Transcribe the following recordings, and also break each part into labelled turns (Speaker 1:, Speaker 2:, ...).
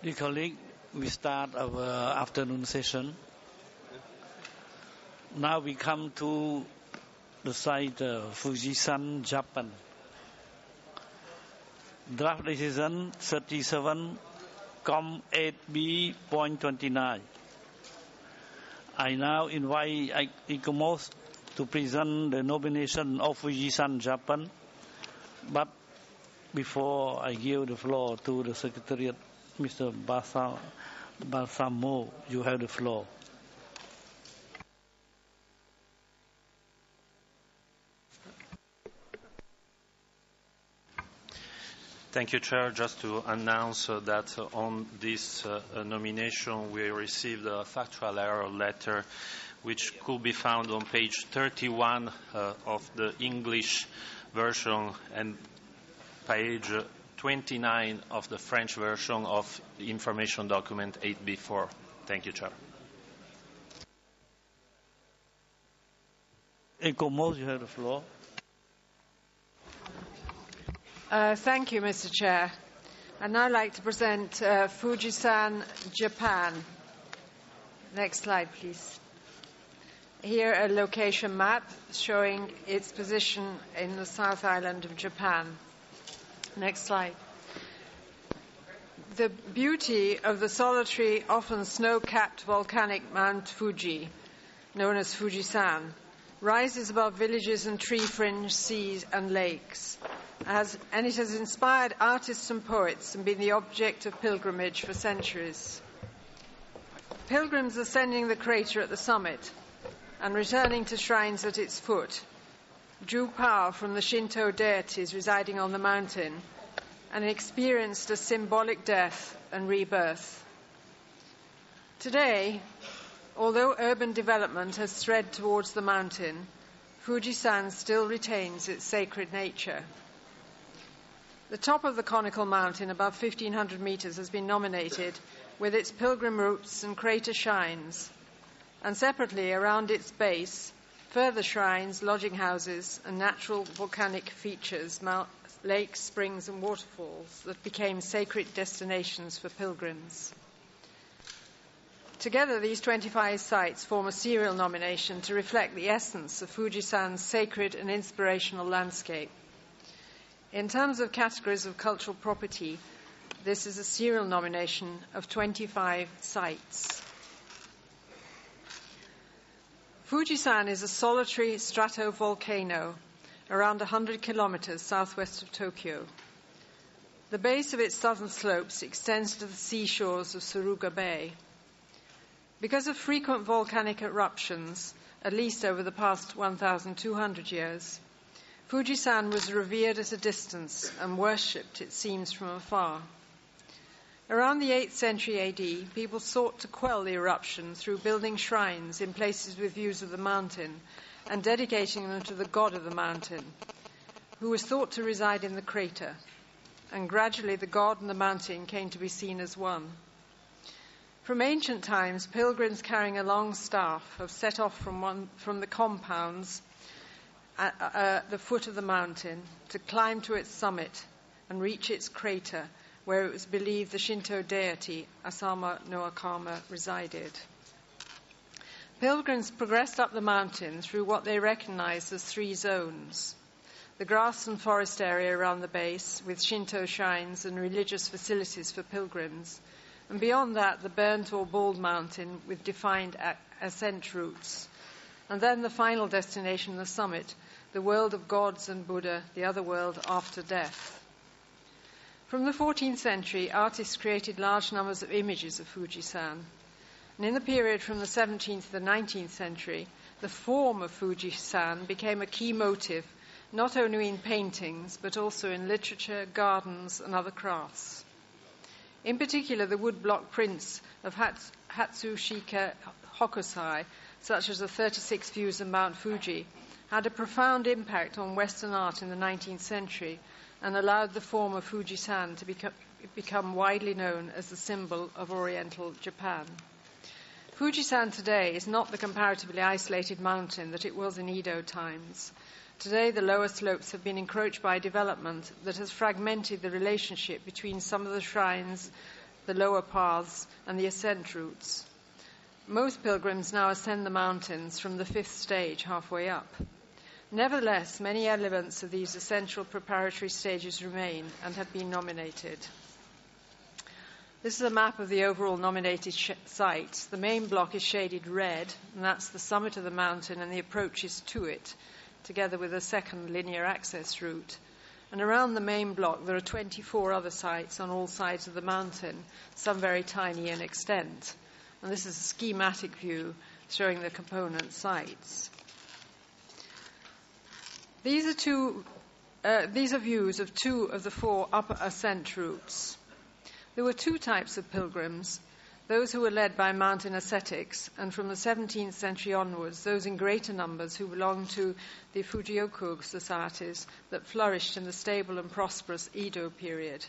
Speaker 1: Dear colleague, we start our afternoon session. Now we come to the site Fujisan, Japan. Draft decision 37,8b.29. I now invite ICOMOS to present the nomination of Fujisan, Japan. But before I give the floor to the Secretariat, Mr. Balsamo, you have the floor.
Speaker 2: Thank you, Chair. Just to announce that on this nomination we received a factual error letter which could be found on page 31 of the English version and page 29 of the French version of the information document 8B4. Thank you, Chair.
Speaker 1: ICOMOS, you have the floor.
Speaker 3: Thank you, Mr. Chair. I'd now like to present Fujisan, Japan. Next slide, please. Here, a location map showing its position in the South Island of Japan. Next slide. The beauty of the solitary, often snow-capped volcanic Mount Fuji, known as Fujisan, rises above villages and tree-fringed seas and lakes. And it has inspired artists and poets and been the object of pilgrimage for centuries. Pilgrims ascending the crater at the summit and returning to shrines at its foot drew power from the Shinto deities residing on the mountain and experienced a symbolic death and rebirth. Today, although urban development has spread towards the mountain, Fujisan still retains its sacred nature. The top of the conical mountain, above 1,500 meters, has been nominated with its pilgrim routes and crater shrines, and separately around its base, further shrines, lodging houses, and natural volcanic features, lakes, springs, and waterfalls that became sacred destinations for pilgrims. Together, these 25 sites form a serial nomination to reflect the essence of Fujisan's sacred and inspirational landscape. In terms of categories of cultural property, this is a serial nomination of 25 sites. Fujisan is a solitary stratovolcano around 100 kilometers southwest of Tokyo. The base of its southern slopes extends to the seashores of Suruga Bay. Because of frequent volcanic eruptions, at least over the past 1,200 years, Fujisan was revered at a distance and worshipped, it seems, from afar. Around the 8th century AD, people sought to quell the eruption through building shrines in places with views of the mountain and dedicating them to the god of the mountain, who was thought to reside in the crater. And gradually the god and the mountain came to be seen as one. From ancient times, pilgrims carrying a long staff have set off from the compounds at the foot of the mountain to climb to its summit and reach its crater, where it was believed the Shinto deity Asama no Akama resided. Pilgrims progressed up the mountain through what they recognized as 3 zones: the grass and forest area around the base, with Shinto shrines and religious facilities for pilgrims, and beyond that, the burnt or bald mountain with defined ascent routes, and then the final destination, the summit, the world of gods and Buddha, the other world after death. From the 14th century, artists created large numbers of images of Fujisan. And in the period from the 17th to the 19th century, the form of Fujisan became a key motive, not only in paintings, but also in literature, gardens, and other crafts. In particular, the woodblock prints of Hatsushika Hokusai, such as the 36 views of Mount Fuji, had a profound impact on Western art in the 19th century and allowed the form of Fujisan to become widely known as the symbol of Oriental Japan. Fujisan today is not the comparatively isolated mountain that it was in Edo times. Today, the lower slopes have been encroached by development that has fragmented the relationship between some of the shrines, the lower paths, and the ascent routes. Most pilgrims now ascend the mountains from the 5th stage halfway up. Nevertheless, many elements of these essential preparatory stages remain and have been nominated. This is a map of the overall nominated sites. The main block is shaded red, and that's the summit of the mountain and the approaches to it, together with a second linear access route. And around the main block, there are 24 other sites on all sides of the mountain, some very tiny in extent. And this is a schematic view showing the component sites. These are views of 2 of the 4 upper ascent routes. There were 2 types of pilgrims, those who were led by mountain ascetics, and from the 17th century onwards, those in greater numbers who belonged to the Fujioku societies that flourished in the stable and prosperous Edo period.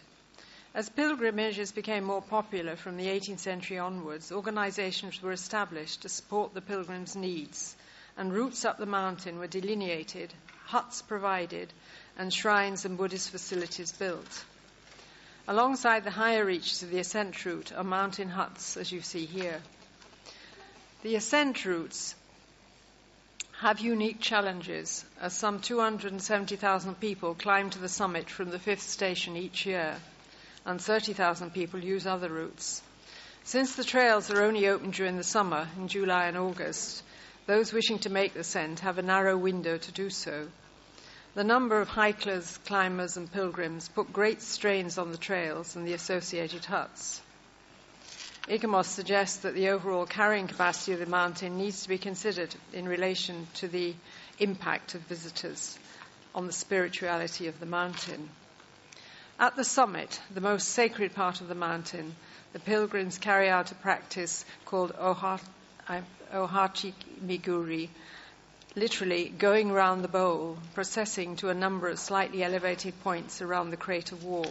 Speaker 3: As pilgrimages became more popular from the 18th century onwards, organizations were established to support the pilgrims' needs, and routes up the mountain were delineated, huts provided, and shrines and Buddhist facilities built. Alongside the higher reaches of the ascent route are mountain huts, as you see here. The ascent routes have unique challenges, as some 270,000 people climb to the summit from the 5th station each year, and 30,000 people use other routes. Since the trails are only open during the summer, in July and August, those wishing to make the ascent have a narrow window to do so. The number of hikers, climbers, and pilgrims put great strains on the trails and the associated huts. ICOMOS suggests that the overall carrying capacity of the mountain needs to be considered in relation to the impact of visitors on the spirituality of the mountain. At the summit, the most sacred part of the mountain, the pilgrims carry out a practice called Ohachi Miguri, literally going round the bowl, processing to a number of slightly elevated points around the crater wall.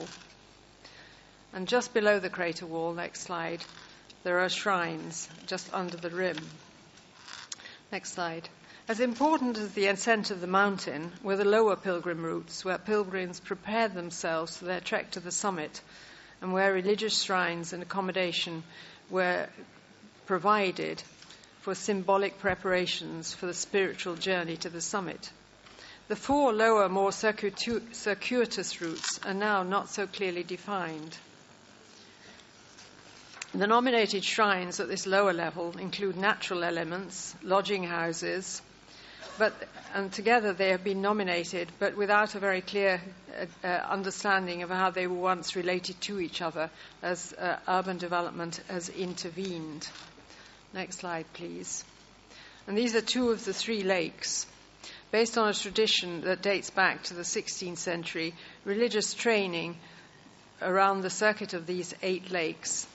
Speaker 3: And just below the crater wall, next slide, there are shrines just under the rim. Next slide. As important as the ascent of the mountain were the lower pilgrim routes, where pilgrims prepared themselves for their trek to the summit, and where religious shrines and accommodation were provided for symbolic preparations for the spiritual journey to the summit. The 4 lower, more circuitous routes are now not so clearly defined. The nominated shrines at this lower level include natural elements, lodging houses, and together they have been nominated, but without a very clear understanding of how they were once related to each other as urban development has intervened. Next slide, please. And these are 2 of the 3 lakes. Based on a tradition that dates back to the 16th century, religious training around the circuit of these 8 lakes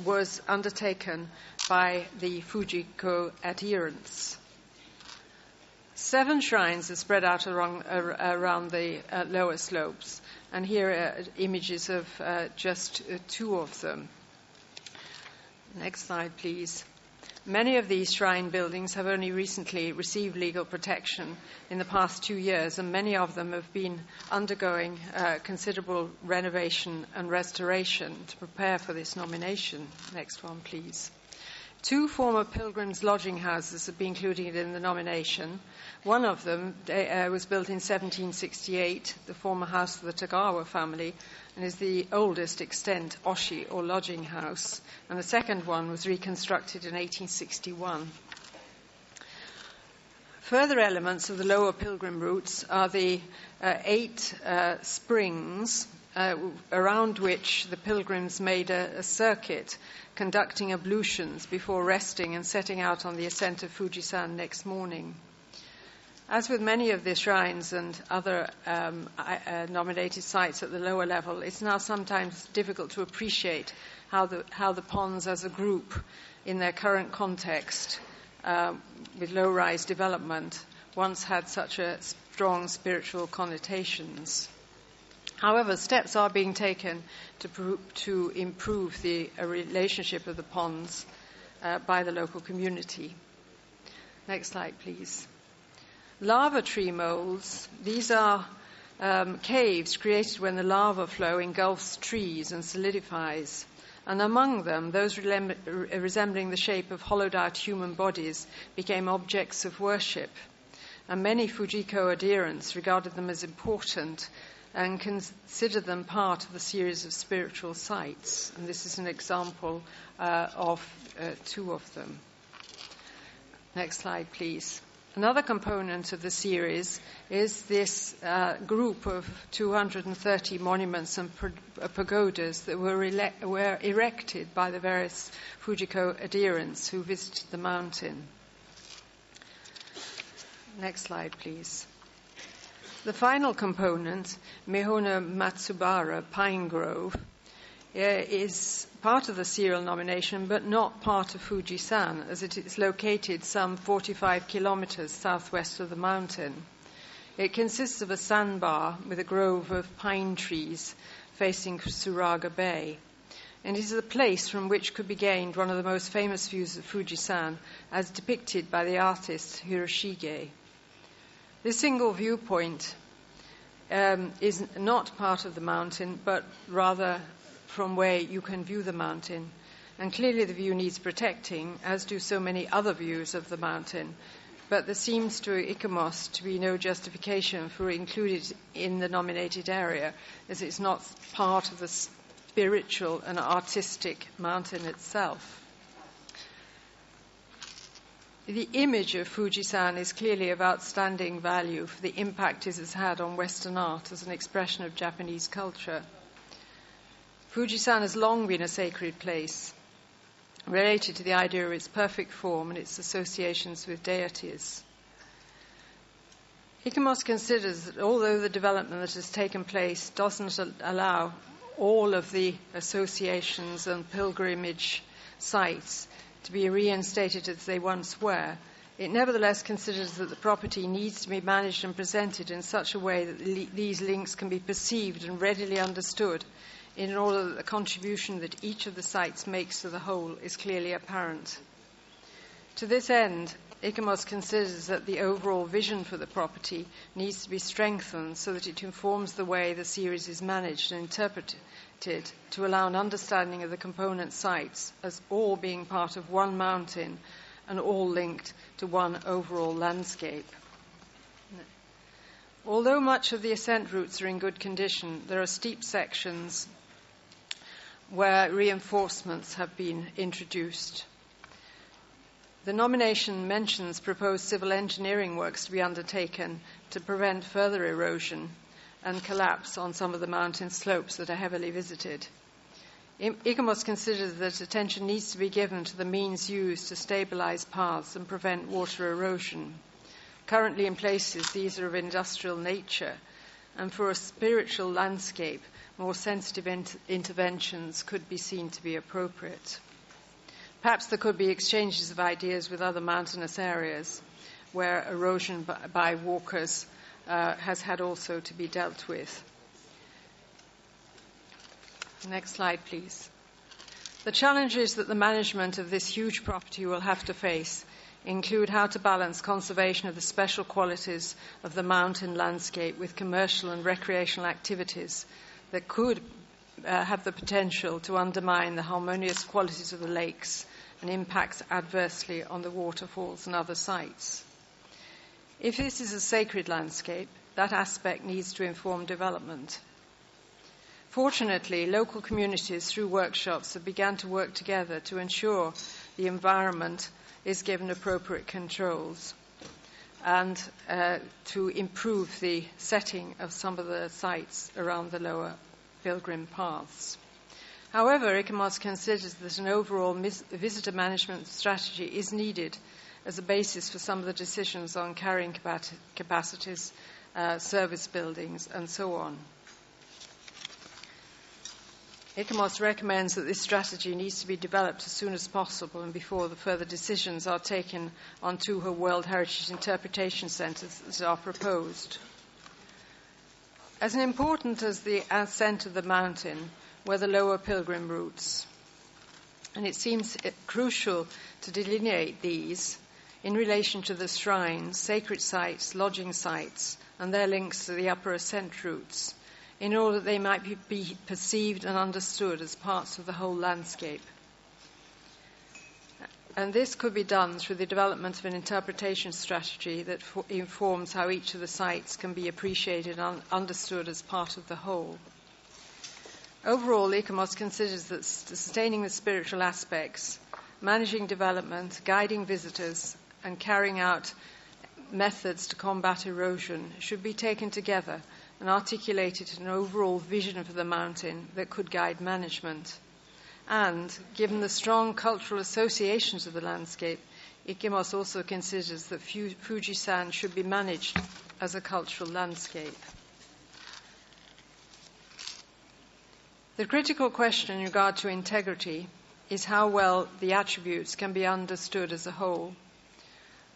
Speaker 3: was undertaken by the Fujiko adherents. 7 shrines are spread out around the lower slopes, and here are images of just 2 of them. Next slide, please. Many of these shrine buildings have only recently received legal protection in the past 2 years, and many of them have been undergoing considerable renovation and restoration to prepare for this nomination. Next one, please. 2 former pilgrims' lodging houses have been included in the nomination. One of them was built in 1768, the former house of the Tagawa family, and is the oldest extant oshi, or lodging house. And the second one was reconstructed in 1861. Further elements of the lower pilgrim routes are the 8 springs around which the pilgrims made a circuit, conducting ablutions before resting and setting out on the ascent of Fujisan next morning. As with many of the shrines and other nominated sites at the lower level, it's now sometimes difficult to appreciate how the ponds as a group, in their current context, with low-rise development, once had such a strong spiritual connotations. However, steps are being taken to improve the relationship of the ponds by the local community. Next slide, please. Lava tree molds, these are caves created when the lava flow engulfs trees and solidifies. And among them, those resembling the shape of hollowed-out human bodies became objects of worship. And many Fujiko adherents regarded them as important and considered them part of the series of spiritual sites. And this is an example of two of them. Next slide, please. Another component of the series is this group of 230 monuments and pagodas that were erected by the various Fujiko adherents who visited the mountain. Next slide, please. The final component, Mihona Matsubara Pine Grove, is part of the serial nomination, but not part of Fujisan, as it is located some 45 kilometers southwest of the mountain. It consists of a sandbar with a grove of pine trees facing Suraga Bay, and it is a place from which could be gained one of the most famous views of Fujisan, as depicted by the artist Hiroshige. This single viewpoint is not part of the mountain, but rather from where you can view the mountain. And clearly the view needs protecting, as do so many other views of the mountain. But there seems to ICOMOS to be no justification for including it in the nominated area, as it's not part of the spiritual and artistic mountain itself. The image of Fujisan is clearly of outstanding value for the impact it has had on Western art as an expression of Japanese culture. Fujisan has long been a sacred place, related to the idea of its perfect form and its associations with deities. ICOMOS considers that although the development that has taken place doesn't allow all of the associations and pilgrimage sites to be reinstated as they once were, it nevertheless considers that the property needs to be managed and presented in such a way that these links can be perceived and readily understood, in order that the contribution that each of the sites makes to the whole is clearly apparent. To this end, ICOMOS considers that the overall vision for the property needs to be strengthened so that it informs the way the series is managed and interpreted, to allow an understanding of the component sites as all being part of one mountain and all linked to one overall landscape. Although much of the ascent routes are in good condition, there are steep sections where reinforcements have been introduced. The nomination mentions proposed civil engineering works to be undertaken to prevent further erosion and collapse on some of the mountain slopes that are heavily visited. ICOMOS considers that attention needs to be given to the means used to stabilize paths and prevent water erosion. Currently in places, these are of industrial nature, and for a spiritual landscape, more sensitive interventions could be seen to be appropriate. Perhaps there could be exchanges of ideas with other mountainous areas where erosion by walkers has had also to be dealt with. Next slide, please. The challenges that the management of this huge property will have to face include how to balance conservation of the special qualities of the mountain landscape with commercial and recreational activities that could have the potential to undermine the harmonious qualities of the lakes and impact adversely on the waterfalls and other sites. If this is a sacred landscape, that aspect needs to inform development. Fortunately, local communities through workshops have begun to work together to ensure the environment is given appropriate controls and to improve the setting of some of the sites around the lower pilgrim paths. However, ICOMOS considers that an overall visitor management strategy is needed as a basis for some of the decisions on carrying capacities, service buildings, and so on. ICOMOS recommends that this strategy needs to be developed as soon as possible and before the further decisions are taken on two World Heritage Interpretation Centres that are proposed. As important as the ascent of the mountain were the lower pilgrim routes, and it seems crucial to delineate these in relation to the shrines, sacred sites, lodging sites, and their links to the upper ascent routes, in order that they might be perceived and understood as parts of the whole landscape. And this could be done through the development of an interpretation strategy that informs how each of the sites can be appreciated and understood as part of the whole. Overall, ICOMOS considers that sustaining the spiritual aspects, managing development, guiding visitors, and carrying out methods to combat erosion should be taken together and articulated in an overall vision for the mountain that could guide management. And, given the strong cultural associations of the landscape, ICOMOS also considers that Fujisan should be managed as a cultural landscape. The critical question in regard to integrity is how well the attributes can be understood as a whole.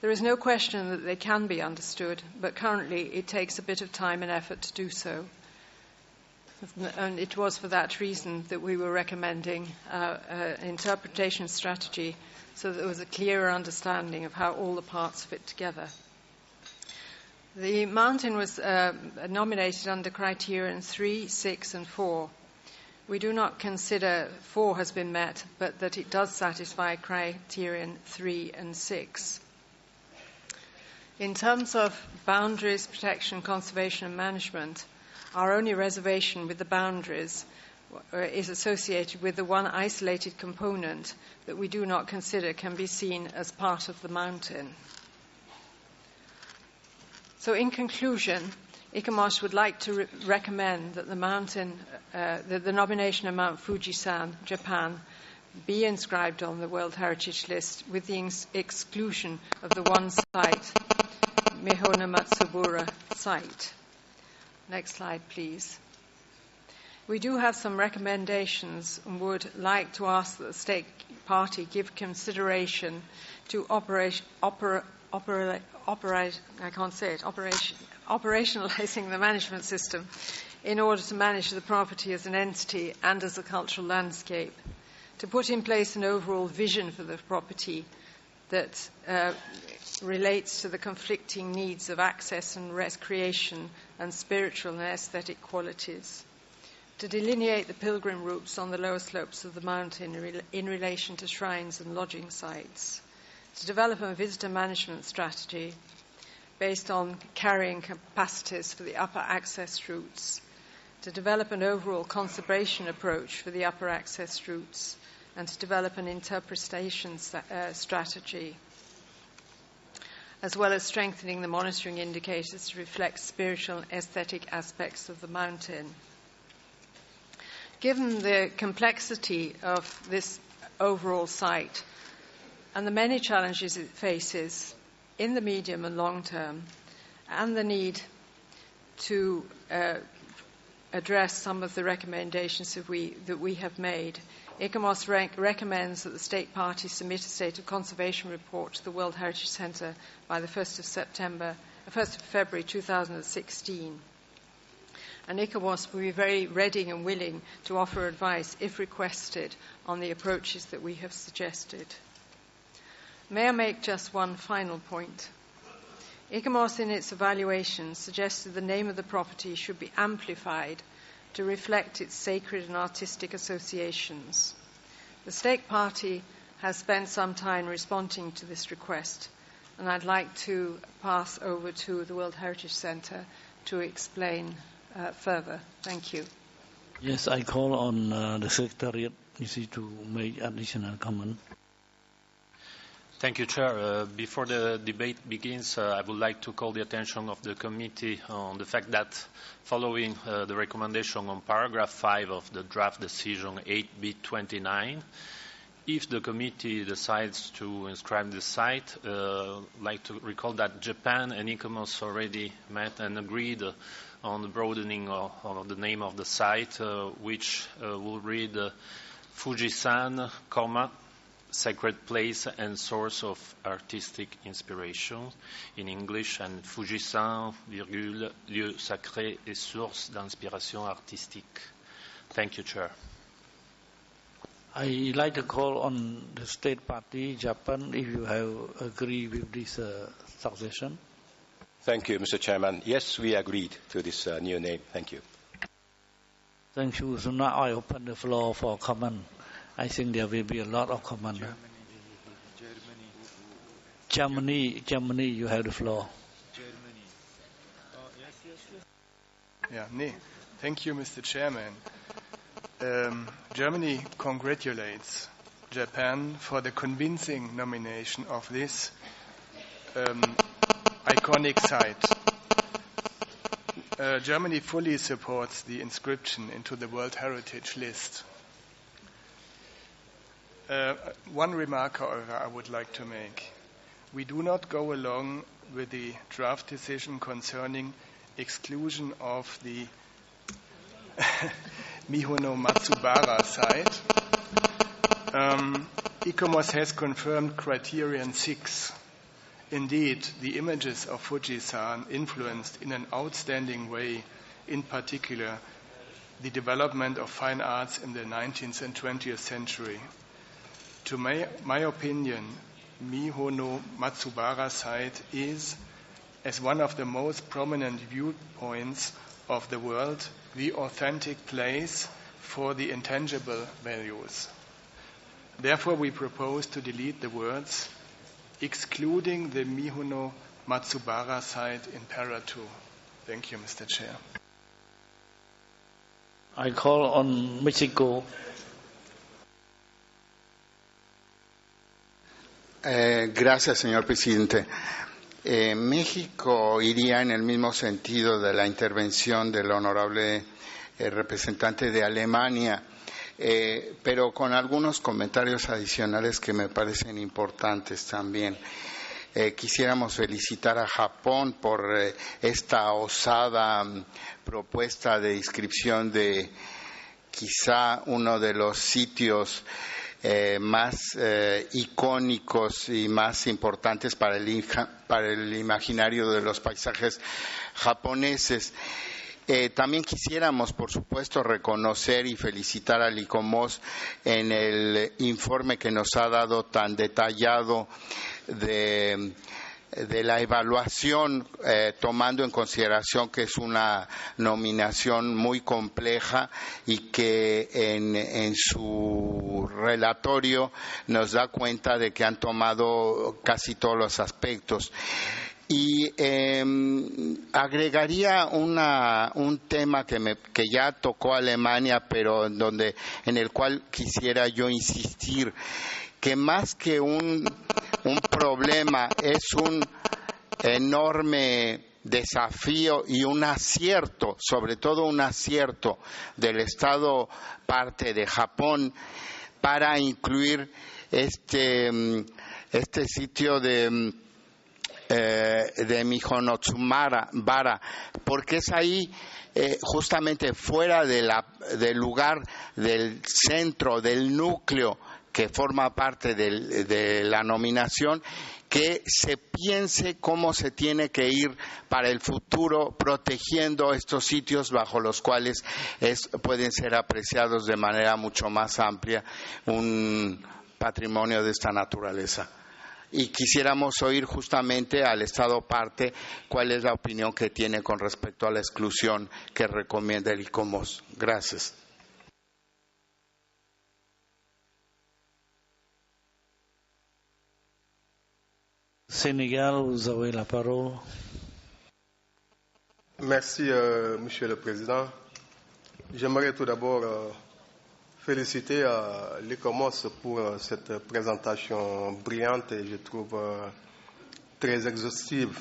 Speaker 3: There is no question that they can be understood, but currently it takes a bit of time and effort to do so. And it was for that reason that we were recommending an interpretation strategy so that there was a clearer understanding of how all the parts fit together. The mountain was nominated under criterion 3, 6, and 4. We do not consider 4 has been met, but that it does satisfy criterion 3 and 6. In terms of boundaries, protection, conservation, and management, our only reservation with the boundaries is associated with the one isolated component that we do not consider can be seen as part of the mountain. So in conclusion, ICOMOS would like to recommend that the mountain, the nomination of Mount Fujisan, Japan, be inscribed on the World Heritage List with the exclusion of the one site, Mihona Matsubura site. Next slide, please. We do have some recommendations and would like to ask that the State Party give consideration to operationalizing the management system in order to manage the property as an entity and as a cultural landscape, to put in place an overall vision for the property that relates to the conflicting needs of access and recreation and spiritual and aesthetic qualities, to delineate the pilgrim routes on the lower slopes of the mountain in relation to shrines and lodging sites, to develop a visitor management strategy based on carrying capacities for the upper access routes, to develop an overall conservation approach for the upper access routes, and to develop an interpretation strategy, as well as strengthening the monitoring indicators to reflect spiritual and aesthetic aspects of the mountain. Given the complexity of this overall site and the many challenges it faces in the medium and long term, and the need to address some of the recommendations that we have made, ICOMOS recommends that the State Party submit a State of Conservation report to the World Heritage Centre by the 1st of February 2016. And ICOMOS will be very ready and willing to offer advice, if requested, on the approaches that we have suggested. May I make just one final point? ICOMOS, in its evaluation, suggested the name of the property should be amplified to reflect its sacred and artistic associations. The State Party has spent some time responding to this request, and I'd like to pass over to the World Heritage Centre to explain further. Thank you.
Speaker 1: Yes, I call on the Secretariat, to make additional comment.
Speaker 2: Thank you, Chair. Before the debate begins, I would like to call the attention of the committee on the fact that following the recommendation on paragraph 5 of the draft decision 8B29, if the committee decides to inscribe the site, I'd like to recall that Japan and ICOMOS already met and agreed on the broadening of the name of the site, which will read Fujisan, sacred place and source of artistic inspiration in English, and Fujisan, lieu sacré et source d'inspiration artistique. Thank you, Chair.
Speaker 1: I like to call on the state party, Japan, if you have agree with this succession.
Speaker 4: Thank you, Mr. Chairman. Yes, we agreed to this new name. Thank you.
Speaker 1: Thank you. So now I open the floor for comment. I think there will be a lot of comment. Germany, you have the floor.
Speaker 5: Thank you, Mr. Chairman. Germany congratulates Japan for the convincing nomination of this iconic site. Germany fully supports the inscription into the World Heritage List. One remark, however, I would like to make. We do not go along with the draft decision concerning exclusion of the Mihono Matsubara site. ICOMOS has confirmed criterion 6. Indeed, the images of Fujisan influenced in an outstanding way, in particular, the development of fine arts in the 19th and 20th century. To my opinion, Mihono Matsubara site is, as one of the most prominent viewpoints of the world, the authentic place for the intangible values. Therefore, we propose to delete the words excluding the Mihono Matsubara site in para 2. Thank you, Mr. Chair.
Speaker 1: I call on Mexico.
Speaker 6: Gracias, señor presidente. México iría en el mismo sentido de la intervención del honorable representante de Alemania, pero con algunos comentarios adicionales que me parecen importantes también. Quisiéramos felicitar a Japón por esta osada propuesta de inscripción de quizá uno de los sitios más icónicos y más importantes para el imaginario de los paisajes japoneses. También quisiéramos, por supuesto, reconocer y felicitar al ICOMOS en el informe que nos ha dado tan detallado de la evaluación, tomando en consideración que es una nominación muy compleja y que en su relatorio nos da cuenta de que han tomado casi todos los aspectos. Y agregaría un tema que ya tocó Alemania, pero en el cual quisiera yo insistir, que más que un problema es un enorme desafío y un acierto, sobre todo un acierto del Estado parte de Japón para incluir este sitio de Mihono-Matsubara, porque es ahí justamente fuera del lugar, del centro, del núcleo que forma parte de la nominación, que se piense cómo se tiene que ir para el futuro protegiendo estos sitios bajo los cuales pueden ser apreciados de manera mucho más amplia un patrimonio de esta naturaleza. Y quisiéramos oír justamente al Estado parte cuál es la opinión que tiene con respecto a la exclusión que recomienda el ICOMOS. Gracias.
Speaker 1: Sénégal, vous avez la parole.
Speaker 7: Merci, Monsieur le Président. J'aimerais tout d'abord féliciter l'ICOMOS pour cette présentation brillante et je trouve très exhaustive.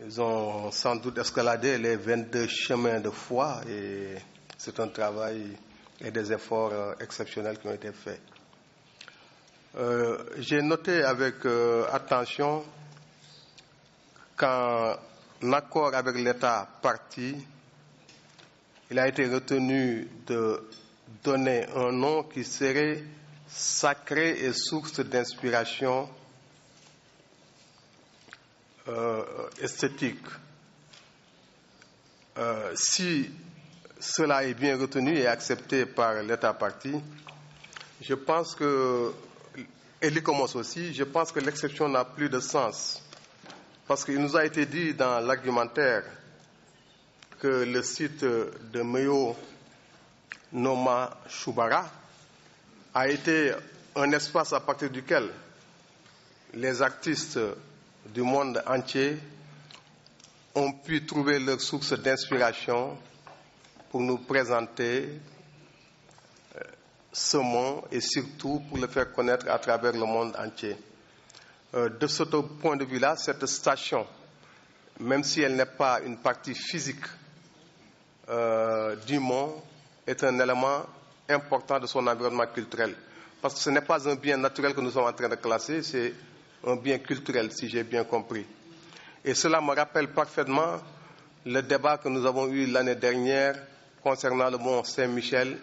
Speaker 7: Ils ont sans doute escaladé les 22 chemins de foi et c'est un travail et des efforts exceptionnels qui ont été faits. J'ai noté avec attention qu'en accord avec l'État parti, il a été retenu de donner un nom qui serait sacré et source d'inspiration esthétique. Si cela est bien retenu et accepté par l'État partie, je pense que, et l'ICOMOS aussi, je pense que l'exception n'a plus de sens. Parce qu'il nous a été dit dans l'argumentaire que le site de Meyo Noma Shubara a été un espace à partir duquel les artistes du monde entier ont pu trouver leur source d'inspiration pour nous présenter ce monde et surtout pour le faire connaître à travers le monde entier. De ce point de vue-là, cette station, même si elle n'est pas une partie physique du monde, est un élément important de son environnement culturel. Parce que ce n'est pas un bien naturel que nous sommes en train de classer, c'est un bien culturel, si j'ai bien compris. Et cela me rappelle parfaitement le débat que nous avons eu l'année dernière concernant le mont Saint-Michel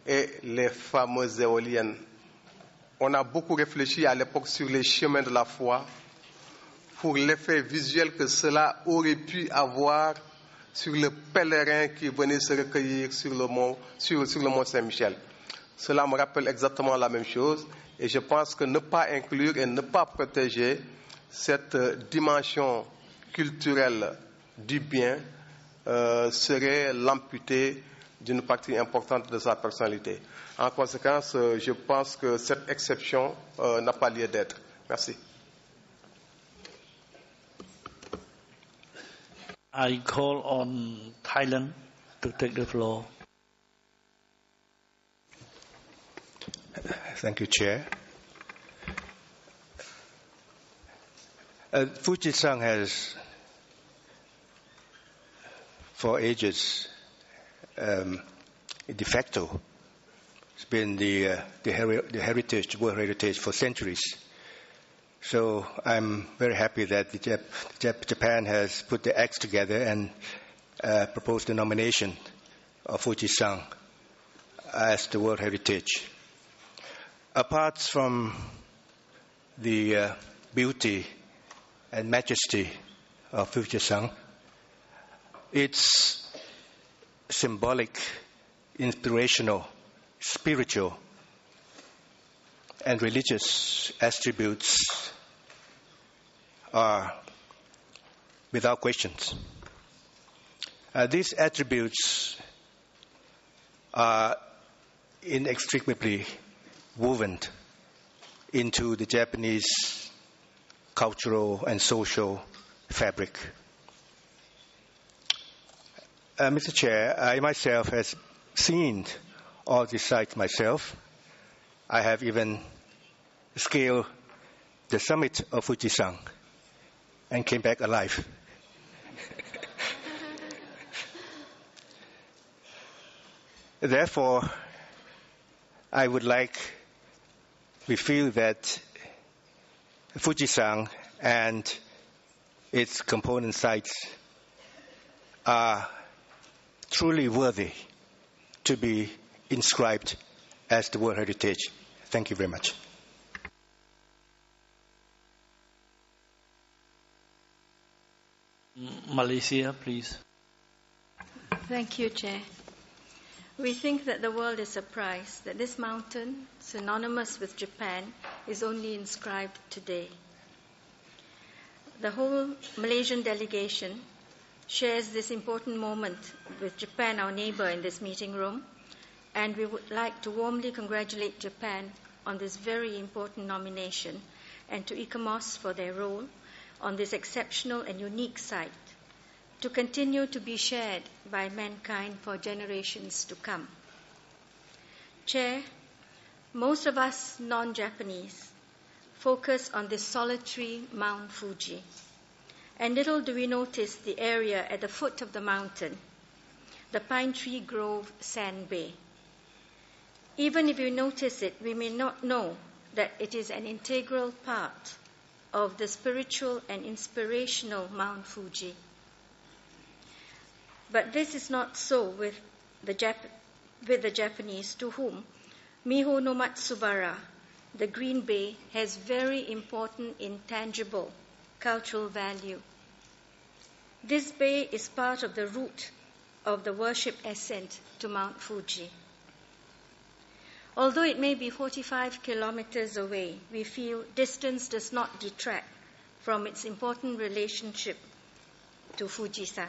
Speaker 7: et les fameuses éoliennes. On a beaucoup réfléchi à l'époque sur les chemins de la foi pour l'effet visuel que cela aurait pu avoir sur le pèlerin qui venait se recueillir sur le mont Saint-Michel. Cela me rappelle exactement la même chose et je pense que ne pas inclure et ne pas protéger cette dimension culturelle du bien serait l'amputer d'une partie importante de sa personnalité. En conséquence, je pense que cette exception n'a pas lieu d'être. Merci.
Speaker 1: I call on Thailand to take the floor.
Speaker 8: Thank you, Chair. Fujisang has, for ages, de facto, it's been the heritage, world heritage for centuries. So I'm very happy that Japan has put the acts together and proposed the nomination of Fujisang as the world heritage. Apart from the beauty and majesty of Fujisang, its symbolic, inspirational, spiritual, and religious attributes are without questions. These attributes are inextricably woven into the Japanese cultural and social fabric. Mr. Chair, I myself have seen all these sites myself. I have even scaled the summit of Fujisang and came back alive. Therefore, we feel that Fujisang and its component sites are truly worthy to be inscribed as the World Heritage. Thank you very much.
Speaker 1: Malaysia, please.
Speaker 9: Thank you, Chair. We think that the world is surprised that this mountain, synonymous with Japan, is only inscribed today. The whole Malaysian delegation shares this important moment with Japan, our neighbor, in this meeting room, and we would like to warmly congratulate Japan on this very important nomination and to ICOMOS for their role on this exceptional and unique site to continue to be shared by mankind for generations to come. Chair, most of us non-Japanese focus on this solitary Mount Fuji, and little do we notice the area at the foot of the mountain, the Pine Tree Grove Sand Bay. Even if we notice it, we may not know that it is an integral part of the spiritual and inspirational Mount Fuji. But this is not so with the Japanese, to whom Miho no Matsubara, the Green Bay, has very important intangible cultural value. This bay is part of the route of the worship ascent to Mount Fuji. Although it may be 45 kilometers away, we feel distance does not detract from its important relationship to Fujisan.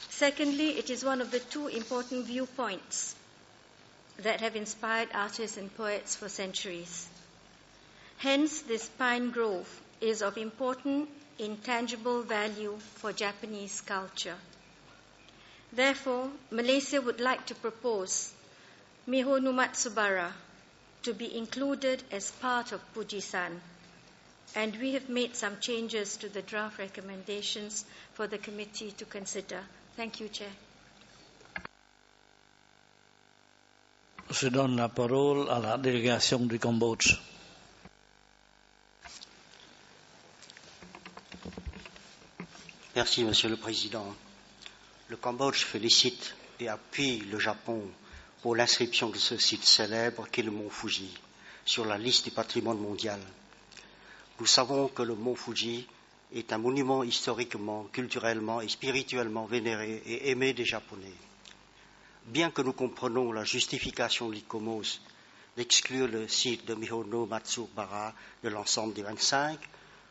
Speaker 9: Secondly, it is one of the two important viewpoints that have inspired artists and poets for centuries. Hence, this pine grove is of important intangible value for Japanese culture. Therefore, Malaysia would like to propose Miho no Matsubara to be included as part of Fujisan, and we have made some changes to the draft recommendations for the committee to consider. Thank you, Chair.
Speaker 1: Je donne la parole à la délégation du Cambodge.
Speaker 10: Merci, Monsieur le Président. Le Cambodge félicite et appuie le Japon pour l'inscription de ce site célèbre qu'est le mont Fuji sur la liste du patrimoine mondial. Nous savons que le mont Fuji est un monument historiquement, culturellement et spirituellement vénéré et aimé des Japonais. Bien que nous comprenons la justification de l'ICOMOS d'exclure le site de Miho no Matsubara de l'ensemble des 25,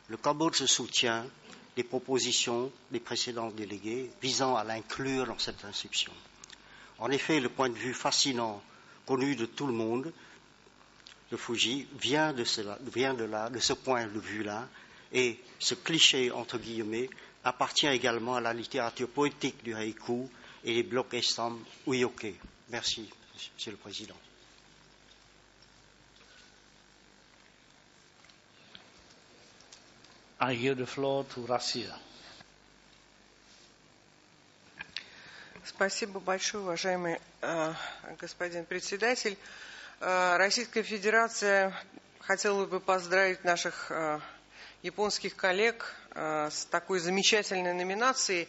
Speaker 10: le Cambodge soutient les propositions des précédents délégués visant à l'inclure dans cette inscription. En effet, le point de vue fascinant, connu de tout le monde, de Fuji, vient de ce point de vue-là, et ce cliché, entre guillemets, appartient également à la littérature poétique du haïku et les blocs estam uyoke. Merci, Monsieur le Président.
Speaker 1: I give the floor to Russia.
Speaker 11: Спасибо большое, уважаемый господин председатель. Российская Федерация хотела бы поздравить наших японских коллег с такой замечательной номинацией.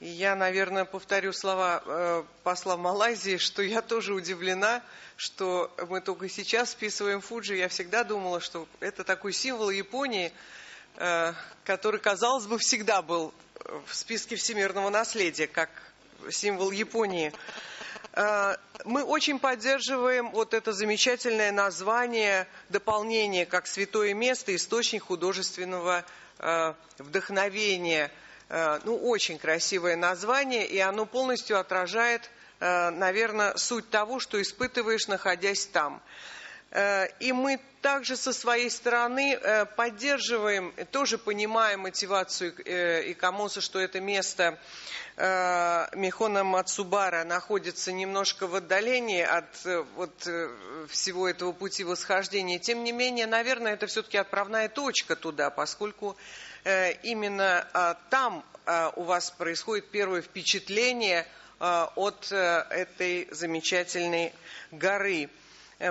Speaker 11: И я, наверное, повторю слова посла Малайзии, что я тоже удивлена, что мы только сейчас списываем Фуджи. Я всегда думала, что это такой символ Японии, который, казалось бы, всегда был в списке всемирного наследия, как символ Японии. Мы очень поддерживаем вот это замечательное название, дополнение как святое место, источник художественного вдохновения. Очень красивое название, и оно полностью отражает, наверное, суть того, что испытываешь, находясь там. И мы также со своей стороны поддерживаем, тоже понимаем мотивацию ИКОМОСа, что это место Михо no Matsubara находится немножко в отдалении от всего этого пути восхождения. Тем не менее, наверное, это все-таки отправная точка туда, поскольку именно там у вас происходит первое впечатление от этой замечательной горы.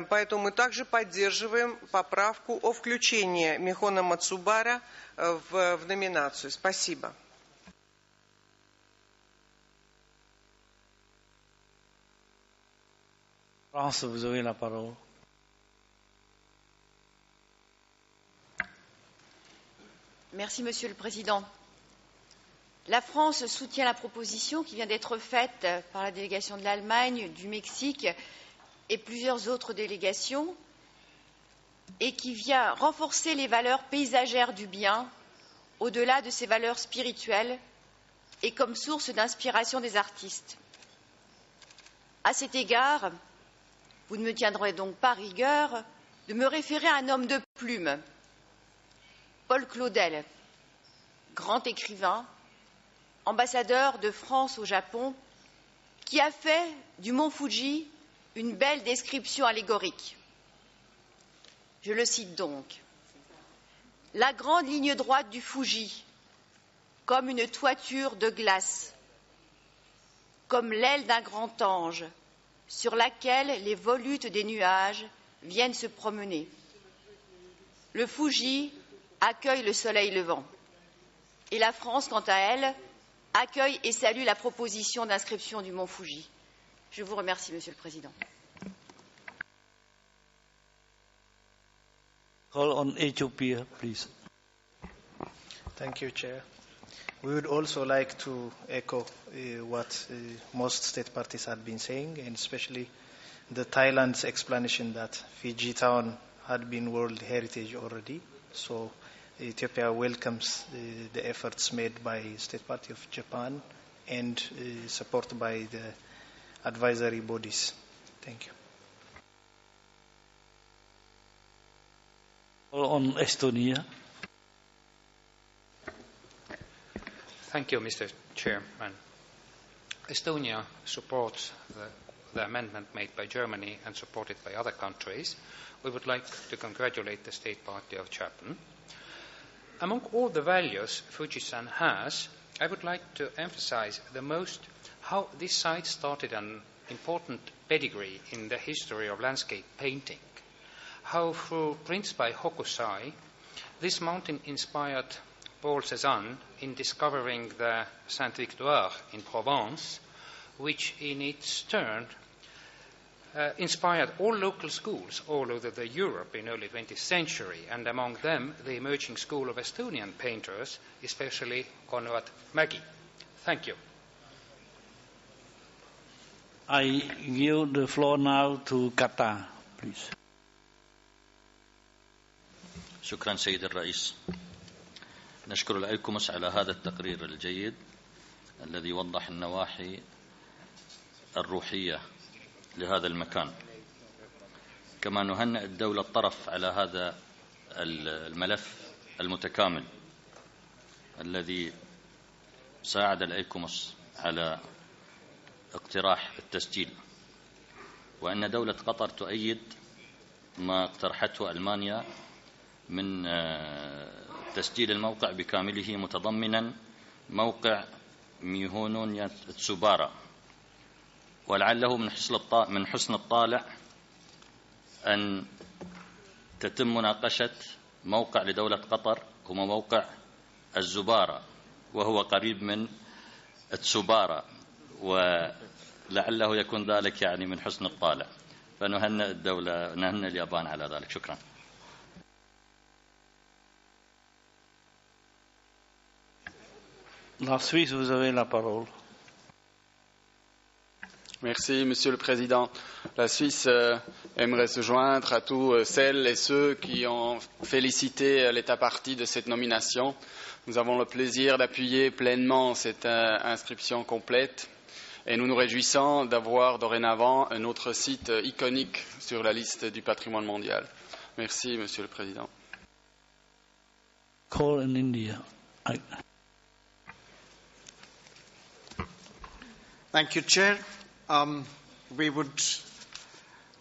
Speaker 11: Поэтому мы также поддерживаем поправку о включении Михо no Matsubara в номинацию. Спасибо.
Speaker 1: France, vous avez la parole.
Speaker 12: Merci, Monsieur le Président. La France soutient la proposition qui vient d'être faite par la délégation de l'Allemagne, du Mexique et plusieurs autres délégations, et qui vient renforcer les valeurs paysagères du bien au-delà de ses valeurs spirituelles et comme source d'inspiration des artistes. À cet égard, vous ne me tiendrez donc pas rigueur de me référer à un homme de plume, Paul Claudel, grand écrivain, ambassadeur de France au Japon, qui a fait du mont Fuji une belle description allégorique. Je le cite donc. La grande ligne droite du Fuji, comme une toiture de glace, comme l'aile d'un grand ange, sur laquelle les volutes des nuages viennent se promener. Le Fuji accueille le soleil levant. Et la France, quant à elle, accueille et salue la proposition d'inscription du mont Fuji. Je vous remercie, Monsieur le Président.
Speaker 1: Call on Ethiopia, please.
Speaker 13: Thank you, Chair. We would also like to echo what most state parties had been saying, and especially the Thailand's explanation that Fiji town had been World Heritage already. So Ethiopia welcomes the efforts made by State Party of Japan and supported by the advisory bodies. Thank you.
Speaker 1: On Estonia.
Speaker 14: Thank you, Mr. Chairman. Estonia supports the amendment made by Germany and supported by other countries. We would like to congratulate the State Party of Japan. Among all the values Fujisan has, I would like to emphasize the most how this site started an important pedigree in the history of landscape painting. How through prints by Hokusai, this mountain inspired Paul Cézanne in discovering the Sainte-Victoire in Provence, which in its turn inspired all local schools all over the Europe in early 20th century, and among them the emerging school of Estonian painters, especially Konrad Mägi. Thank you.
Speaker 1: I give the floor now to Qatar, please.
Speaker 15: شكرا سيد الرئيس. نشكر الأيكوموس على هذا التقرير الجيد الذي وضح النواحي الروحية لهذا المكان. كما نهنئ الدولة الطرف على هذا الملف المتكامل الذي ساعد الأيكوموس على اقتراح التسجيل، وأن دولة قطر تؤيد ما اقترحته ألمانيا من تسجيل الموقع بكامله متضمنا موقع ميهونون تسوبارا، ولعله من حسن الطالع أن تتم مناقشة موقع لدولة قطر هو موقع الزبارة، وهو قريب من تسوبارا، ولعله يكون ذلك يعني من حسن الطالع، فنهنئ الدولة نهنئ اليابان على ذلك. شكرا.
Speaker 1: La Suisse, vous avez la parole.
Speaker 16: Merci, Monsieur le Président. La Suisse aimerait se joindre à tous celles et ceux qui ont félicité l'État partie de cette nomination. Nous avons le plaisir d'appuyer pleinement cette inscription complète et nous nous réjouissons d'avoir dorénavant un autre site iconique sur la liste du patrimoine mondial. Merci, Monsieur le Président.
Speaker 1: Call in India.
Speaker 17: Thank you, Chair. We would,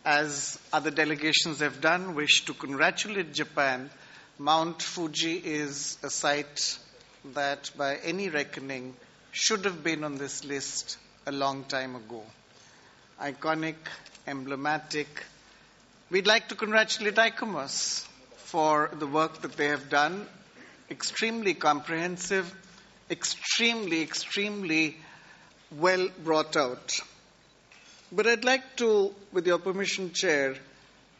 Speaker 17: as other delegations have done, wish to congratulate Japan. Mount Fuji is a site that, by any reckoning, should have been on this list a long time ago. Iconic, emblematic. We'd like to congratulate ICOMOS for the work that they have done. Extremely comprehensive, extremely well brought out. But I'd like to, with your permission, Chair,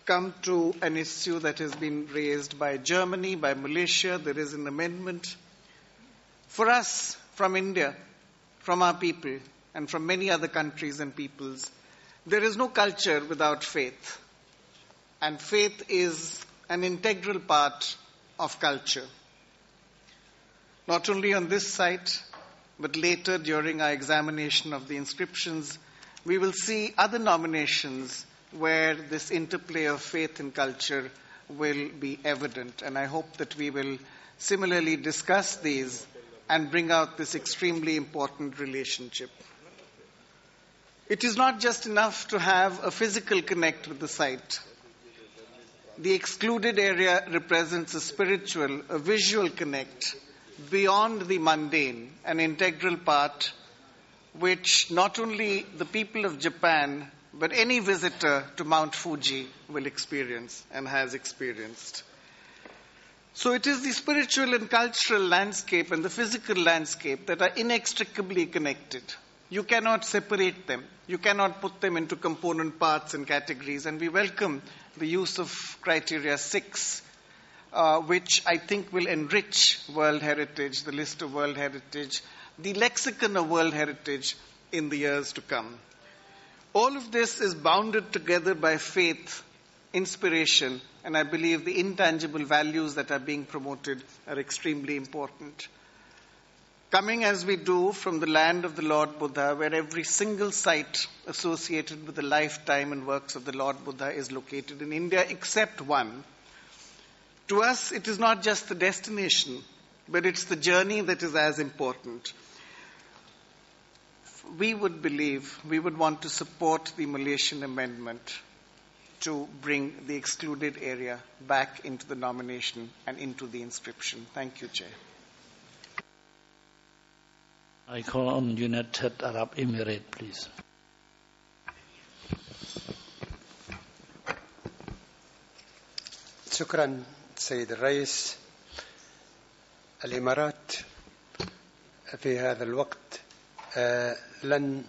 Speaker 17: come to an issue that has been raised by Germany, by Malaysia. There is an amendment. For us, from India, from our people, and from many other countries and peoples, there is no culture without faith. And faith is an integral part of culture. Not only on this site, but later during our examination of the inscriptions, we will see other nominations where this interplay of faith and culture will be evident. And I hope that we will similarly discuss these and bring out this extremely important relationship. It is not just enough to have a physical connect with the site. The excluded area represents a spiritual, a visual connect beyond the mundane, an integral part which not only the people of Japan, but any visitor to Mount Fuji will experience and has experienced. So it is the spiritual and cultural landscape and the physical landscape that are inextricably connected. You cannot separate them. You cannot put them into component parts and categories. And we welcome the use of criteria 6 which I think will enrich World Heritage, the list of World Heritage, the lexicon of World Heritage in the years to come. All of this is bounded together by faith, inspiration, and I believe the intangible values that are being promoted are extremely important. Coming as we do from the land of the Lord Buddha, where every single site associated with the lifetime and works of the Lord Buddha is located in India, except one, to us it is not just the destination, but it's the journey that is as important. We would want to support the Malaysian amendment to bring the excluded area back into the nomination and into the inscription. Thank you, Chair.
Speaker 1: I call on United Arab Emirates, please.
Speaker 18: شكرا سيد الرئيس. الإمارات في هذا الوقت لن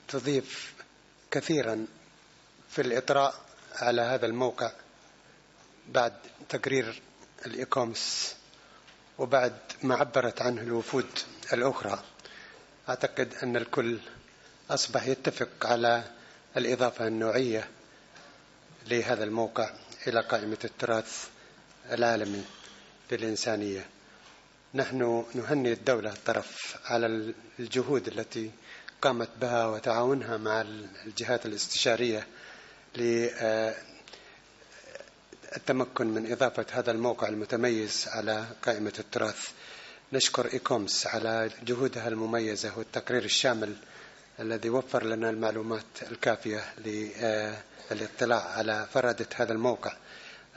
Speaker 18: تضيف كثيرا في الإطراء على هذا الموقع بعد تقرير الإيكومس وبعد ما عبرت عنه الوفود الأخرى. أعتقد أن الكل أصبح يتفق على الإضافة النوعية لهذا الموقع إلى قائمة التراث العالمي للإنسانية. نحن نهنئ الدولة الطرف على الجهود التي قامت بها وتعاونها مع الجهات الاستشارية للتمكن من إضافة هذا الموقع المتميز على قائمة التراث. نشكر إيكومس على جهودها المميزة والتقرير الشامل الذي وفر لنا المعلومات الكافية للاطلاع على فرادة هذا الموقع.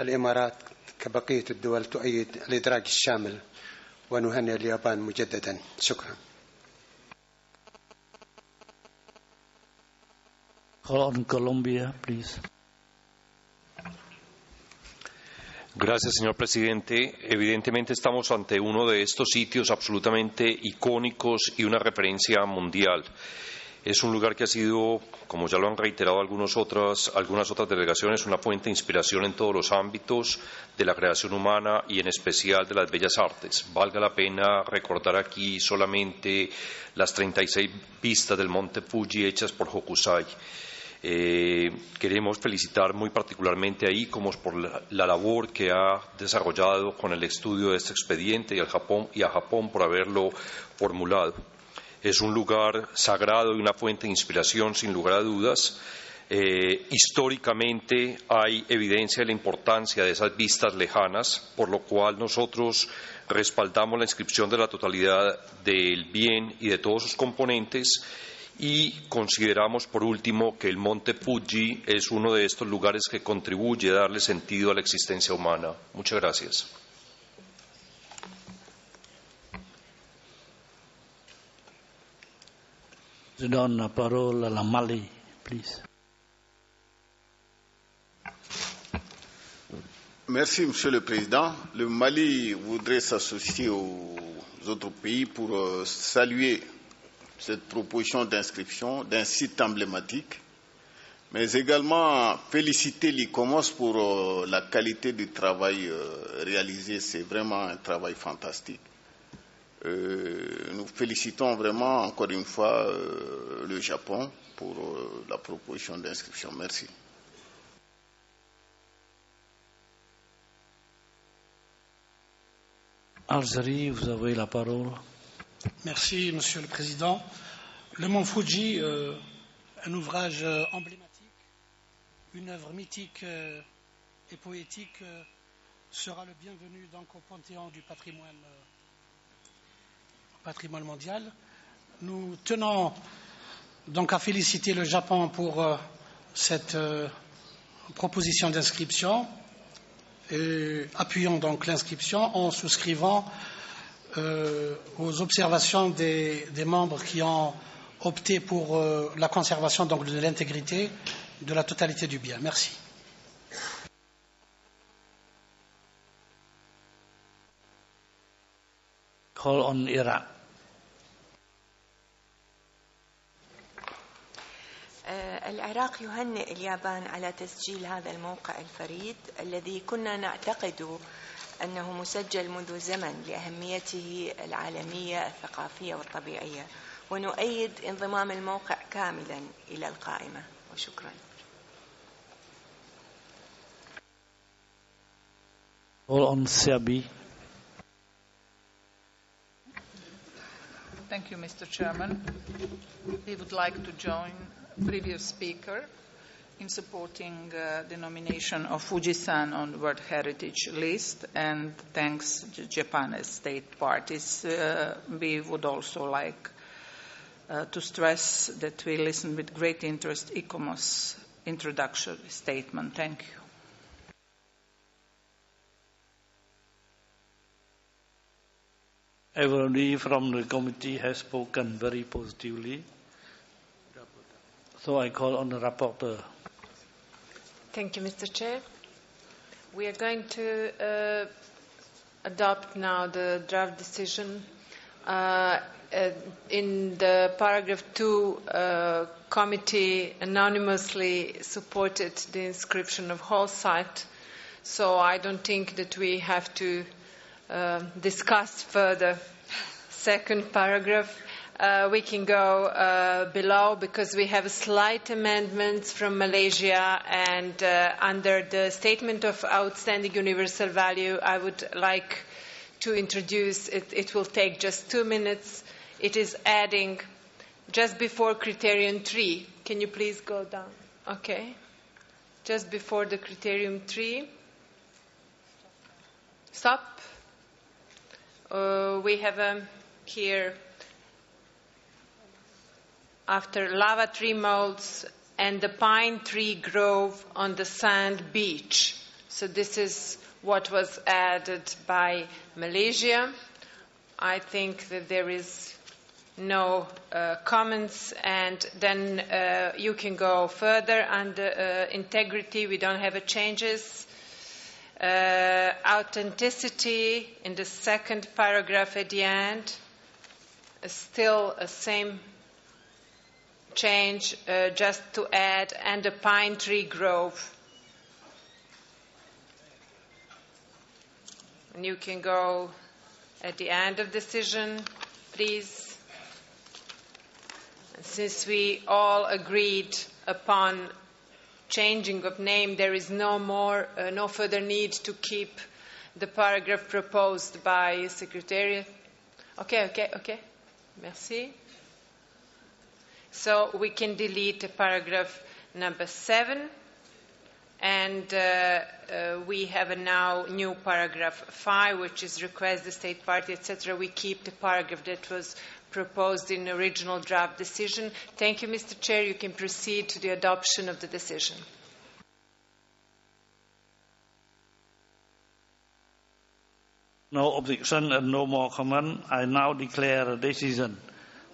Speaker 18: الإمارات كبقية الدول تؤيد الإدراج الشامل ونهنئ اليابان مجددا. شكرا.
Speaker 1: Call on Colombia, please.
Speaker 19: Gracias, señor presidente. Evidentemente estamos ante uno de estos sitios absolutamente icónicos y una referencia mundial. Es un lugar que ha sido, como ya lo han reiterado algunas otras delegaciones, una fuente de inspiración en todos los ámbitos de la creación humana y en especial de las bellas artes. Valga la pena recordar aquí solamente las 36 vistas del monte Fuji hechas por Hokusai. Queremos felicitar muy particularmente a ICOMOS por la labor que ha desarrollado con el estudio de este expediente y a Japón por haberlo formulado. Es un lugar sagrado y una fuente de inspiración sin lugar a dudas. Históricamente hay evidencia de la importancia de esas vistas lejanas, por lo cual nosotros respaldamos la inscripción de la totalidad del bien y de todos sus componentes. Y consideramos, por último, que el monte Fuji es uno de estos lugares que contribuye a darle sentido a la existencia humana. Muchas gracias.
Speaker 1: Je donne la parole à la Mali, please.
Speaker 20: Merci, Monsieur le Président. Le Mali voudrait s'associer aux autres pays pour saluer cette proposition d'inscription d'un site emblématique, mais également féliciter l'ICOMOS pour la qualité du travail réalisé. C'est vraiment un travail fantastique. Nous félicitons vraiment encore une fois le Japon pour la proposition d'inscription. Merci.
Speaker 1: Algérie, vous avez la parole.
Speaker 21: Merci, Monsieur le Président. Le mont Fuji, un ouvrage emblématique, une œuvre mythique et poétique, sera le bienvenu donc au panthéon du patrimoine mondial. Nous tenons donc à féliciter le Japon pour cette proposition d'inscription et appuyons donc l'inscription en souscrivant aux observations des membres qui ont opté pour la conservation donc de l'intégrité de la totalité du bien. Merci.
Speaker 1: Call on Iraq.
Speaker 3: العراق يهنئ اليابان على تسجيل هذا الموقع الفريد الذي كنا نعتقد أنه مسجل منذ زمن لأهميته العالمية الثقافية والطبيعية، ونؤيد انضمام الموقع كاملا إلى القائمة. وشكرا.
Speaker 22: Thank you, Mr. Chairman. We would like to join previous speaker in supporting the nomination of Fujisan on World Heritage List, and thanks to Japan as state parties. We would also like to stress that we listen with great interest ICOMOS introductory statement. Thank you.
Speaker 1: Everybody from the committee has spoken very positively. So I call on the rapporteur.
Speaker 23: Thank you, Mr. Chair. We are going to adopt now the draft decision. In the paragraph 2, committee anonymously supported the inscription of whole site, so I don't think that we have to discuss further second paragraph. We can go below because we have slight amendments from Malaysia, and under the statement of outstanding universal value, I would like to introduce it. It will take just 2 minutes. It is adding just before criterion 3. Can you please go down? Okay. Just before the criterion 3. Stop. We have here, after lava tree molds and the pine tree grove on the sand beach. So this is what was added by Malaysia. I think that there is no comments, and then you can go further under integrity. We don't have changes. Authenticity in the second paragraph at the end, still a same change, just to add and a pine tree grove. And you can go at the end of decision, please. And since we all agreed upon changing of name, there is no further need to keep the paragraph proposed by Secretariat. Okay. Merci. So we can delete paragraph number 7, and we have a now new paragraph 5, which is request the state party, etc. We keep the paragraph that was proposed in the original draft decision. Thank you, Mr. Chair. You can proceed to the adoption of the decision.
Speaker 1: No objection and no more comment. I now declare the decision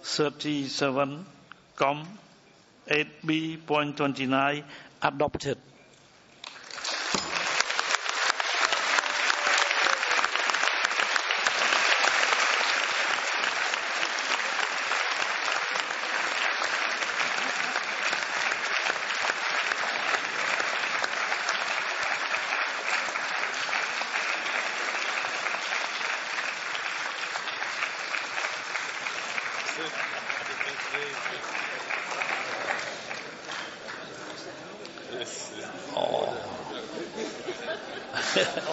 Speaker 1: 37.8b.29 adopted.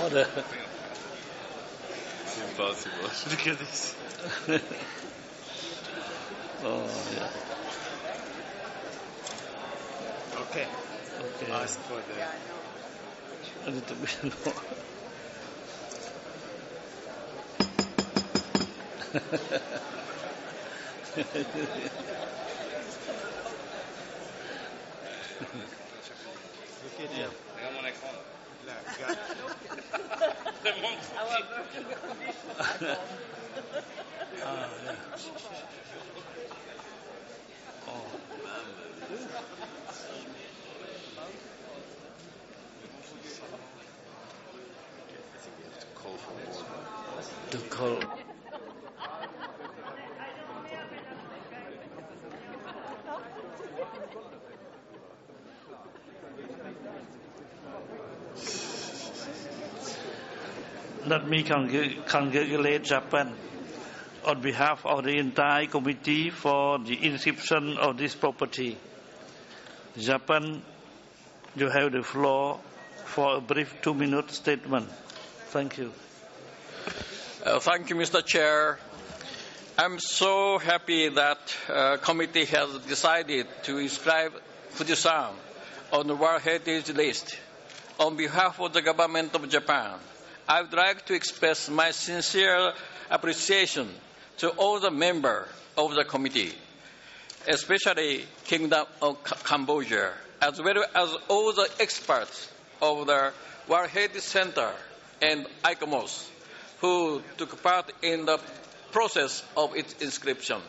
Speaker 24: Order. It's impossible. Look at this.
Speaker 1: Yeah.
Speaker 24: Okay. Ask for the...
Speaker 1: A little bit more.
Speaker 24: Look at him.
Speaker 1: To call. Let me congratulate Japan on behalf of the entire committee for the inscription of this property. Japan, you have the floor for a brief 2-minute statement. Thank you.
Speaker 2: Thank you, Mr. Chair. I'm so happy that committee has decided to inscribe Fujisan on the World Heritage List. On behalf of the government of Japan, I would like to express my sincere appreciation to all the members of the committee, especially Kingdom of Cambodia, as well as all the experts of the World Heritage Center and ICOMOS, who took part in the process of its inscription.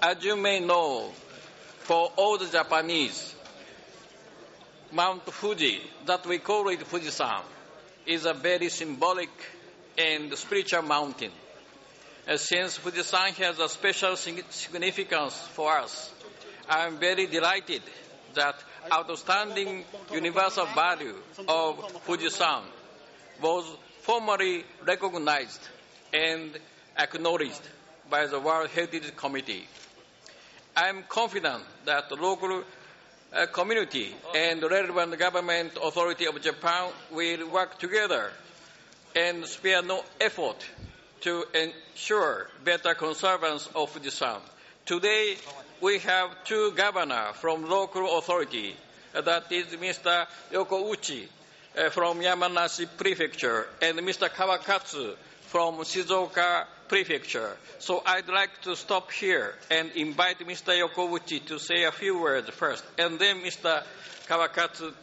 Speaker 2: As you may know, for all the Japanese, Mount Fuji, that we call it Fujisan, is a very symbolic and spiritual mountain. Since Fujisan has a special significance for us, I am very delighted that outstanding universal value of Fujisan was formally recognized and acknowledged by the World Heritage Committee. I am confident that the local community and relevant government authority of Japan will work together and spare no effort to ensure better conservance of Fujisan. Today, we have 2 governors from local authority, that is Mr. Yokouchi from Yamanashi Prefecture and Mr. Kawakatsu from Shizuoka Prefecture. So I'd like to stop here and invite Mr. Yokouchi to say a few words first, and then Mr. Kawakatsu.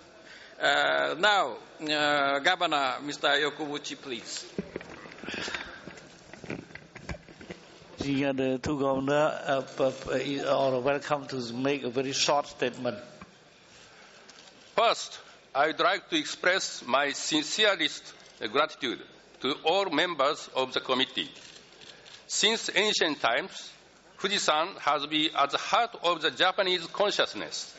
Speaker 2: Now, Governor, Mr. Yokouchi, please.
Speaker 1: The 2 governors are welcome to make a very short statement.
Speaker 4: First, I would like to express my sincerest gratitude to all members of the committee. Since ancient times, Fujisan has been at the heart of the Japanese consciousness.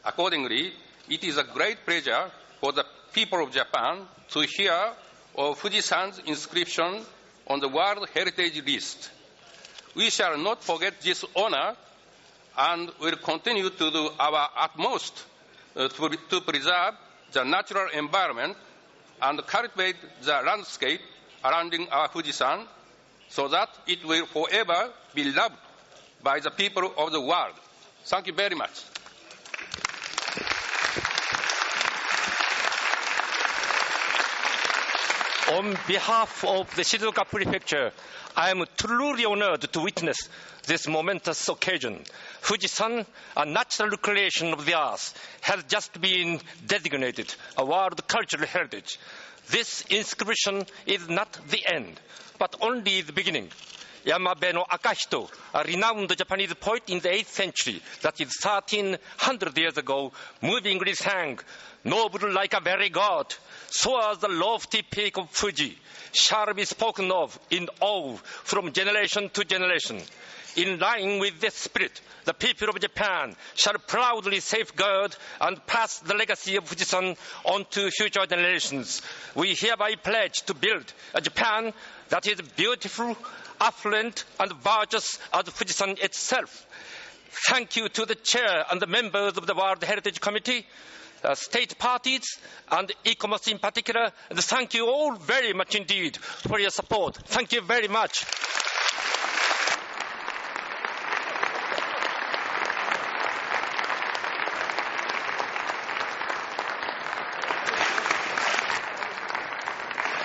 Speaker 4: Accordingly, it is a great pleasure for the people of Japan to hear of Fujisan's inscription on the World Heritage List. We shall not forget this honor and will continue to do our utmost to preserve the natural environment and cultivate the landscape surrounding our Fujisan so that it will forever be loved by the people of the world. Thank you very much.
Speaker 5: On behalf of the Shizuoka Prefecture, I am truly honored to witness this momentous occasion. Fujisan, a natural creation of the earth, has just been designated a World Cultural Heritage. This inscription is not the end, but only the beginning. Yamabe no Akahito, a renowned Japanese poet in the 8th century, that is 1300 years ago, movingly sang, "Noble like a very god, so as the lofty peak of Fuji shall be spoken of in awe from generation to generation. In line with this spirit, the people of Japan shall proudly safeguard and pass the legacy of Fujisan on to future generations. We hereby pledge to build a Japan that is beautiful, affluent, and gorgeous as Fujisan itself." Thank you to the chair and the members of the World Heritage Committee, state parties, and ICOMOS in particular. And thank you all very much indeed for your support. Thank you very much.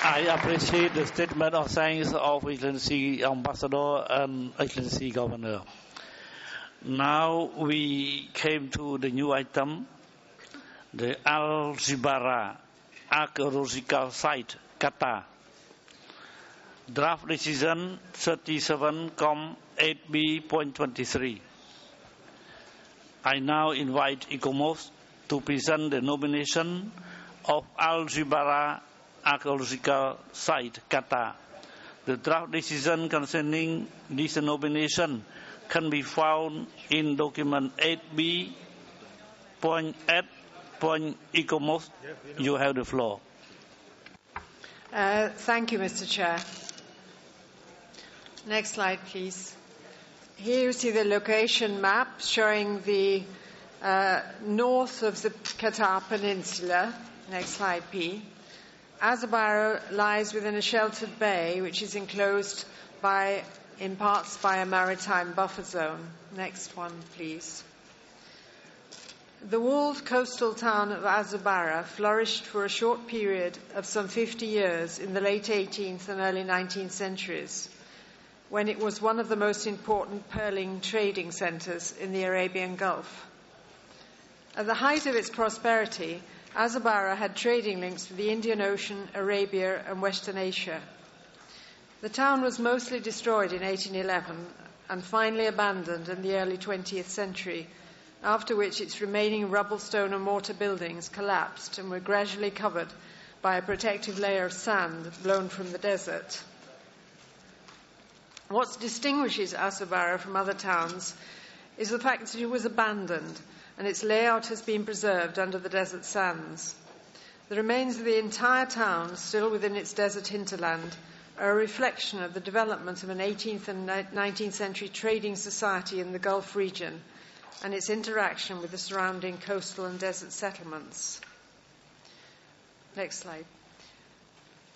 Speaker 1: I appreciate the statement of thanks of Excellency Ambassador and Excellency Governor. Now we came to the new item, the Al-Jibara Archaeological Site, Qatar. Draft Decision 37.8b.23. I now invite ICOMOS to present the nomination of Al-Jibara Archaeological Site, Qatar. The draft decision concerning this nomination can be found in document 8b.8 point ECOMOS, you have the floor.
Speaker 23: Thank you, Mr. Chair. Next slide, please. Here you see the location map showing the north of the Qatar Peninsula. Next slide, P. Azabara lies within a sheltered bay, which is enclosed in parts by a maritime buffer zone. Next one, please. The walled coastal town of Azabara flourished for a short period of some 50 years in the late 18th and early 19th centuries, when it was one of the most important pearling trading centres in the Arabian Gulf. At the height of its prosperity, Azabara had trading links with the Indian Ocean, Arabia, and Western Asia. The town was mostly destroyed in 1811 and finally abandoned in the early 20th century, after which its remaining rubble, stone, and mortar buildings collapsed and were gradually covered by a protective layer of sand blown from the desert. What distinguishes Azabara from other towns is the fact that it was abandoned and its layout has been preserved under the desert sands. The remains of the entire town, still within its desert hinterland, are a reflection of the development of an 18th and 19th century trading society in the Gulf region and its interaction with the surrounding coastal and desert settlements. Next slide.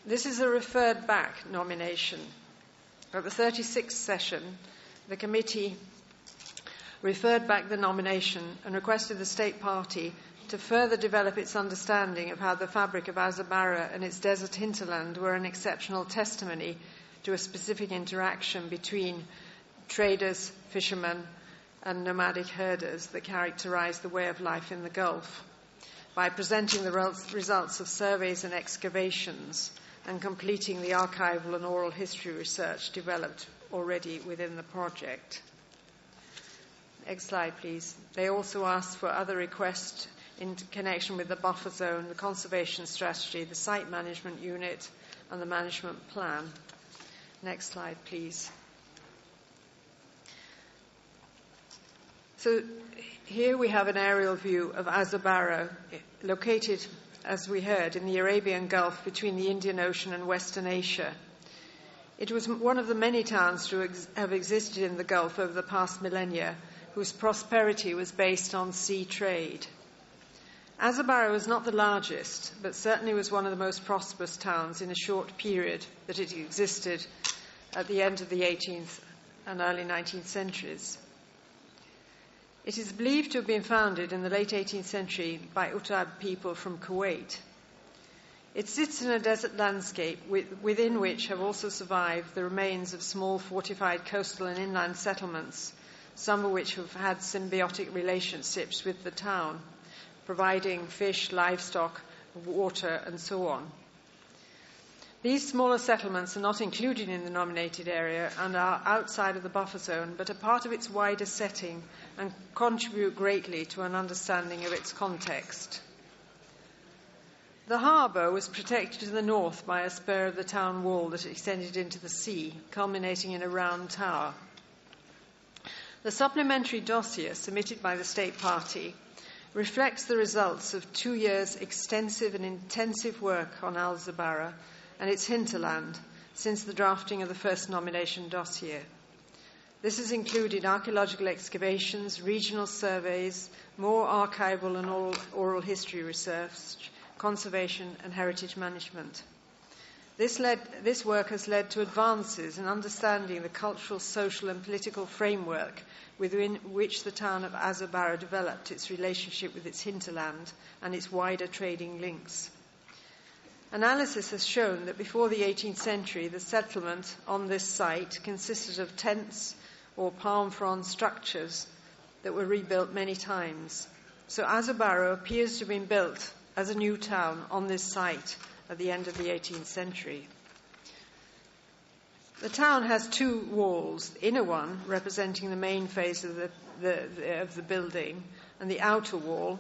Speaker 23: This is a referred back nomination. At the 36th session, the committee referred back the nomination and requested the State Party to further develop its understanding of how the fabric of Azabara and its desert hinterland were an exceptional testimony to a specific interaction between traders, fishermen, and nomadic herders that characterized the way of life in the Gulf, by presenting the results of surveys and excavations and completing the archival and oral history research developed already within the project. Next slide, please. They also asked for other requests in connection with the buffer zone, the conservation strategy, the site management unit, and the management plan. Next slide, please. So here we have an aerial view of Azabara, located, as we heard, in the Arabian Gulf between the Indian Ocean and Western Asia. It was one of the many towns to have existed in the Gulf over the past millennia, whose prosperity was based on sea trade. Azabara was not the largest, but certainly was one of the most prosperous towns in a short period that it existed at the end of the 18th and early 19th centuries. It is believed to have been founded in the late 18th century by Uttab people from Kuwait. It sits in a desert landscape within which have also survived the remains of small fortified coastal and inland settlements, some of which have had symbiotic relationships with the town, providing fish, livestock, water, and so on. These smaller settlements are not included in the nominated area and are outside of the buffer zone, but are part of its wider setting and contribute greatly to an understanding of its context. The harbour was protected to the north by a spur of the town wall that extended into the sea, culminating in a round tower. The supplementary dossier submitted by the State Party reflects the results of 2 years' extensive and intensive work on Azabara and its hinterland since the drafting of the first nomination dossier. This has included archaeological excavations, regional surveys, more archival and oral history research, conservation and heritage management. This work has led to advances in understanding the cultural, social and political framework within which the town of Azabara developed its relationship with its hinterland and its wider trading links. Analysis has shown that before the 18th century, the settlement on this site consisted of tents or palm frond structures that were rebuilt many times. So Azabara appears to have been built as a new town on this site at the end of the 18th century. The town has 2 walls, the inner one representing the main face of the building, and the outer wall,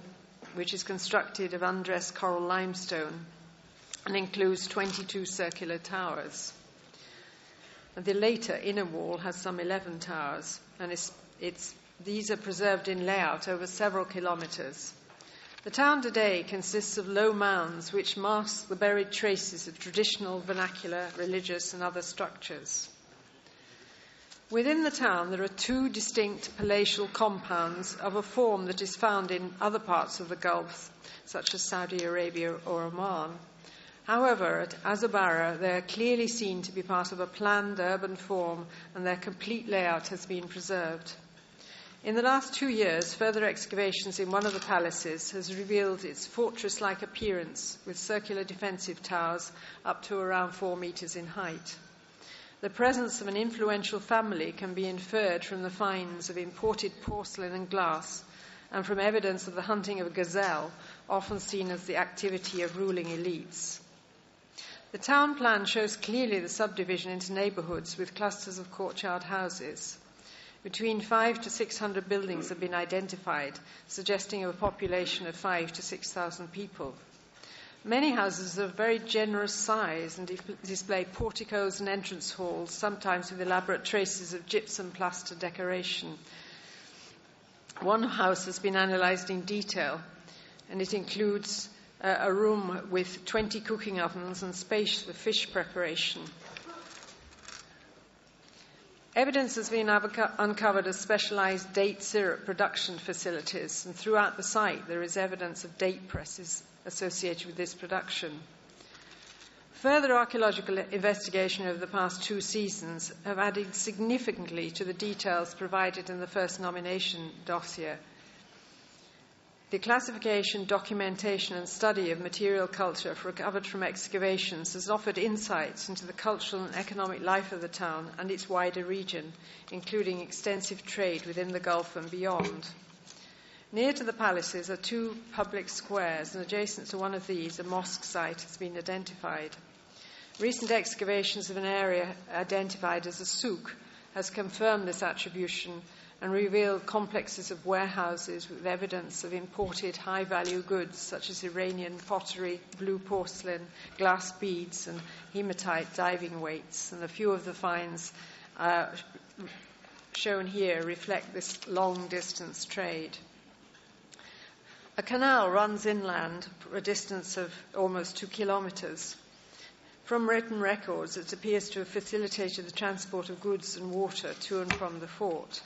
Speaker 23: which is constructed of undressed coral limestone and includes 22 circular towers. And the later inner wall has some 11 towers, and these are preserved in layout over several kilometres. The town today consists of low mounds which mask the buried traces of traditional, vernacular, religious and other structures. Within the town there are two distinct palatial compounds of a form that is found in other parts of the Gulf, such as Saudi Arabia or Oman. However, at Azabara, they are clearly seen to be part of a planned urban form, and their complete layout has been preserved. In the last 2 years, further excavations in one of the palaces has revealed its fortress-like appearance, with circular defensive towers up to around 4 meters in height. The presence of an influential family can be inferred from the finds of imported porcelain and glass, and from evidence of the hunting of a gazelle, often seen as the activity of ruling elites. The town plan shows clearly the subdivision into neighbourhoods with clusters of courtyard houses. Between 500 to 600 buildings have been identified, suggesting a population of 5,000 to 6,000 people. Many houses are of very generous size and display porticos and entrance halls, sometimes with elaborate traces of gypsum plaster decoration. One house has been analysed in detail, and it includes a room with 20 cooking ovens and space for fish preparation. Evidence has been uncovered of specialised date syrup production facilities, and throughout the site there is evidence of date presses associated with this production. Further archaeological investigation over the past 2 seasons have added significantly to the details provided in the first nomination dossier. The classification, documentation and study of material culture recovered from excavations has offered insights into the cultural and economic life of the town and its wider region, including extensive trade within the Gulf and beyond. Near to the palaces are 2 public squares, and adjacent to one of these, a mosque site has been identified. Recent excavations of an area identified as a souk has confirmed this attribution and revealed complexes of warehouses with evidence of imported high-value goods such as Iranian pottery, blue porcelain, glass beads and hematite diving weights. And a few of the finds shown here reflect this long-distance trade. A canal runs inland for a distance of almost 2 kilometres. From written records, it appears to have facilitated the transport of goods and water to and from the fort.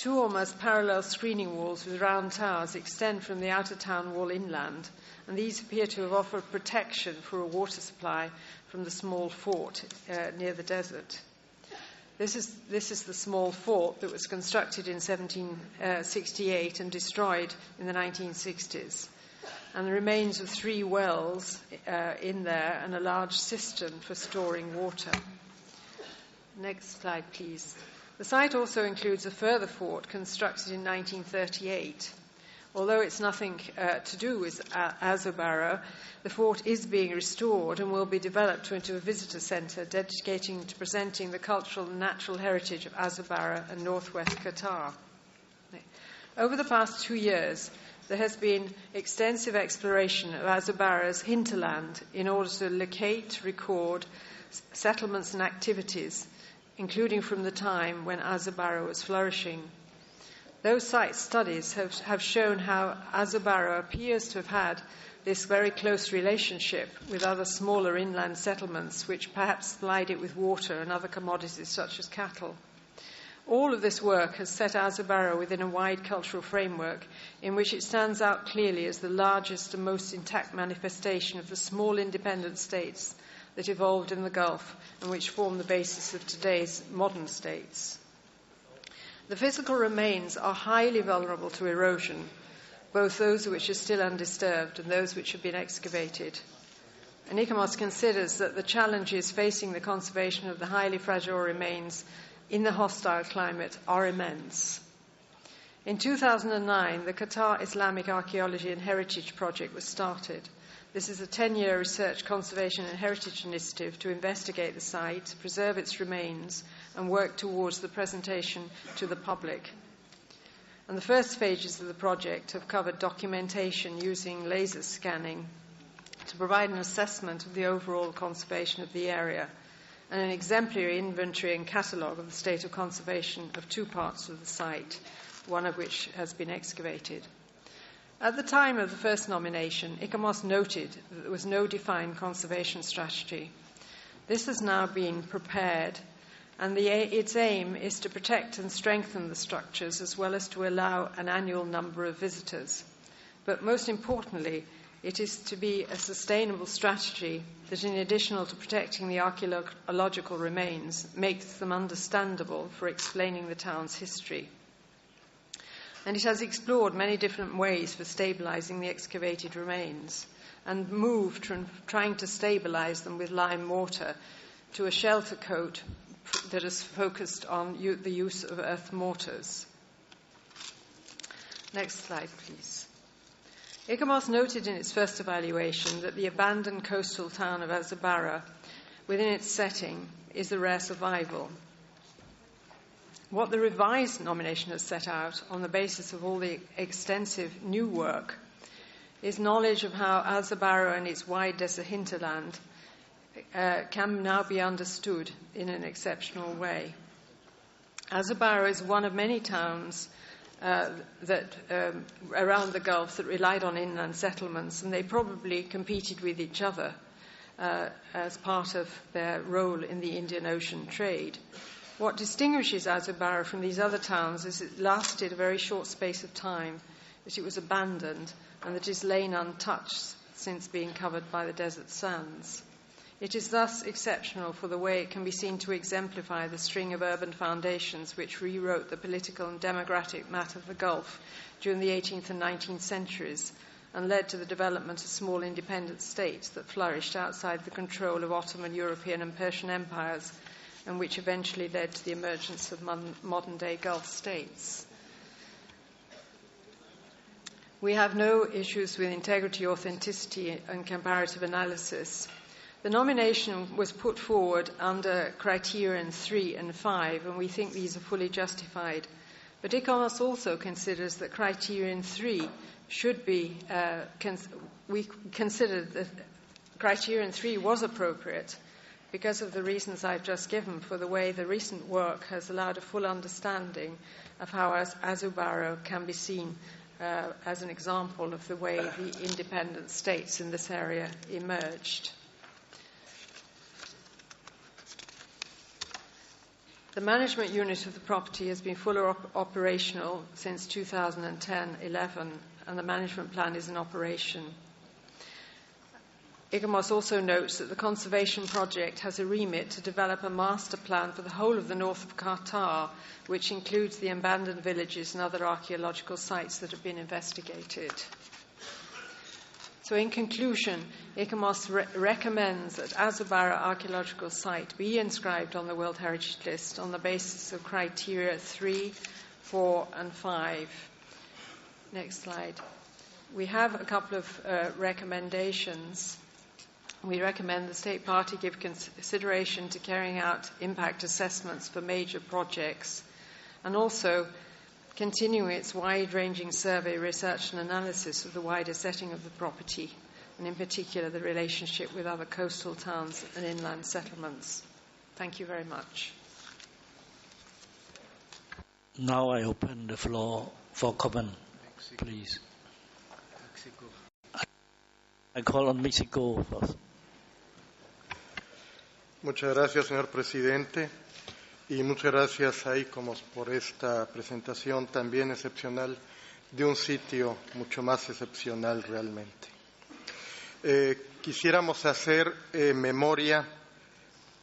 Speaker 23: 2 almost parallel screening walls with round towers extend from the outer town wall inland, and these appear to have offered protection for a water supply from the small fort near the desert. This is the small fort that was constructed in 1768 and destroyed in the 1960s, and the remains of 3 wells in there and a large cistern for storing water. Next slide, please. The site also includes a further fort constructed in 1938. Although it's nothing to do with Azobara, the fort is being restored and will be developed into a visitor centre dedicated to presenting the cultural and natural heritage of Azobara and northwest Qatar. Over the past 2 years, there has been extensive exploration of Azobara's hinterland in order to locate, record settlements and activities, including from the time when Azobara was flourishing. Those site studies have shown how Azobara appears to have had this very close relationship with other smaller inland settlements, which perhaps supplied it with water and other commodities such as cattle. All of this work has set Azobara within a wide cultural framework in which it stands out clearly as the largest and most intact manifestation of the small independent states that evolved in the Gulf and which form the basis of today's modern states. The physical remains are highly vulnerable to erosion, both those which are still undisturbed and those which have been excavated. And ICOMOS considers that the challenges facing the conservation of the highly fragile remains in the hostile climate are immense. In 2009, the Qatar Islamic Archaeology and Heritage Project was started. This is a 10-year research, conservation and heritage initiative to investigate the site, preserve its remains and work towards the presentation to the public. And the first phases of the project have covered documentation using laser scanning to provide an assessment of the overall conservation of the area and an exemplary inventory and catalogue of the state of conservation of 2 parts of the site, one of which has been excavated. At the time of the first nomination, ICOMOS noted that there was no defined conservation strategy. This has now been prepared, and its aim is to protect and strengthen the structures as well as to allow an annual number of visitors. But most importantly, it is to be a sustainable strategy that, in addition to protecting the archaeological remains, makes them understandable for explaining the town's history. And it has explored many different ways for stabilizing the excavated remains and moved from trying to stabilize them with lime mortar to a shelter coat that is focused on the use of earth mortars. Next slide, please. ICOMOS noted in its first evaluation that the abandoned coastal town of Azabara, within its setting, is a rare survival. What the revised nomination has set out, on the basis of all the extensive new work, is knowledge of how Azabara and its wide desert hinterland can now be understood in an exceptional way. Azabara is one of many towns around the Gulf that relied on inland settlements, and they probably competed with each other as part of their role in the Indian Ocean trade. What distinguishes Azabara from these other towns is it lasted a very short space of time, that it was abandoned, and that it has lain untouched since being covered by the desert sands. It is thus exceptional for the way it can be seen to exemplify the string of urban foundations which rewrote the political and demographic map of the Gulf during the 18th and 19th centuries and led to the development of small independent states that flourished outside the control of Ottoman, European and Persian empires, and which eventually led to the emergence of modern-day Gulf states. We have no issues with integrity, authenticity and comparative analysis. The nomination was put forward under criterion 3 and 5, and we think these are fully justified. But ICOMOS also considers that criterion 3 should be, we considered that criterion 3 was appropriate because of the reasons I've just given for the way the recent work has allowed a full understanding of how Azabara can be seen as an example of the way the independent states in this area emerged. The management unit of the property has been fully operational since 2010-11, and the management plan is in operation. ICOMOS also notes that the conservation project has a remit to develop a master plan for the whole of the north of Qatar, which includes the abandoned villages and other archaeological sites that have been investigated. So in conclusion, ICOMOS recommends that Azabara archaeological site be inscribed on the World Heritage List on the basis of criteria 3, 4 and 5. Next slide. We have a couple of recommendations. We recommend the State Party give consideration to carrying out impact assessments for major projects and also continuing its wide-ranging survey, research and analysis of the wider setting of the property, and in particular the relationship with other coastal towns and inland settlements. Thank you very much.
Speaker 1: Now I open the floor for comment, please. I call on Mexico first.
Speaker 6: Muchas gracias, señor presidente, y muchas gracias a ICOMOS por esta presentación también excepcional de un sitio mucho más excepcional realmente. Quisiéramos hacer memoria,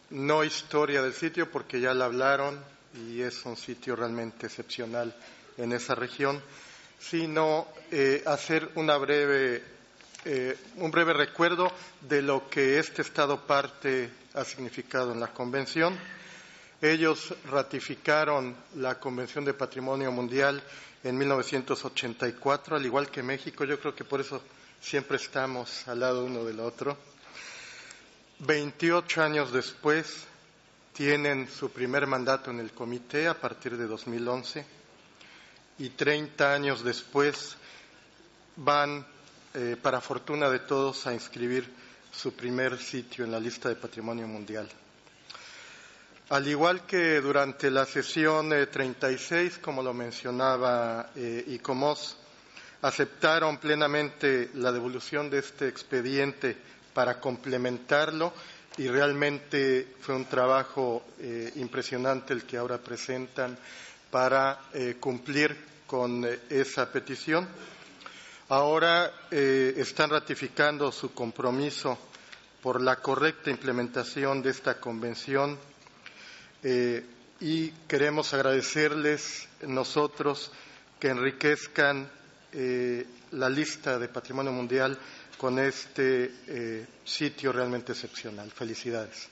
Speaker 6: no historia del sitio, porque ya la hablaron y es un sitio realmente excepcional en esa región, sino hacer un breve recuerdo de lo que este Estado parte ha significado en la Convención. Ellos ratificaron la Convención de Patrimonio Mundial en 1984, al igual que México. Yo creo que por eso siempre estamos al lado uno del otro. 28 años después tienen su primer mandato en el comité a partir de 2011 y 30 años después van, para fortuna de todos, a inscribir su primer sitio en la lista de Patrimonio Mundial. Al igual que durante la sesión 36, como lo mencionaba ICOMOS, aceptaron plenamente la devolución de este expediente para complementarlo y realmente fue un trabajo impresionante el que ahora presentan para cumplir con esa petición. Ahora están ratificando su compromiso por la correcta implementación de esta convención y queremos agradecerles nosotros que enriquezcan la lista de Patrimonio Mundial con este sitio realmente excepcional. Felicidades.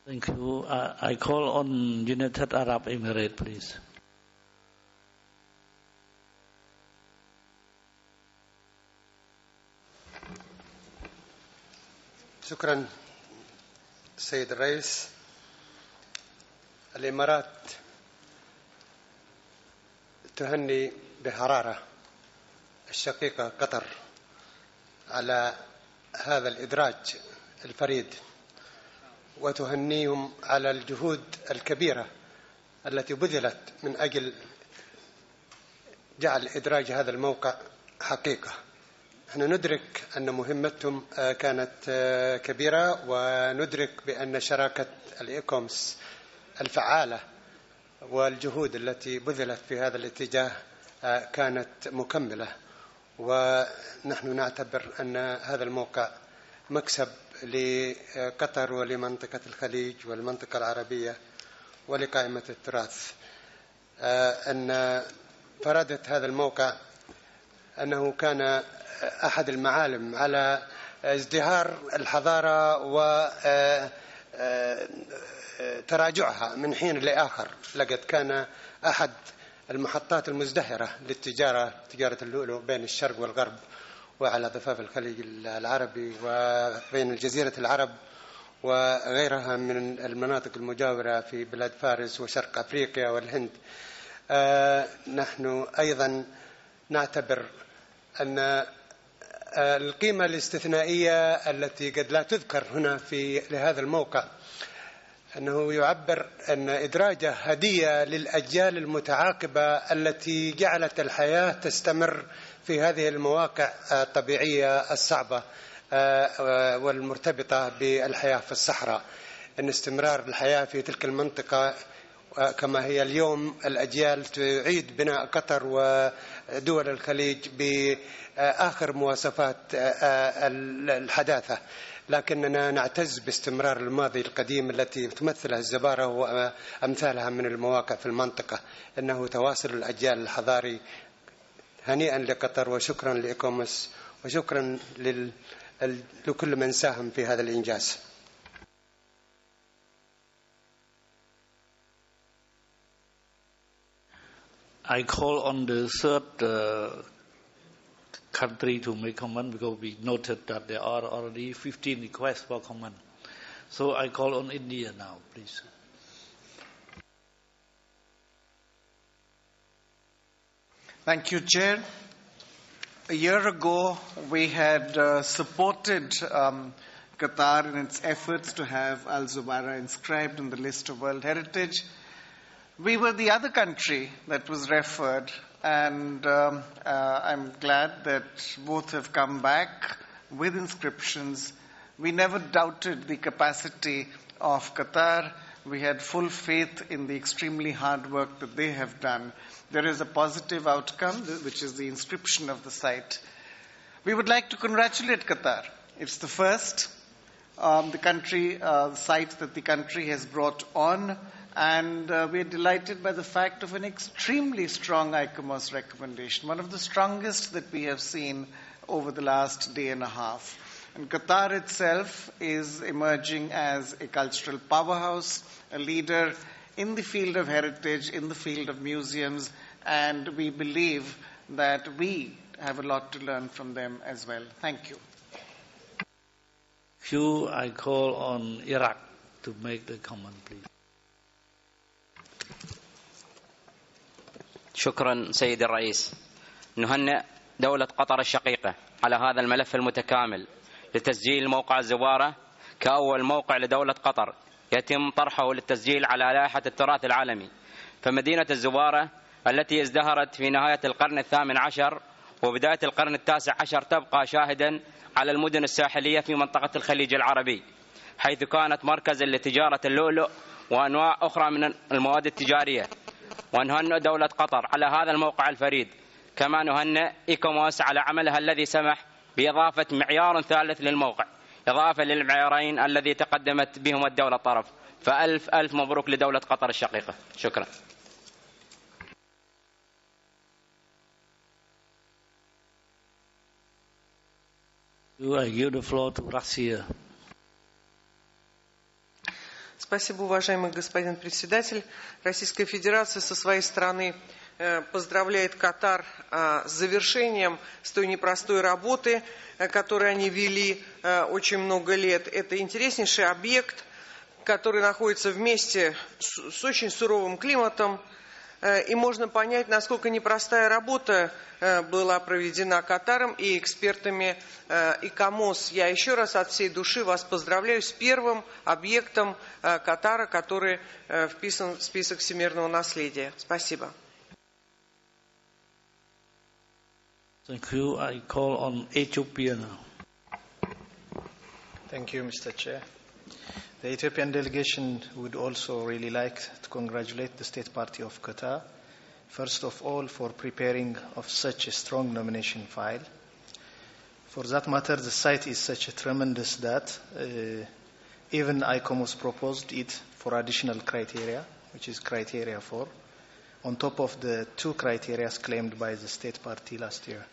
Speaker 1: Thank you. I call on United Arab Emirates, please.
Speaker 18: شكرا سيد الرئيس. الإمارات تهني بحرارة الشقيقة قطر على هذا الإدراج الفريد وتهنيهم على الجهود الكبيرة التي بذلت من أجل جعل إدراج هذا الموقع حقيقة. نحن ندرك أن مهمتهم كانت كبيرة وندرك بأن شراكة الإيكومس الفعالة والجهود التي بذلت في هذا الاتجاه كانت مكملة، ونحن نعتبر أن هذا الموقع مكسب لقطر ولمنطقة الخليج والمنطقة العربية ولقائمة التراث. أن فرادة هذا الموقع أنه كان أحد المعالم على ازدهار الحضارة وتراجعها من حين لآخر. لقد كان أحد المحطات المزدهرة للتجارة، تجارة اللؤلؤ بين الشرق والغرب وعلى ضفاف الخليج العربي وبين الجزيرة العرب وغيرها من المناطق المجاورة في بلاد فارس وشرق أفريقيا والهند. نحن أيضا نعتبر أن القيمة الاستثنائية التي قد لا تذكر هنا لهذا الموقع أنه يعبر أن إدراجه هدية للأجيال المتعاقبة التي جعلت الحياة تستمر في هذه المواقع الطبيعية الصعبة والمرتبطة بالحياة في الصحراء. أن استمرار الحياة في تلك المنطقة كما هي اليوم الأجيال تعيد بناء قطر ودول الخليج بآخر مواصفات الحداثة، لكننا نعتز باستمرار الماضي القديم التي تمثلها الزبارة وأمثالها من المواقع في المنطقة. إنه تواصل الأجيال الحضاري. هنيئا لقطر وشكرا لإيكومس وشكرا لكل من ساهم في هذا الإنجاز.
Speaker 1: I call on the third country to make comment because we noted that there are already 15 requests for comment. So I call on India now, please.
Speaker 17: Thank you, Chair. A year ago, we had supported Qatar in its efforts to have Al Zubaira inscribed in the list of World Heritage. We were the other country that was referred, and I'm glad that both have come back with inscriptions. We never doubted the capacity of Qatar. We had full faith in the extremely hard work that they have done. There is a positive outcome, which is the inscription of the site. We would like to congratulate Qatar. It's the first site that the country has brought on, and we are delighted by the fact of an extremely strong ICOMOS recommendation, one of the strongest that we have seen over the last day and a half. And Qatar itself is emerging as a cultural powerhouse, a leader in the field of heritage, in the field of museums, and we believe that we have a lot to learn from them as well. Thank you.
Speaker 1: I call on Iraq to make the comment, please.
Speaker 7: شكرا سيد الرئيس. نهنئ دولة قطر الشقيقة على هذا الملف المتكامل لتسجيل موقع الزوارة كأول موقع لدولة قطر يتم طرحه للتسجيل على لائحة التراث العالمي فمدينة الزوارة التي ازدهرت في نهاية القرن الثامن عشر وبداية القرن التاسع عشر تبقى شاهدا على المدن الساحلية في منطقة الخليج العربي، حيث كانت مركزا لتجارة اللؤلؤ وأنواع أخرى من المواد التجارية. ونهنئ دولة قطر على هذا الموقع الفريد، كما نهنئ إيكوموس على عملها الذي سمح بإضافة معيار ثالث للموقع، إضافة للمعيارين الذي تقدمت بهم الدولة الطرف. فألف ألف مبروك لدولة قطر الشقيقة. شكرا.
Speaker 1: I give the floor to Russia.
Speaker 8: Спасибо, уважаемый господин председатель. Российская Федерация со своей стороны поздравляет Катар с завершением с той непростой работы, которую они вели очень много лет. Это интереснейший объект, который находится в месте с очень суровым климатом, и можно понять, насколько непростая работа была проведена Катаром и экспертами ИКОМОС. Я еще раз от всей души вас поздравляю с первым объектом Катара, который вписан в список всемирного наследия. Спасибо.
Speaker 1: Thank you. I call on Ethiopia now.
Speaker 13: Thank you, Mr. Chair. The Ethiopian delegation would also really like to congratulate the State Party of Qatar, first of all, for preparing of such a strong nomination file. For that matter, the site is such a tremendous that even ICOMOS proposed it for additional criteria, which is criteria 4, on top of the 2 criteria claimed by the State Party last year.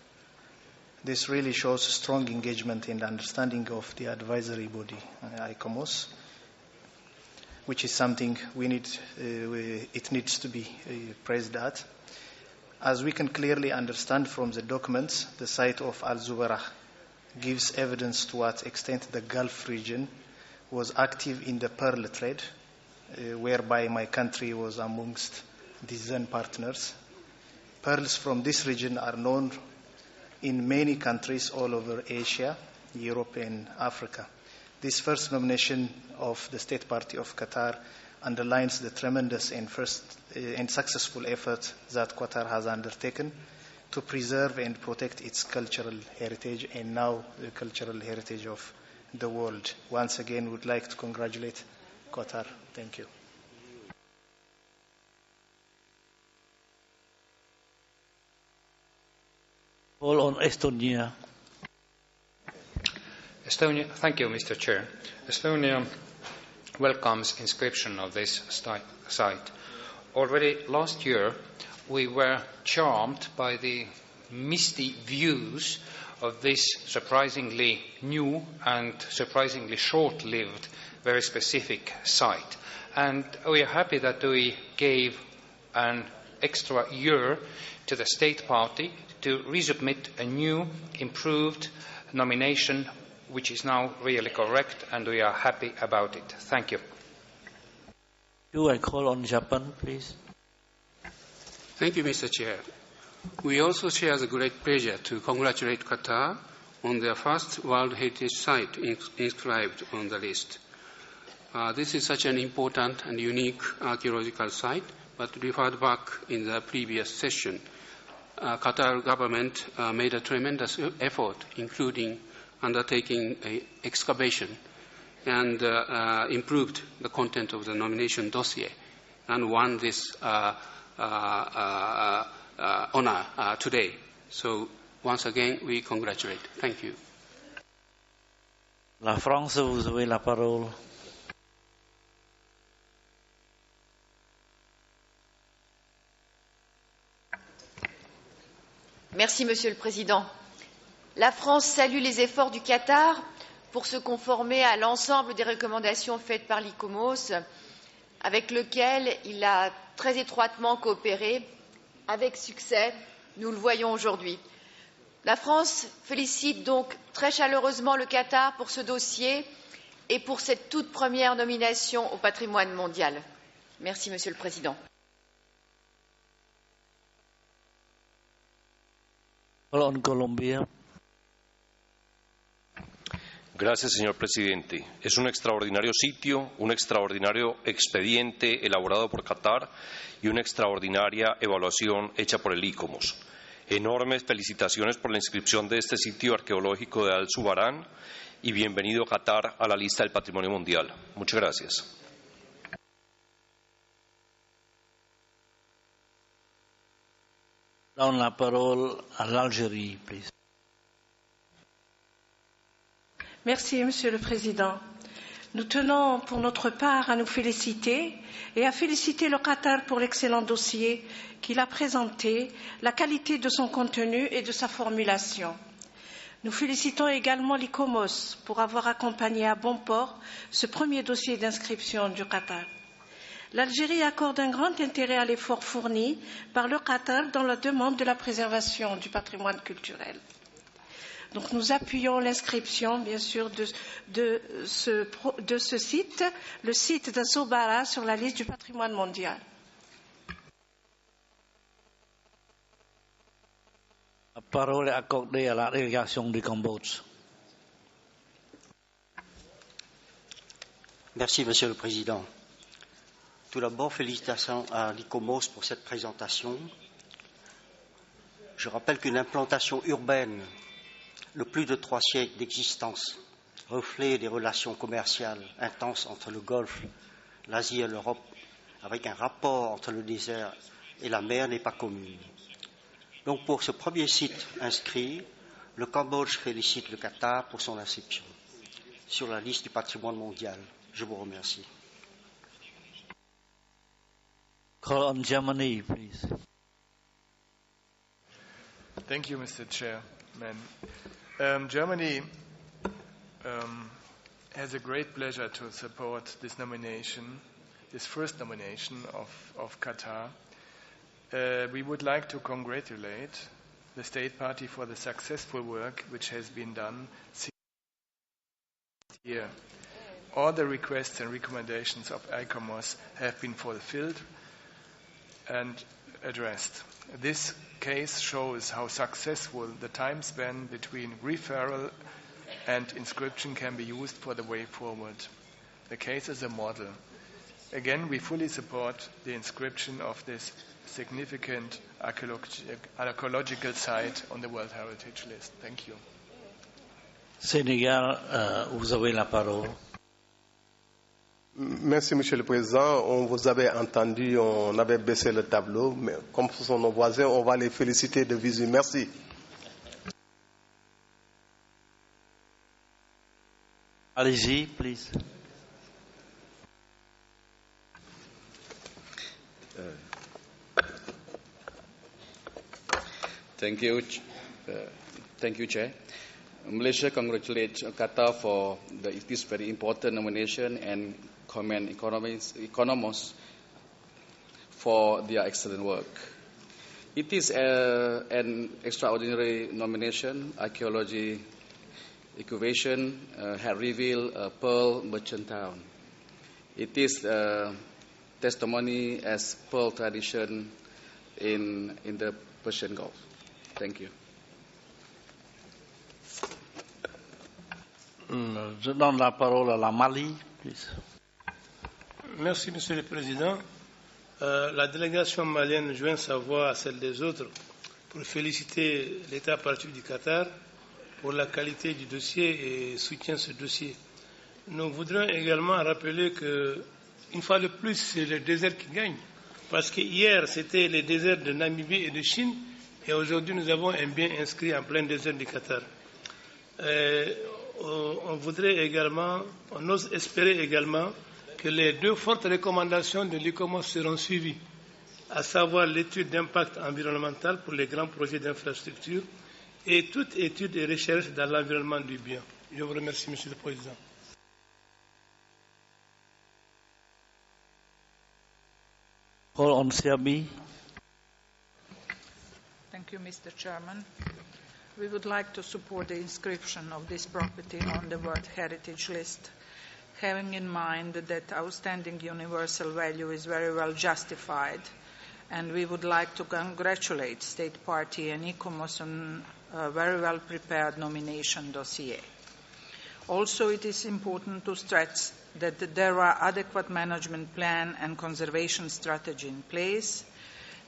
Speaker 13: This really shows strong engagement and understanding of the advisory body, ICOMOS, which is something it needs to be praised at. As we can clearly understand from the documents, the site of Al-Zubarah gives evidence to what extent the Gulf region was active in the pearl trade, whereby my country was amongst the then partners. Pearls from this region are known in many countries all over Asia, Europe, and Africa. This first nomination of the State Party of Qatar underlines the tremendous and successful effort that Qatar has undertaken to preserve and protect its cultural heritage and now the cultural heritage of the world. Once again, would like to congratulate Qatar. Thank you.
Speaker 1: All on Estonia.
Speaker 14: Thank you, Mr. Chair. Estonia welcomes inscription of this site. Already last year, we were charmed by the misty views of this surprisingly new and surprisingly short-lived, very specific site. And we are happy that we gave an extra year to the State Party to resubmit a new, improved nomination, which is now really correct, and we are happy about it. Thank you.
Speaker 1: Do I call on Japan, please?
Speaker 9: Thank you, Mr. Chair. We also share the great pleasure to congratulate Qatar on their first World Heritage Site inscribed on the list. This is such an important and unique archaeological site, but referred back in the previous session. Qatar government made a tremendous effort, including undertaking an excavation and improved the content of the nomination dossier and won this honor today. So once again, we congratulate. Thank you.
Speaker 1: La France, vous avez la parole.
Speaker 12: Merci, Monsieur le Président. La France salue les efforts du Qatar pour se conformer à l'ensemble des recommandations faites par l'ICOMOS, avec lequel il a très étroitement coopéré, avec succès, nous le voyons aujourd'hui. La France félicite donc très chaleureusement le Qatar pour ce dossier et pour cette toute première nomination au patrimoine mondial. Merci, Monsieur le Président.
Speaker 1: En Colombia.
Speaker 19: Gracias, señor presidente. Es un extraordinario sitio, un extraordinario expediente elaborado por Qatar y una extraordinaria evaluación hecha por el ICOMOS. Enormes felicitaciones por la inscripción de este sitio arqueológico de Al-Zubarán y bienvenido Qatar a la lista del Patrimonio Mundial. Muchas gracias.
Speaker 1: Donne la parole à l'Algérie, please.
Speaker 10: Merci, Monsieur le Président. Nous tenons pour notre part à nous féliciter et à féliciter le Qatar pour l'excellent dossier qu'il a présenté, la qualité de son contenu et de sa formulation. Nous félicitons également l'ICOMOS pour avoir accompagné à bon port ce premier dossier d'inscription du Qatar. L'Algérie accorde un grand intérêt à l'effort fourni par le Qatar dans la demande de la préservation du patrimoine culturel. Donc nous appuyons l'inscription, bien sûr, de ce site, le site d'Assobara, sur la liste du patrimoine mondial.
Speaker 1: La parole est accordée à la délégation du Cambodge.
Speaker 11: Merci, Monsieur le Président. Tout d'abord, félicitations à l'ICOMOS pour cette présentation. Je rappelle qu'une implantation urbaine de plus de 3 siècles d'existence, reflet des relations commerciales intenses entre le Golfe, l'Asie et l'Europe, avec un rapport entre le désert et la mer, n'est pas commune. Donc pour ce premier site inscrit, le Cambodge félicite le Qatar pour son inscription sur la liste du patrimoine mondial. Je vous remercie.
Speaker 1: Call on Germany, please.
Speaker 15: Thank you, Mr. Chairman. Germany has a great pleasure to support this nomination, this first nomination of Qatar. We would like to congratulate the State Party for the successful work which has been done this year. All the requests and recommendations of ICOMOS have been fulfilled and addressed. This case shows how successful the time span between referral and inscription can be used for the way forward. The case is a model. Again, we fully support the inscription of this significant archaeological site on the World Heritage List. Thank you.
Speaker 1: Sénégal, vous avez la parole.
Speaker 16: Merci, Monsieur le Président. On vous avait entendu, on avait baissé le tableau, mais comme ce sont nos voisins, on va les féliciter de visu. Merci.
Speaker 1: Allez-y, please.
Speaker 25: Thank you, Chair. Malaysia congratulates Qatar for this very important nomination and commend economists for their excellent work. It is an extraordinary nomination. Archaeology excavation had revealed a pearl merchant town. It is testimony as pearl tradition in the Persian Gulf. Thank you.
Speaker 1: Je donne la parole à la Mali, please.
Speaker 26: Merci, Monsieur le Président. La délégation malienne joint sa voix à celle des autres pour féliciter l'État parti du Qatar pour la qualité du dossier et soutient ce dossier. Nous voudrions également rappeler qu'une fois de plus, c'est le désert qui gagne. Parce que hier, c'était les déserts de Namibie et de Chine, et aujourd'hui, nous avons un bien inscrit en plein désert du Qatar. On voudrait également, on ose espérer également que les 2 fortes recommandations de l'ICOMOS seront suivies, à savoir l'étude d'impact environnemental pour les grands projets d'infrastructure et toute étude et recherche dans l'environnement du bien. Je vous remercie, Monsieur le Président.
Speaker 22: Thank you, Mr. Chairman. We would like to support the inscription of this property on the World Heritage List, having in mind that outstanding universal value is very well justified, and we would like to congratulate State Party and ICOMOS on a very well prepared nomination dossier. Also, it is important to stress that there are adequate management plan and conservation strategy in place.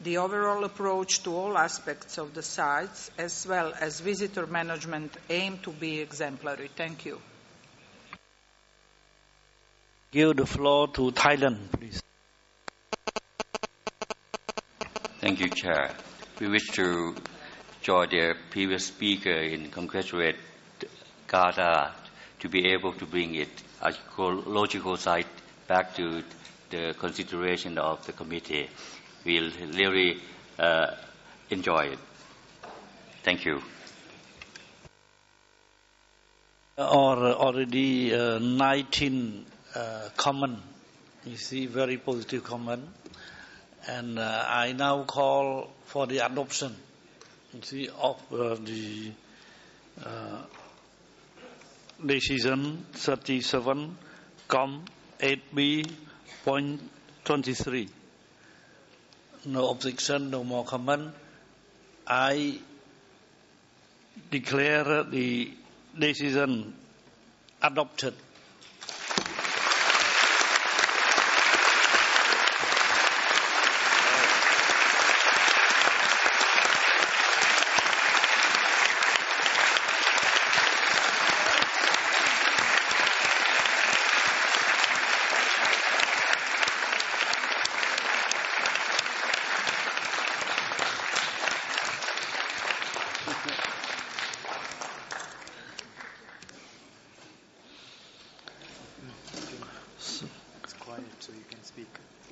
Speaker 22: The overall approach to all aspects of the sites, as well as visitor management, aim to be exemplary. Thank you.
Speaker 1: Give the floor to Thailand, please.
Speaker 2: Thank you, Chair. We wish to join the previous speaker in congratulate Qatar to be able to bring its archaeological site back to the consideration of the committee. We'll really enjoy it. Thank you.
Speaker 1: Already 19 comment. You see, very positive comment. And I now call for the adoption, you see, of the decision 37.8b.23. No objection, no more comment. I declare the decision adopted.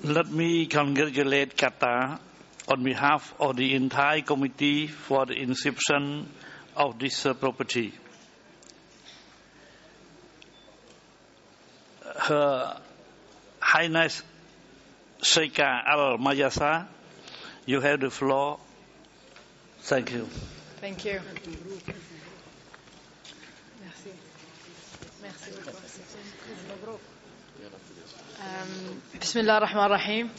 Speaker 1: Let me congratulate Qatar on behalf of the entire committee for the inscription of this property. Her Highness Sheikha Al Mayasa, you have the floor. Thank you.
Speaker 23: Thank you. Merci. Merci beaucoup. بسم الله الرحمن الرحيم.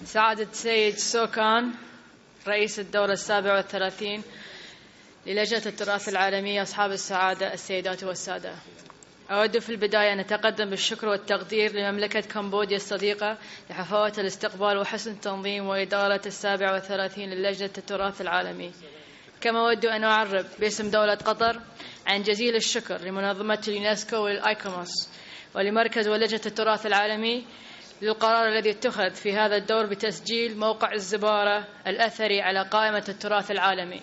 Speaker 23: سعادة السيد سوكان رئيس الدورة 37 للجنة التراث العالمية، أصحاب السعادة السيدات والسادة، أود في البداية أن أتقدم بالشكر والتقدير لمملكة كمبوديا الصديقة لحفاوة الاستقبال وحسن التنظيم وإدارة 37 للجنة التراث العالمي. كما أود أن أعرب باسم دولة قطر عن جزيل الشكر لمنظمة اليونسكو والآيكوموس ولمركز ولجنة التراث العالمي للقرار الذي اتخذ في هذا الدور بتسجيل موقع الزبارة الأثري على قائمة التراث العالمي.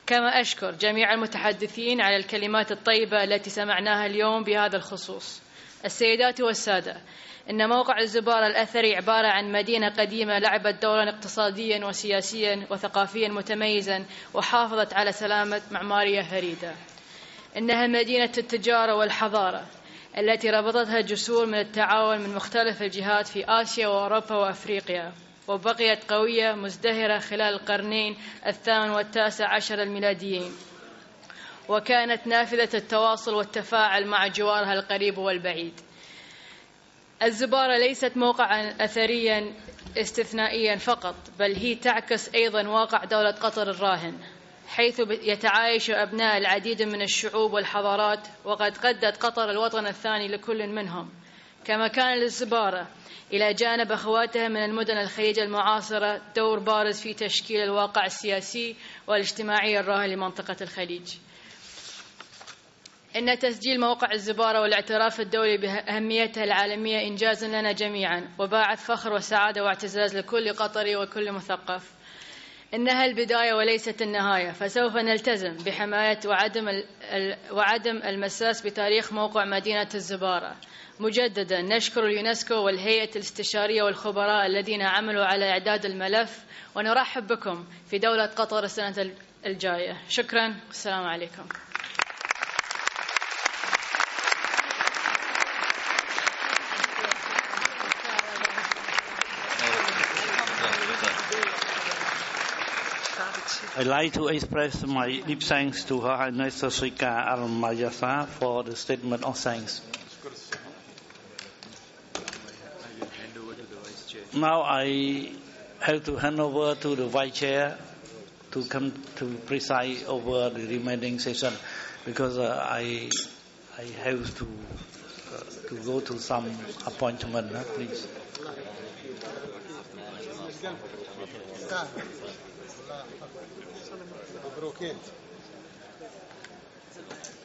Speaker 23: كما أشكر جميع المتحدثين على الكلمات الطيبة التي سمعناها اليوم بهذا الخصوص. السيدات والسادة، إن موقع الزبارة الأثري عبارة عن مدينة قديمة لعبت دورا اقتصاديا وسياسيا وثقافيا متميزا وحافظت على سلامة معمارية فريدة. إنها مدينة التجارة والحضارة التي ربطتها جسور من التعاون من مختلف الجهات في آسيا وأوروبا وأفريقيا، وبقيت قوية مزدهرة خلال القرنين 8 و19 الميلاديين، وكانت نافذة التواصل والتفاعل مع جوارها القريب والبعيد. الزبارة ليست موقعا أثريا استثنائيا فقط، بل هي تعكس أيضا واقع دولة قطر الراهن، حيث يتعايش أبناء العديد من الشعوب والحضارات، وقد قدت قطر الوطن الثاني لكل منهم. كما كان للزبارة إلى جانب أخواتها من المدن الخليج المعاصرة دور بارز في تشكيل الواقع السياسي والاجتماعي الراهن لمنطقة الخليج. إن تسجيل موقع الزبارة والاعتراف الدولي بأهميتها العالمية إنجاز لنا جميعا، وباعث فخر وسعادة واعتزاز لكل قطري وكل مثقف. إنها البداية وليست النهاية، فسوف نلتزم بحماية وعدم المساس بتاريخ موقع مدينة الزبارة. مجددا نشكر اليونسكو والهيئة الاستشارية والخبراء الذين عملوا على إعداد الملف، ونرحب بكم في دولة قطر السنة الجاية. شكرا، والسلام عليكم.
Speaker 1: I'd like to express my deep thanks to Her Highness Sheikha Al Mayasa for the statement of thanks. Now I have to hand over to the Vice Chair to come to preside over the remaining session, because I I have to go to some appointment, please.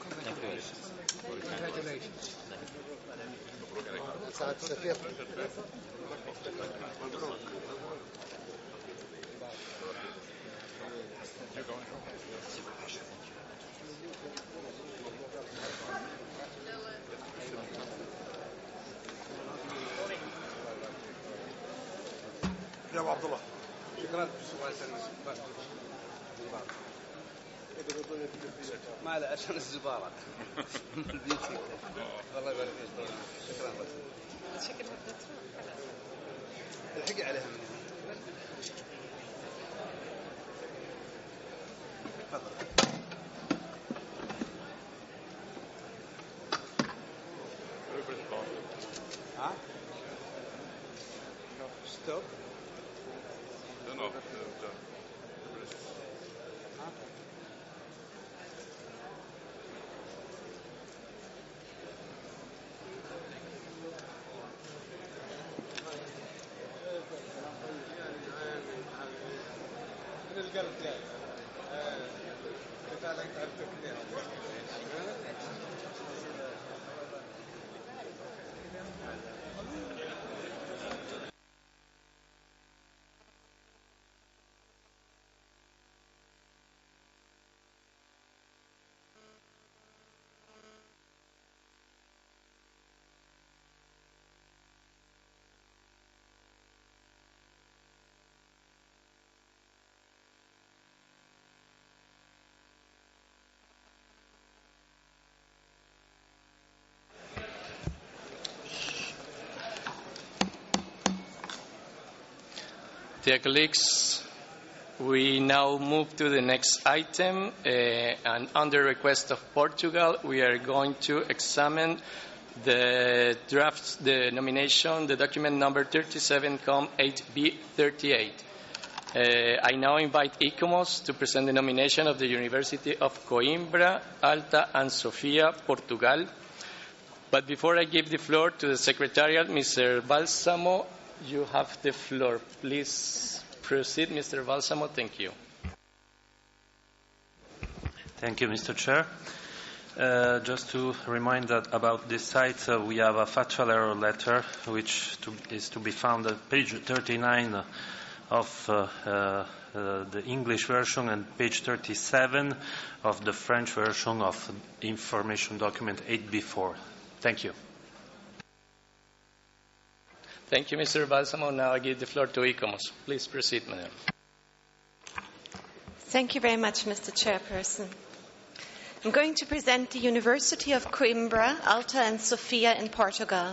Speaker 18: Congratulations.
Speaker 3: يا ابو عبد الله
Speaker 18: شكرا ما لا عشان الزبارة الله يبارك فيك شكرا الحقي عليها من ها ستوب
Speaker 3: No.
Speaker 4: Dear colleagues, we now move to the next item, and under request of Portugal, we are going to examine the draft, the nomination, the document number 37-8B38. I now invite ICOMOS to present the nomination of the University of Coimbra, Alta and Sofia, Portugal. But before I give the floor to the Secretariat, Mr. Balsamo, you have the floor. Please proceed, Mr. Balsamo. Thank you.
Speaker 5: Thank you, Mr. Chair. Just to remind that about this site, we have a factual error letter, which is to be found at page 39 of the English version and page 37 of the French version of information document 8B4. Thank you.
Speaker 4: Thank you, Mr. Balsamo. Now I give the floor to ICOMOS. Please proceed, Madam.
Speaker 20: Thank you very much, Mr. Chairperson. I'm going to present the University of Coimbra, Alta and Sofia in Portugal.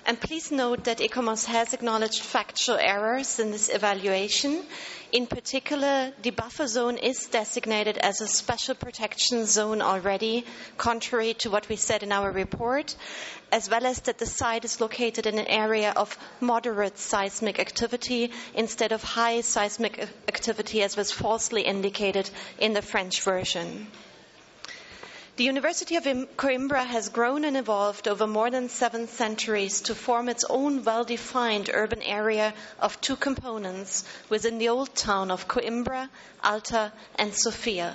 Speaker 20: And please note that ICOMOS has acknowledged factual errors in this evaluation. In particular, the buffer zone is designated as a special protection zone already, contrary to what we said in our report, as well as that the site is located in an area of moderate seismic activity instead of high seismic activity, as was falsely indicated in the French version. The University of Coimbra has grown and evolved over more than 7 centuries to form its own well-defined urban area of 2 components within the old town of Coimbra, Alta and Sofia.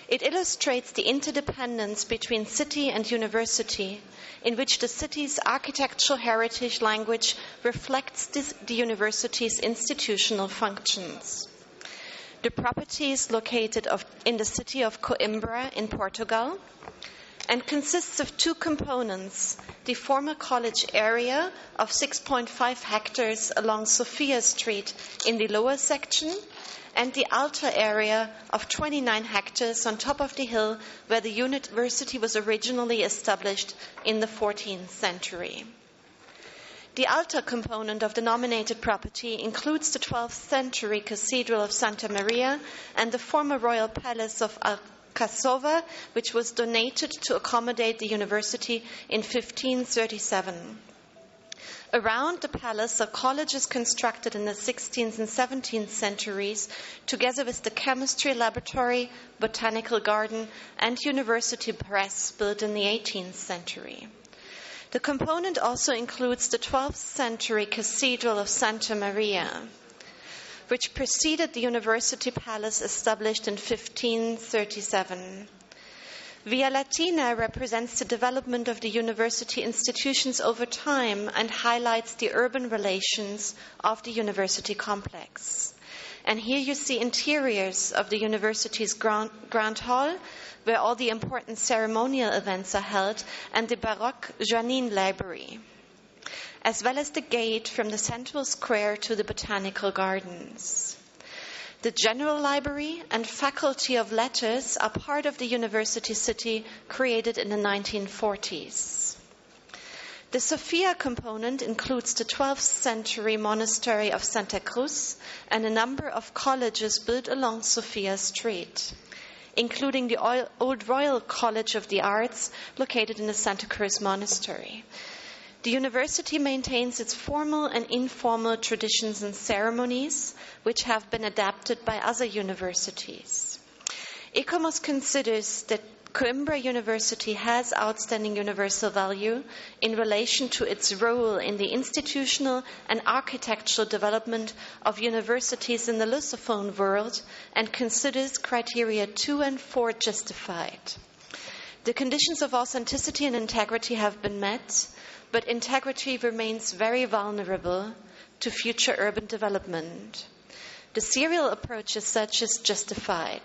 Speaker 20: It illustrates the interdependence between city and university, in which the city's architectural heritage language reflects the university's institutional functions. The property is located in the city of Coimbra in Portugal and consists of 2 components: the former college area of 6.5 hectares along Sofia Street in the lower section, and the Alta area of 29 hectares on top of the hill where the university was originally established in the 14th century. The Alta component of the nominated property includes the 12th century Cathedral of Santa Maria and the former royal palace of Alcazova, which was donated to accommodate the university in 1537. Around the palace are colleges constructed in the 16th and 17th centuries, together with the chemistry laboratory, botanical garden, and university press built in the 18th century. The component also includes the 12th century Cathedral of Santa Maria, which preceded the University Palace established in 1537. Via Latina represents the development of the university institutions over time and highlights the urban relations of the university complex. And here you see interiors of the university's Grand Hall, where all the important ceremonial events are held, and the Baroque Johannine Library, as well as the gate from the central square to the botanical gardens. The General Library and Faculty of Letters are part of the university city created in the 1940s. The Sofia component includes the 12th century monastery of Santa Cruz and a number of colleges built along Sofia Street, including the Old Royal College of the Arts located in the Santa Cruz Monastery. The university maintains its formal and informal traditions and ceremonies, which have been adapted by other universities. ICOMOS considers that Coimbra University has outstanding universal value in relation to its role in the institutional and architectural development of universities in the Lusophone world and considers criteria 2 and 4 justified. The conditions of authenticity and integrity have been met, but integrity remains very vulnerable to future urban development. The serial approach as such is justified.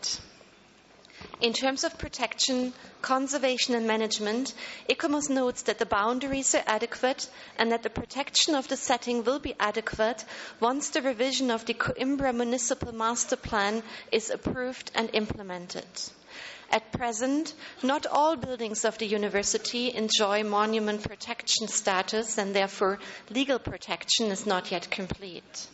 Speaker 20: In terms of protection, conservation and management, ICOMOS notes that the boundaries are adequate and that the protection of the setting will be adequate once the revision of the Coimbra Municipal Master Plan is approved and implemented. At present, not all buildings of the university enjoy monument protection status, and therefore legal protection is not yet complete.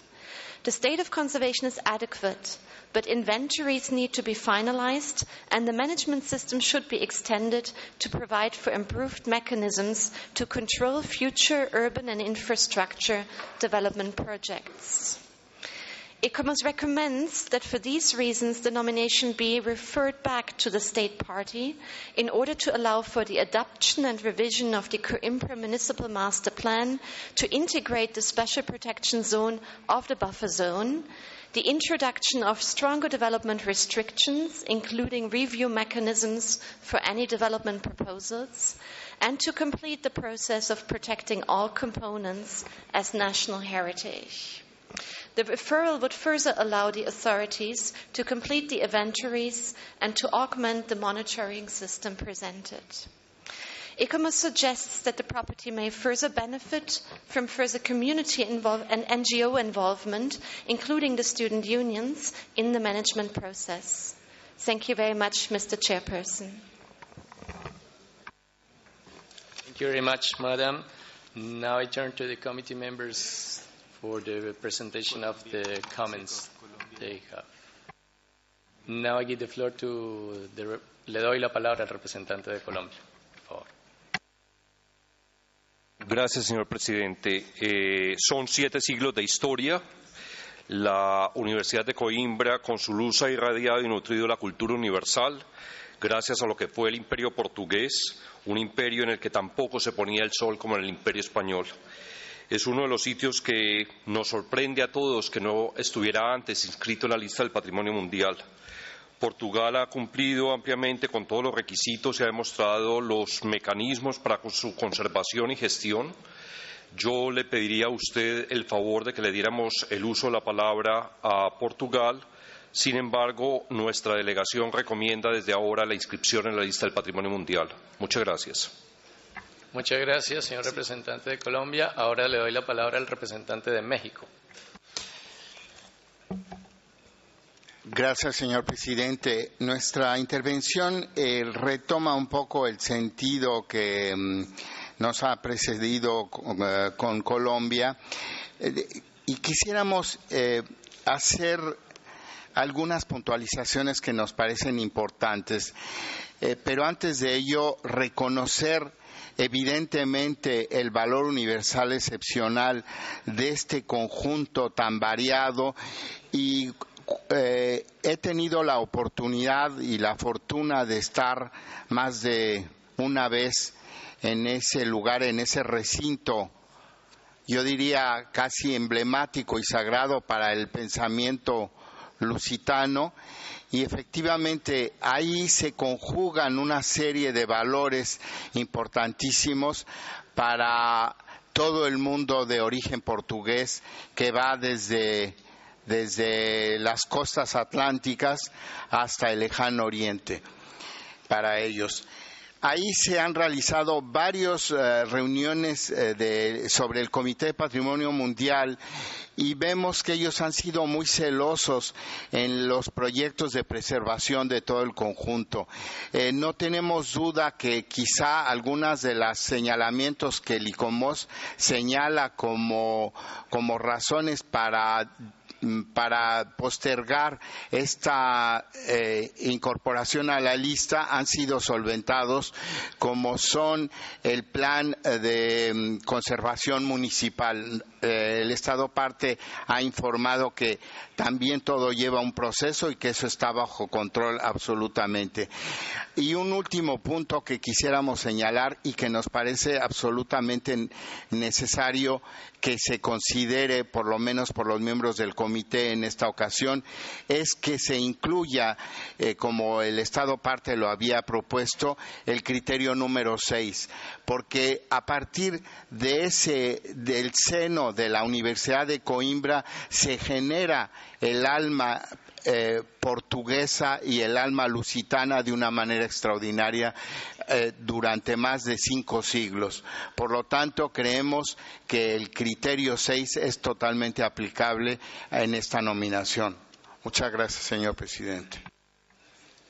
Speaker 20: The state of conservation is adequate, but inventories need to be finalized, and the management system should be extended to provide for improved mechanisms to control future urban and infrastructure development projects. ICOMOS recommends that for these reasons the nomination be referred back to the state party in order to allow for the adoption and revision of the Coimbra Municipal Master Plan to integrate the special protection zone of the buffer zone, the introduction of stronger development restrictions, including review mechanisms for any development proposals, and to complete the process of protecting all components as national heritage. The referral would further allow the authorities to complete the inventories and to augment the monitoring system presented. ICOMOS suggests that the property may further benefit from further community and NGO involvement, including the student unions, in the management process. Thank you very much, Mr. Chairperson.
Speaker 4: Thank you very much, Madam. Now I turn to the committee members for the presentation of the comments they have. Now I give the floor to le doy la palabra al representante de Colombia, por favor.
Speaker 19: Gracias, señor presidente. Son 7 siglos de historia. La Universidad de Coimbra, con su luz, ha irradiado y nutrido la cultura universal, gracias a lo que fue el imperio portugués, un imperio en el que tampoco se ponía el sol como en el imperio español. Es uno de los sitios que nos sorprende a todos que no estuviera antes inscrito en la lista del Patrimonio Mundial. Portugal ha cumplido ampliamente con todos los requisitos y ha demostrado los mecanismos para su conservación y gestión. Yo le pediría a usted el favor de que le diéramos el uso de la palabra a Portugal. Sin embargo, nuestra delegación recomienda desde ahora la inscripción en la lista del Patrimonio Mundial. Muchas gracias.
Speaker 4: Muchas gracias, señor representante de Colombia. Ahora le doy la palabra al representante de México.
Speaker 6: Gracias, señor presidente. Nuestra intervención retoma un poco el sentido que nos ha precedido con Colombia y quisiéramos hacer algunas puntualizaciones que nos parecen importantes, pero antes de ello reconocer evidentemente el valor universal excepcional de este conjunto tan variado y he tenido la oportunidad y la fortuna de estar más de una vez en ese lugar, en ese recinto, yo diría casi emblemático y sagrado para el pensamiento lusitano, y efectivamente ahí se conjugan una serie de valores importantísimos para todo el mundo de origen portugués, que va desde las costas atlánticas hasta el lejano oriente para ellos. Ahí se han realizado varias reuniones sobre el Comité de Patrimonio Mundial y vemos que ellos han sido muy celosos en los proyectos de preservación de todo el conjunto. No tenemos duda que quizá algunas de los señalamientos que el ICOMOS señala como razones para postergar esta incorporación a la lista han sido solventados, como son el plan de conservación municipal. El Estado parte ha informado que también todo lleva un proceso y que eso está bajo control absolutamente. Y un último punto que quisiéramos señalar y que nos parece absolutamente necesario que se considere, por lo menos por los miembros del comité en esta ocasión, es que se incluya, como el Estado parte lo había propuesto, el criterio número 6, porque a partir del seno de la Universidad de Coimbra se genera el alma portuguesa y el alma lusitana de una manera extraordinaria durante más de 5 siglos. Por lo tanto, creemos que el criterio 6 es totalmente aplicable en esta nominación. Muchas gracias, señor presidente.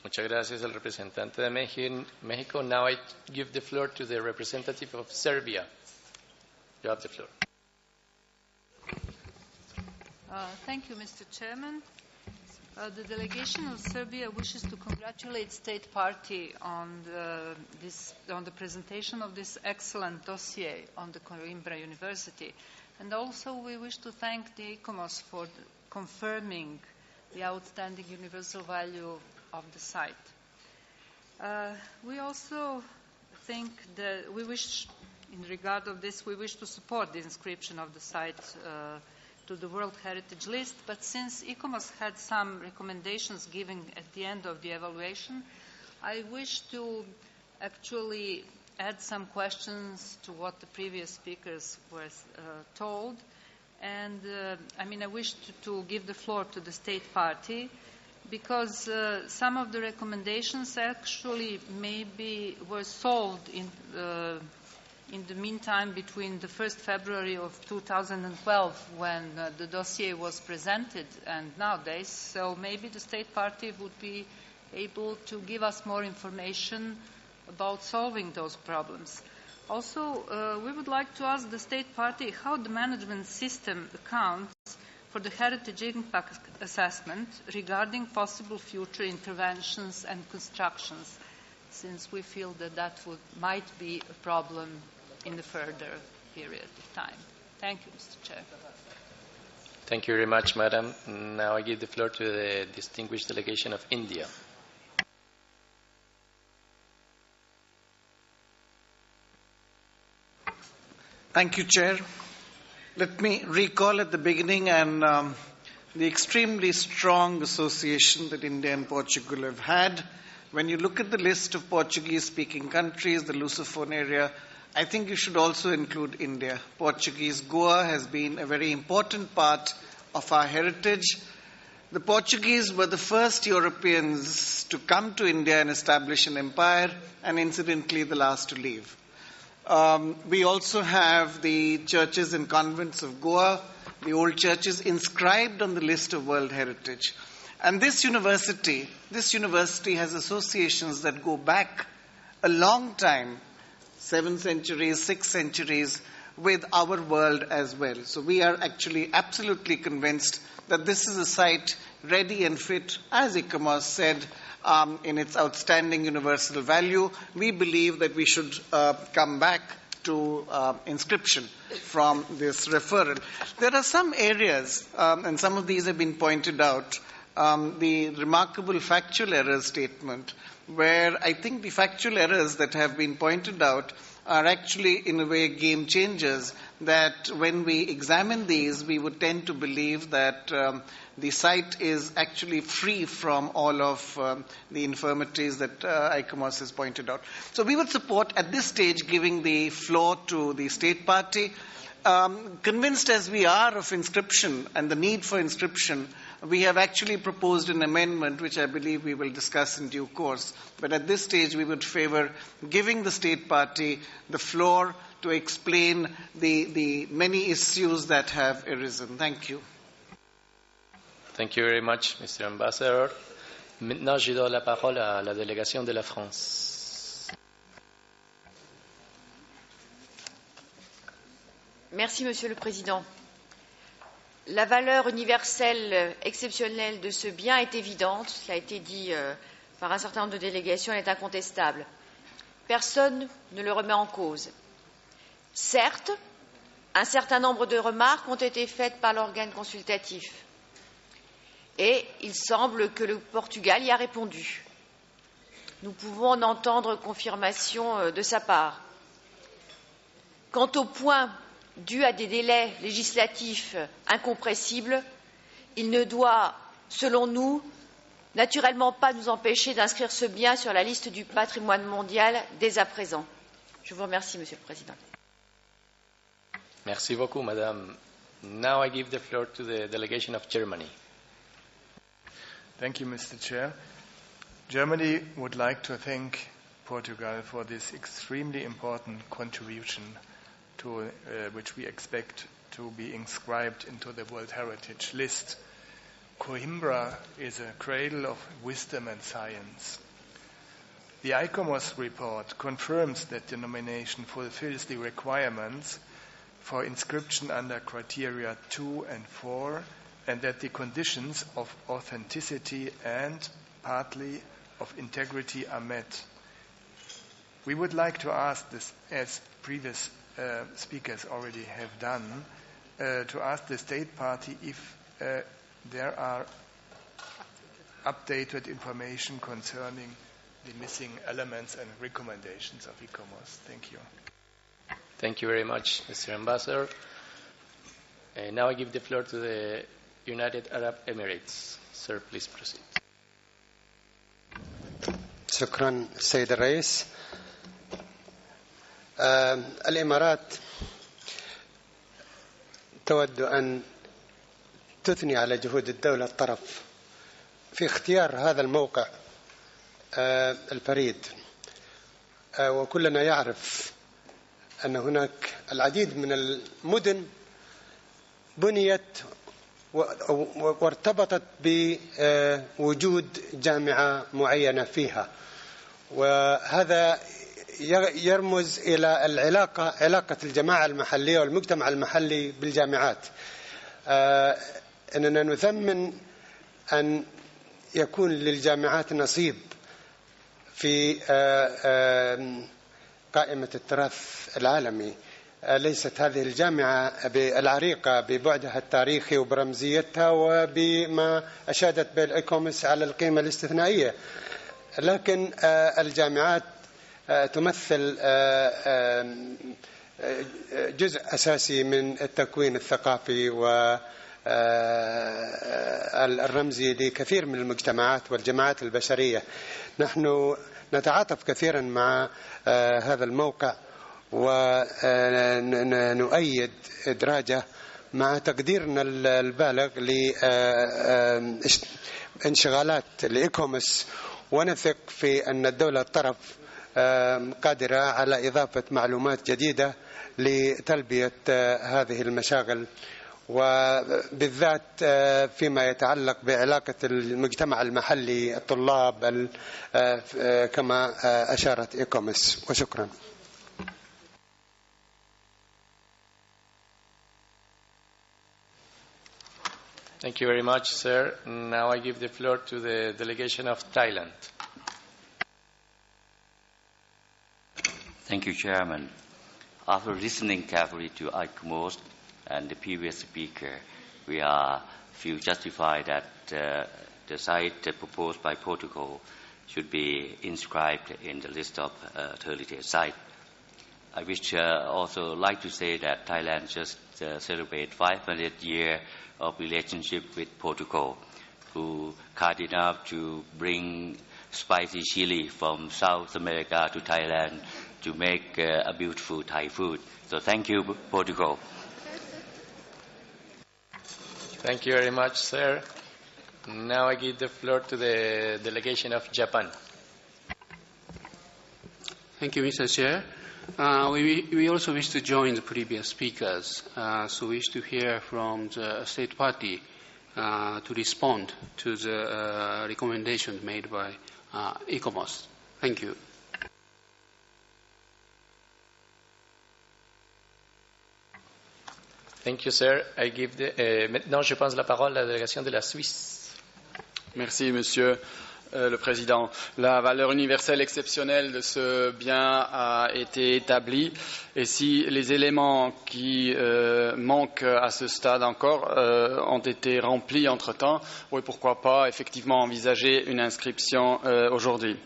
Speaker 4: Muchas gracias al representante de México. Now I give the floor to the representative of Serbia. You have the floor.
Speaker 7: Thank you, Mr. Chairman. The delegation of Serbia wishes to congratulate State Party on the presentation of this excellent dossier on the Coimbra University. And also we wish to thank the ICOMOS for confirming the outstanding universal value of the site. We also think that we wish, in regard of this, we wish to support the inscription of the site to the World Heritage List, but since ICOMOS had some recommendations given at the end of the evaluation, I wish to actually add some questions to what the previous speakers were told. And I wish to give the floor to the State Party, because some of the recommendations actually maybe were solved in the meantime between the 1st February of 2012 when the dossier was presented and nowadays. So maybe the State Party would be able to give us more information about solving those problems. Also, we would like to ask the State Party how the management system accounts for the heritage impact assessment regarding possible future interventions and constructions, since we feel that might be a problem in the further period of time. Thank you, Mr. Chair.
Speaker 4: Thank you very much, Madam. Now I give the floor to the distinguished delegation of India.
Speaker 8: Thank you, Chair. Let me recall at the beginning the extremely strong association that India and Portugal have had. When you look at the list of Portuguese-speaking countries, the Lusophone area, I think you should also include India. Portuguese Goa has been a very important part of our heritage. The Portuguese were the first Europeans to come to India and establish an empire, and incidentally the last to leave. We also have the churches and convents of Goa, the old churches inscribed on the list of World Heritage. And this university has associations that go back a long time, 7 centuries, 6 centuries, with our world as well. So we are actually absolutely convinced that this is a site ready and fit, as ICOMOS said, in its outstanding universal value, we believe that we should come back to inscription from this referral. There are some areas, and some of these have been pointed out, the remarkable factual errors statement, where I think the factual errors that have been pointed out are actually, in a way, game changers, that when we examine these, we would tend to believe that the site is actually free from all of the infirmities that ICOMOS has pointed out. So we would support, at this stage, giving the floor to the state party. Convinced as we are of inscription and the need for inscription, we have actually proposed an amendment, which I believe we will discuss in due course. But at this stage, we would favor giving the state party the floor to explain the many issues that have arisen. Thank you.
Speaker 4: Thank you very much, Mr. Ambassador. Maintenant, je donne la parole à la délégation de la France.
Speaker 12: Merci, Monsieur le Président. La valeur universelle exceptionnelle de ce bien est évidente. Cela a été dit par un certain nombre de délégations, elle est incontestable. Personne ne le remet en cause. Certes, un certain nombre de remarques ont été faites par l'organe consultatif. Et il semble que le Portugal y a répondu. Nous pouvons en entendre confirmation de sa part. Quant au point dû à des délais législatifs incompressibles, il ne doit, selon nous, naturellement pas nous empêcher d'inscrire ce bien sur la liste du patrimoine mondial dès à présent. Je vous remercie, Monsieur le Président.
Speaker 4: Merci beaucoup, Madame. Now I give the floor to the delegation of Germany.
Speaker 15: Thank you, Mr. Chair. Germany would like to thank Portugal for this extremely important contribution to which we expect to be inscribed into the World Heritage List. Coimbra is a cradle of wisdom and science. The ICOMOS report confirms that the nomination fulfills the requirements for inscription under criteria 2 and 4, and that the conditions of authenticity and partly of integrity are met. We would like to ask this, as previous speakers already have done, to ask the state party if there are updated information concerning the missing elements and recommendations of ICOMOS. Thank you.
Speaker 4: Thank you very much, Mr. Ambassador. Now I give the floor to the United Arab Emirates. Sir, please proceed.
Speaker 18: شكرا السيد الرئيس. الإمارات تود أن تثني على جهود الدولة الطرف في اختيار هذا الموقع الفريد، وكلنا يعرف أن هناك العديد من المدن بنيت وارتبطت بوجود جامعة معينة فيها، وهذا يرمز إلى علاقة الجماعة المحلية والمجتمع المحلي بالجامعات. أننا نثمن أن يكون للجامعات نصيب في قائمة التراث العالمي. ليست هذه الجامعة العريقة ببعدها التاريخي وبرمزيتها وبما أشادت بالإيكومس على القيمة الاستثنائية، لكن الجامعات تمثل جزء أساسي من التكوين الثقافي والرمزي لكثير من المجتمعات والجماعات البشرية. نحن نتعاطف كثيرا مع هذا الموقع ونؤيد إدراجه مع تقديرنا البالغ لانشغالات الإيكومس، ونثق في أن الدولة الطرف قادرة على إضافة معلومات جديدة لتلبية هذه المشاغل، وبالذات فيما يتعلق بعلاقة المجتمع المحلي الطلاب كما أشارت إيكومس. وشكرا.
Speaker 4: Thank you very much, sir. Now I give the floor to the delegation of Thailand.
Speaker 2: Thank you, Chairman. After listening carefully to ICOMOS and the previous speaker, we feel justified that the site proposed by Portugal should be inscribed in the list of heritage sites. I wish also like to say that Thailand just celebrated 500 years of relationship with Portugal, who kind enough to bring spicy chili from South America to Thailand to make a beautiful Thai food. So thank you, Portugal.
Speaker 4: Thank you very much, sir. Now I give the floor to the delegation of Japan.
Speaker 9: Thank you, Mr. Chair. We also wish to join the previous speakers, so we wish to hear from the State Party to respond to the recommendation made by ICOMOS. Thank you.
Speaker 4: Thank you, sir. I give maintenant, je passe la parole à la délégation de la Suisse.
Speaker 13: Merci, Monsieur le Président. La valeur universelle exceptionnelle de ce bien a été établie et si les éléments qui manquent à ce stade encore ont été remplis entre-temps, oui, pourquoi pas effectivement envisager une inscription aujourd'hui.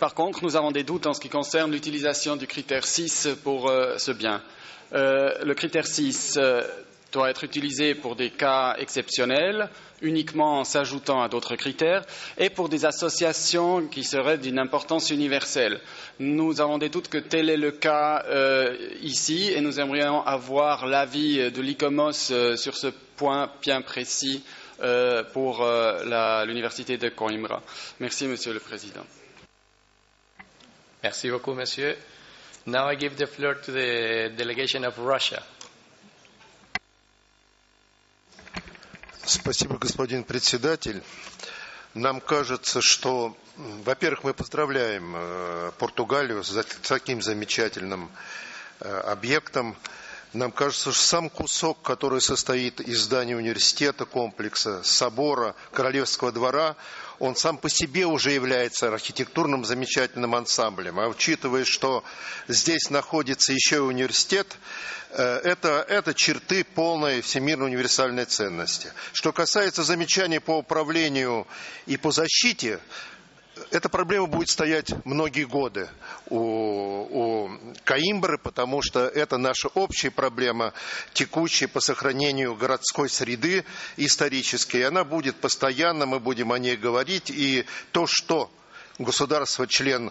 Speaker 13: Par contre, nous avons des doutes en ce qui concerne l'utilisation du critère 6 pour ce bien. Le critère 6 doit être utilisé pour des cas exceptionnels, uniquement en s'ajoutant à d'autres critères, et pour des associations qui seraient d'une importance universelle. Nous avons des doutes que tel est le cas ici, et nous aimerions avoir l'avis de l'ICOMOS sur ce point bien précis pour l'Université de Coimbra. Merci, Monsieur le Président.
Speaker 4: Merci beaucoup, Monsieur. Now I give the floor to the delegation of Russia.
Speaker 14: Спасибо, господин председатель. Нам кажется, что, во-первых, мы поздравляем Португалию с таким замечательным объектом. Нам кажется, что сам кусок, который состоит из здания университета, комплекса, собора, Королевского двора, он сам по себе уже является архитектурным замечательным ансамблем. А учитывая, что здесь находится еще и университет, это черты полной всемирной универсальной ценности. Что касается замечаний по управлению и по защите, эта проблема будет стоять многие годы у Коимбры, потому что это наша общая проблема, текущая по сохранению городской среды исторической. И она будет постоянно, мы будем о ней говорить. И то, что государство-член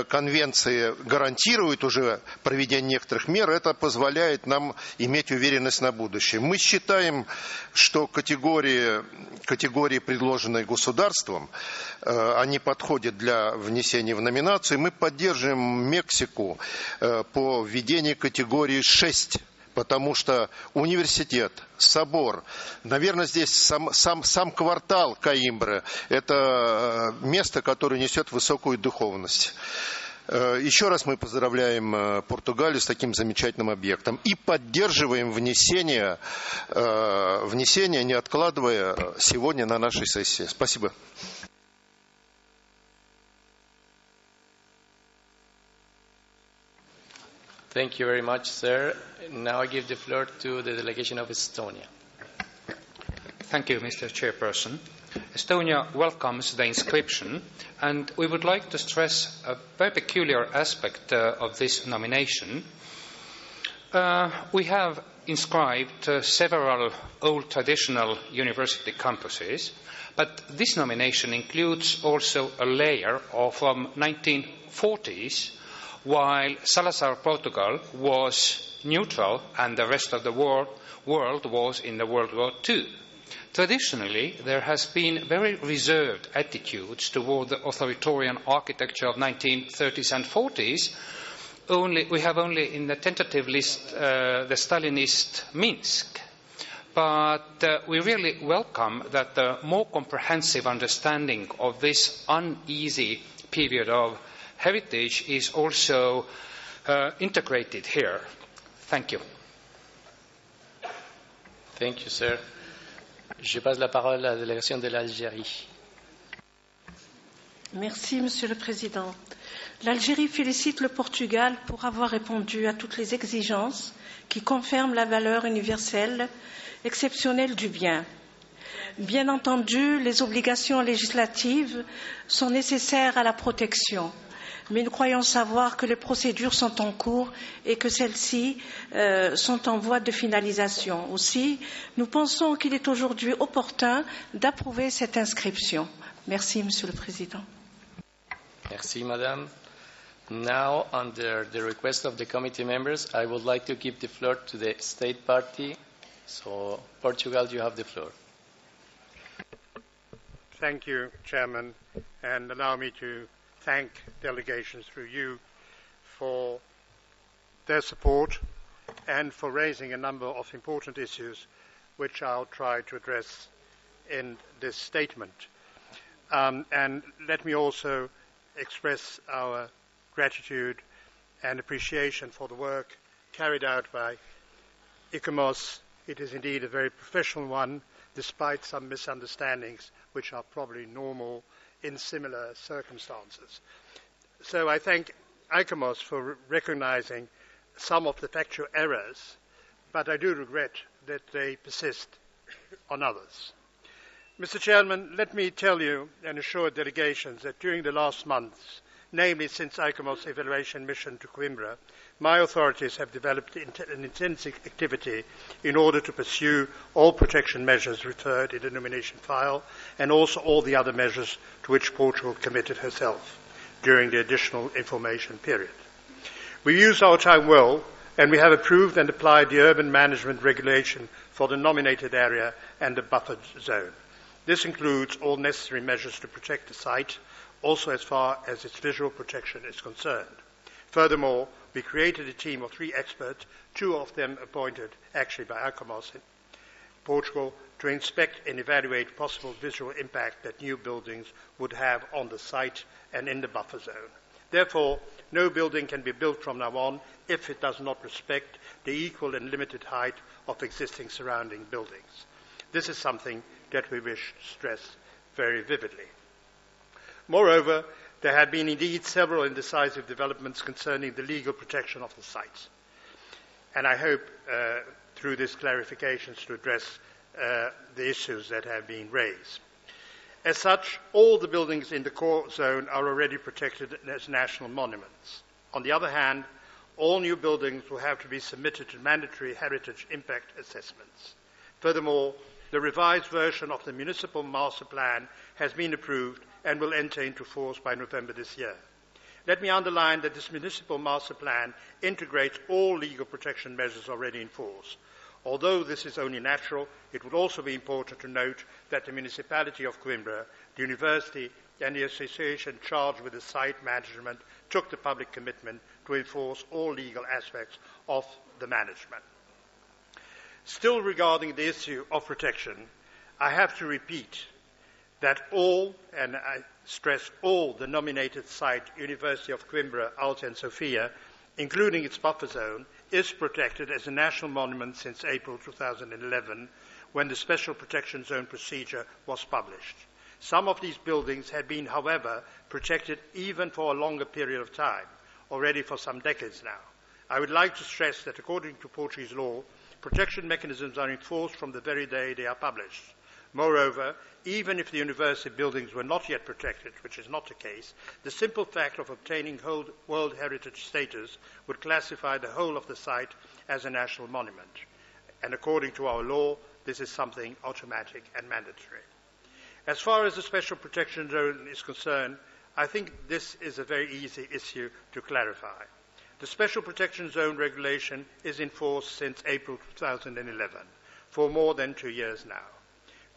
Speaker 14: конвенции гарантирует уже проведение некоторых мер, это позволяет нам иметь уверенность на будущее. Мы считаем, что категории, предложенные государством, они подходят для внесения в номинацию. Мы поддерживаем Мексику по введению категории 6. Потому что университет, собор, наверное, здесь сам квартал Коимбры – это место, которое несет высокую духовность. Еще раз мы поздравляем Португалию с таким замечательным объектом и поддерживаем внесение, не откладывая сегодня на нашей сессии. Спасибо.
Speaker 4: Thank you very much, sir. Now I give the floor to the delegation of Estonia.
Speaker 17: Thank you, Mr. Chairperson. Estonia welcomes the inscription, and we would like to stress a very peculiar aspect of this nomination. We have inscribed several old traditional university campuses, but this nomination includes also a layer from 1940s, while Salazar, Portugal, was neutral and the rest of the world was in the World War II. Traditionally, there has been very reserved attitudes toward the authoritarian architecture of 1930s and 40s. We have only in the tentative list the Stalinist Minsk. But we really welcome that the more comprehensive understanding of this uneasy period of heritage is also integrated here. Thank you.
Speaker 4: Thank you, sir. Je passe la parole à la délégation de l'Algérie.
Speaker 10: Merci, Monsieur le Président. L'Algérie félicite le Portugal pour avoir répondu à toutes les exigences qui confirment la valeur universelle exceptionnelle du bien. Bien entendu, les obligations législatives sont nécessaires à la protection, mais nous croyons savoir que les procédures sont en cours et que celles-ci sont en voie de finalisation. Aussi, nous pensons qu'il est aujourd'hui opportun d'approuver cette inscription. Merci, Monsieur le Président.
Speaker 4: Merci, Madame. Now, under the request of the committee members, I would like to give the floor to the State Party. So, Portugal, you have the floor.
Speaker 11: Thank you, Chairman, and allow me to thank delegations through you for their support and for raising a number of important issues which I'll try to address in this statement. And let me also express our gratitude and appreciation for the work carried out by ICOMOS. It is indeed a very professional one, despite some misunderstandings which are probably normal in similar circumstances. So I thank ICOMOS for recognizing some of the factual errors, but I do regret that they persist on others. Mr. Chairman, let me tell you and assure delegations that during the last months, namely since ICOMOS evaluation mission to Coimbra, my authorities have developed an intensive activity in order to pursue all protection measures referred in the nomination file and also all the other measures to which Portugal committed herself during the additional information period. We used our time well, and we have approved and applied the urban management regulation for the nominated area and the buffered zone. This includes all necessary measures to protect the site, also as far as its visual protection is concerned. Furthermore, we created a team of 3 experts, 2 of them appointed actually by ICOMOS in Portugal, to inspect and evaluate possible visual impact that new buildings would have on the site and in the buffer zone. Therefore, no building can be built from now on if it does not respect the equal and limited height of existing surrounding buildings. This is something that we wish to stress very vividly. Moreover, there have been indeed several indecisive developments concerning the legal protection of the site. And I hope through these clarifications to address the issues that have been raised. As such, all the buildings in the core zone are already protected as national monuments. On the other hand, all new buildings will have to be submitted to mandatory heritage impact assessments. Furthermore, the revised version of the municipal master plan has been approved and will enter into force by November this year. Let me underline that this municipal master plan integrates all legal protection measures already in force. Although this is only natural, it would also be important to note that the municipality of Coimbra, the university and the association charged with the site management took the public commitment to enforce all legal aspects of the management. Still regarding the issue of protection, I have to repeat that all, and I stress all, the nominated site, University of Coimbra, Alta and Sofia, including its buffer zone, is protected as a national monument since April 2011, when the Special Protection Zone procedure was published. Some of these buildings had been, however, protected even for a longer period of time, already for some decades now. I would like to stress that according to Portuguese law, protection mechanisms are enforced from the very day they are published. Moreover, even if the university buildings were not yet protected, which is not the case, the simple fact of obtaining World Heritage status would classify the whole of the site as a national monument. And according to our law, this is something automatic and mandatory. As far as the Special Protection Zone is concerned, I think this is a very easy issue to clarify. The Special Protection Zone regulation is in force since April 2011, for more than 2 years now.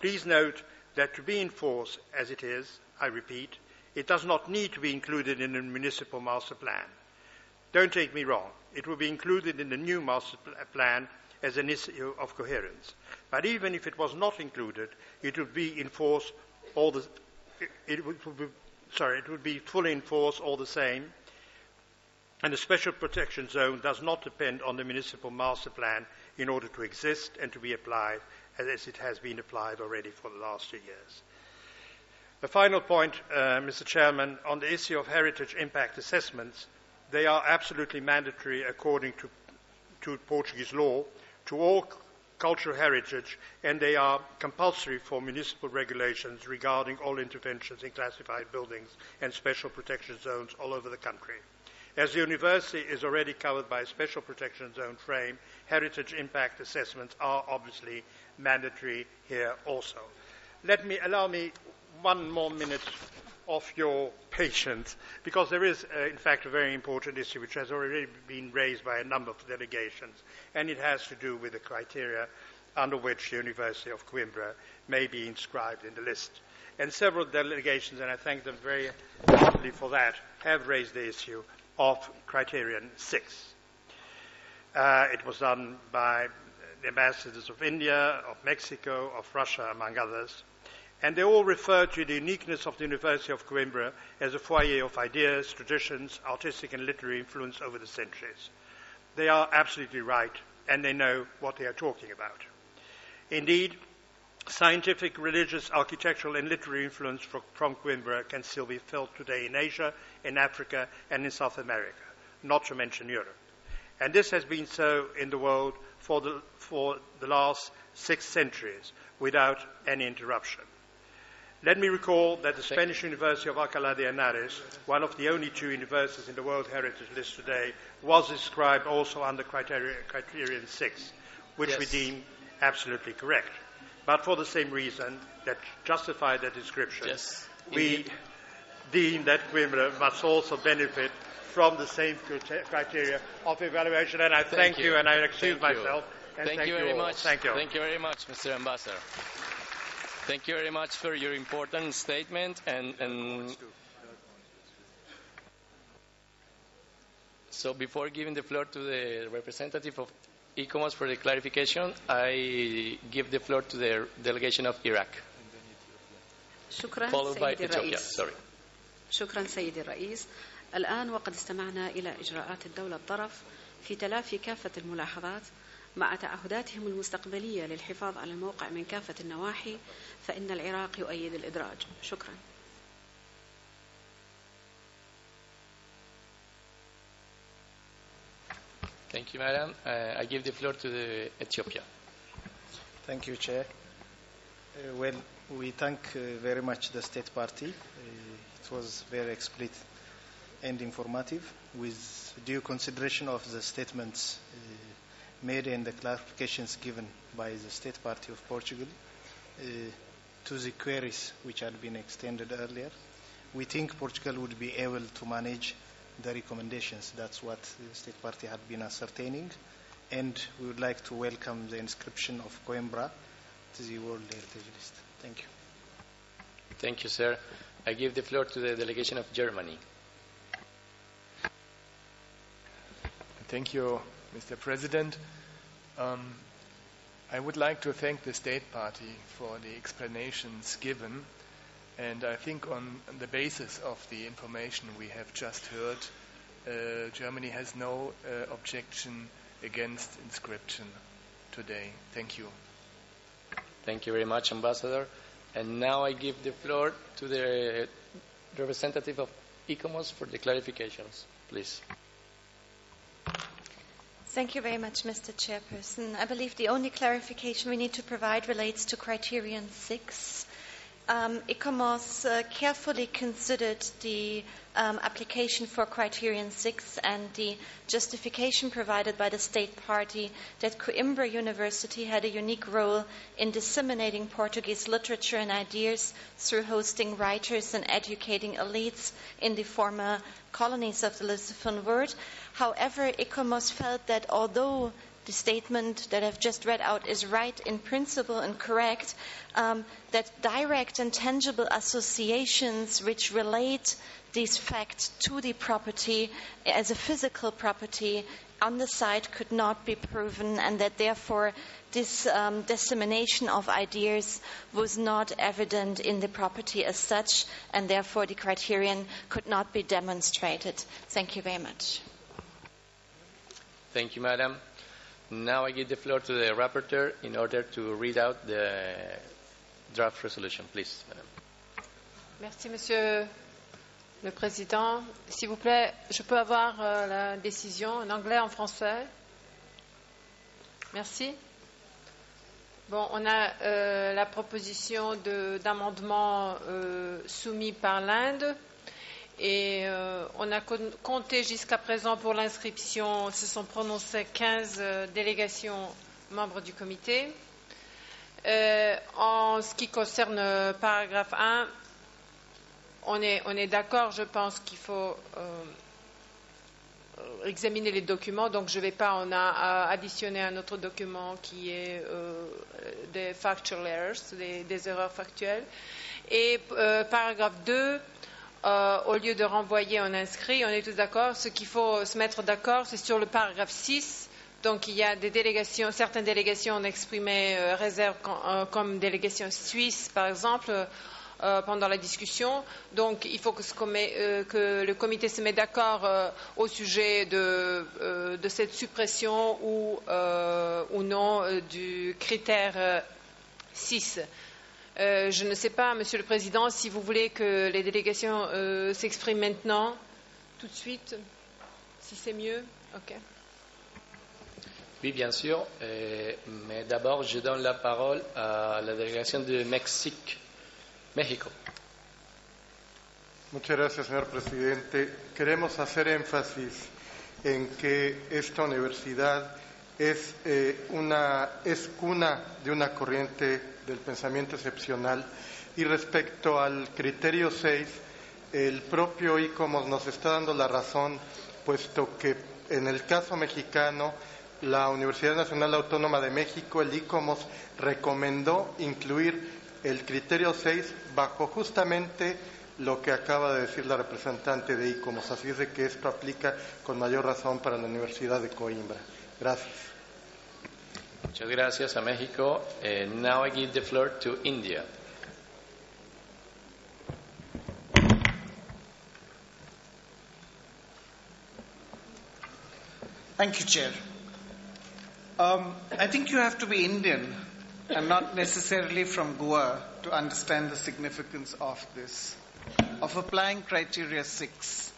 Speaker 11: Please note that to be in force as it is, I repeat, it does not need to be included in the municipal master plan. Don't take me wrong, it will be included in the new master plan as an issue of coherence. But even if it was not included, it would be in force it would be fully in force all the same. And the Special Protection Zone does not depend on the municipal master plan in order to exist and to be applied as it has been applied already for the last 2 years. The final point, Mr. Chairman, on the issue of heritage impact assessments, they are absolutely mandatory according to Portuguese law to all cultural heritage, and they are compulsory for municipal regulations regarding all interventions in classified buildings and special protection zones all over the country. As the university is already covered by a special protection zone frame, heritage impact assessments are obviously mandatory here also. Allow me 1 more minute of your patience, because there is, in fact, a very important issue which has already been raised by a number of delegations, and it has to do with the criteria under which the University of Coimbra may be inscribed in the list. And several delegations, and I thank them very heartily for that, have raised the issue of criterion 6. It was done by the ambassadors of India, of Mexico, of Russia, among others. And they all refer to the uniqueness of the University of Coimbra as a foyer of ideas, traditions, artistic and literary influence over the centuries. They are absolutely right, and they know what they are talking about. Indeed, scientific, religious, architectural and literary influence from Coimbra can still be felt today in Asia, in Africa and in South America, not to mention Europe. And this has been so in the world for the last 6 centuries without any interruption. Let me recall that the Spanish University of Alcalá de Henares, one of the only 2 universities in the World Heritage List today, was described also under criterion 6, which we deem absolutely correct. But for the same reason that justified that description, we deem that Coimbra must also benefit from the same criteria of evaluation. And I thank you, and I excuse myself. And
Speaker 4: thank you very much.
Speaker 11: Thank you.
Speaker 4: Thank you very much, Mr. Ambassador. Thank you very much for your important statement. And so before giving the floor to the representative of ICOMOS for the clarification, I give the floor to the delegation of Iraq.
Speaker 16: شكرا
Speaker 4: Followed by
Speaker 16: سيدي
Speaker 4: Ethiopia.
Speaker 16: الرئيس.
Speaker 4: Sorry.
Speaker 16: شكرا سيدي الرئيس. الآن وقد استمعنا إلى إجراءات الدولة الطرف في تلافي كافة الملاحظات مع تعهداتهم المستقبلية للحفاظ على الموقع من كافة النواحي، فإن العراق يؤيد الإدراج. شكرا.
Speaker 4: Thank you, Madam. I give the floor to the Ethiopia.
Speaker 21: Thank you, Chair. Well, we thank very much the State Party. It was very explicit and informative, with due consideration of the statements made and the clarifications given by the State Party of Portugal to the queries which had been extended earlier. We think Portugal would be able to manage the recommendations. That's what the State Party had been ascertaining, and we would like to welcome the inscription of Coimbra to the World Heritage List. Thank you.
Speaker 4: Thank you, sir. I give the floor to the delegation of Germany.
Speaker 15: Thank you, Mr. President. I would like to thank the State Party for the explanations given, and I think on the basis of the information we have just heard, Germany has no objection against inscription today. Thank you.
Speaker 4: Thank you very much, Ambassador. And now I give the floor to the representative of ICOMOS for the clarifications, please.
Speaker 20: Thank you very much, Mr. Chairperson. I believe the only clarification we need to provide relates to criterion 6. ICOMOS carefully considered the application for criterion 6 and the justification provided by the State Party that Coimbra University had a unique role in disseminating Portuguese literature and ideas through hosting writers and educating elites in the former colonies of the Lusophone world. However, ICOMOS felt that although the statement that I've just read out is right in principle and correct, that direct and tangible associations which relate these facts to the property as a physical property on the site could not be proven, and that therefore this dissemination of ideas was not evident in the property as such, and therefore the criterion could not be demonstrated. Thank you very much.
Speaker 4: Thank you, Madam. Now I give the floor to the rapporteur in order to read out the draft resolution. Please, Madam.
Speaker 1: Merci, Monsieur le Président. S'il vous plaît, je peux avoir la décision en anglais, en français? Merci. Bon, on a la proposition d'amendement soumis par l'Inde et on a compté jusqu'à présent pour l'inscription, se sont prononcées 15 délégations membres du comité. En ce qui concerne le paragraphe 1, on est d'accord, je pense qu'il faut examiner les documents, donc je ne vais pas en additionner un autre document qui est des factual errors, des erreurs factuelles. Et paragraphe 2, au lieu de renvoyer, on inscrit, on est tous d'accord. Ce qu'il faut se mettre d'accord, c'est sur le paragraphe 6. Donc il y a des délégations, certaines délégations ont exprimé réserve comme délégation suisse, par exemple, pendant la discussion. Donc il faut que le comité se mette d'accord au sujet de cette suppression ou non du critère 6. Je ne sais pas, Monsieur le Président, si vous voulez que les délégations s'expriment maintenant, tout de suite, si c'est mieux. OK.
Speaker 4: Oui, bien sûr, mais d'abord, je donne la parole à la délégation de Mexique. México.
Speaker 11: Muchas gracias, señor presidente. Queremos hacer énfasis en que esta universidad es cuna de una corriente del pensamiento excepcional y respecto al criterio 6, el propio ICOMOS nos está dando la razón, puesto que en el caso mexicano, la Universidad Nacional Autónoma de México, el ICOMOS, recomendó incluir el criterio 6 bajo justamente lo que acaba de decir la representante de ICOMOS. Así es de que esto aplica con mayor razón para la Universidad de Coimbra. Gracias.
Speaker 4: Muchas gracias a México. Now I give the floor to India.
Speaker 8: Thank you, Chair. I think you have to be Indian and not necessarily from Goa to understand the significance of this, of applying criteria 6.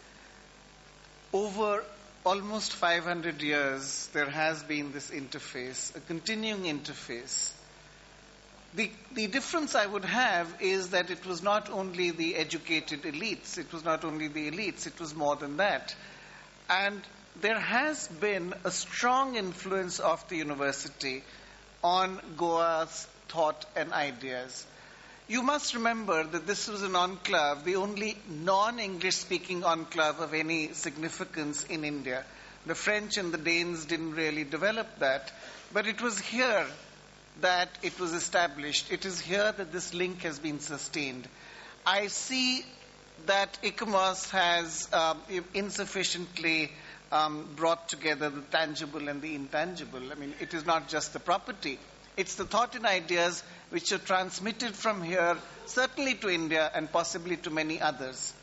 Speaker 8: Over almost 500 years, there has been this interface, a continuing interface. The difference I would have is that it was not only the educated elites, it was not only the elites, it was more than that. And there has been a strong influence of the university on Goa's thought and ideas. You must remember that this was an enclave, the only non-English speaking enclave of any significance in India. The French and the Danes didn't really develop that, but it was here that it was established. It is here that this link has been sustained. I see that ICOMOS has insufficiently brought together the tangible and the intangible. I mean, it is not just the property. It's the thought and ideas which are transmitted from here, certainly to India and possibly to many others.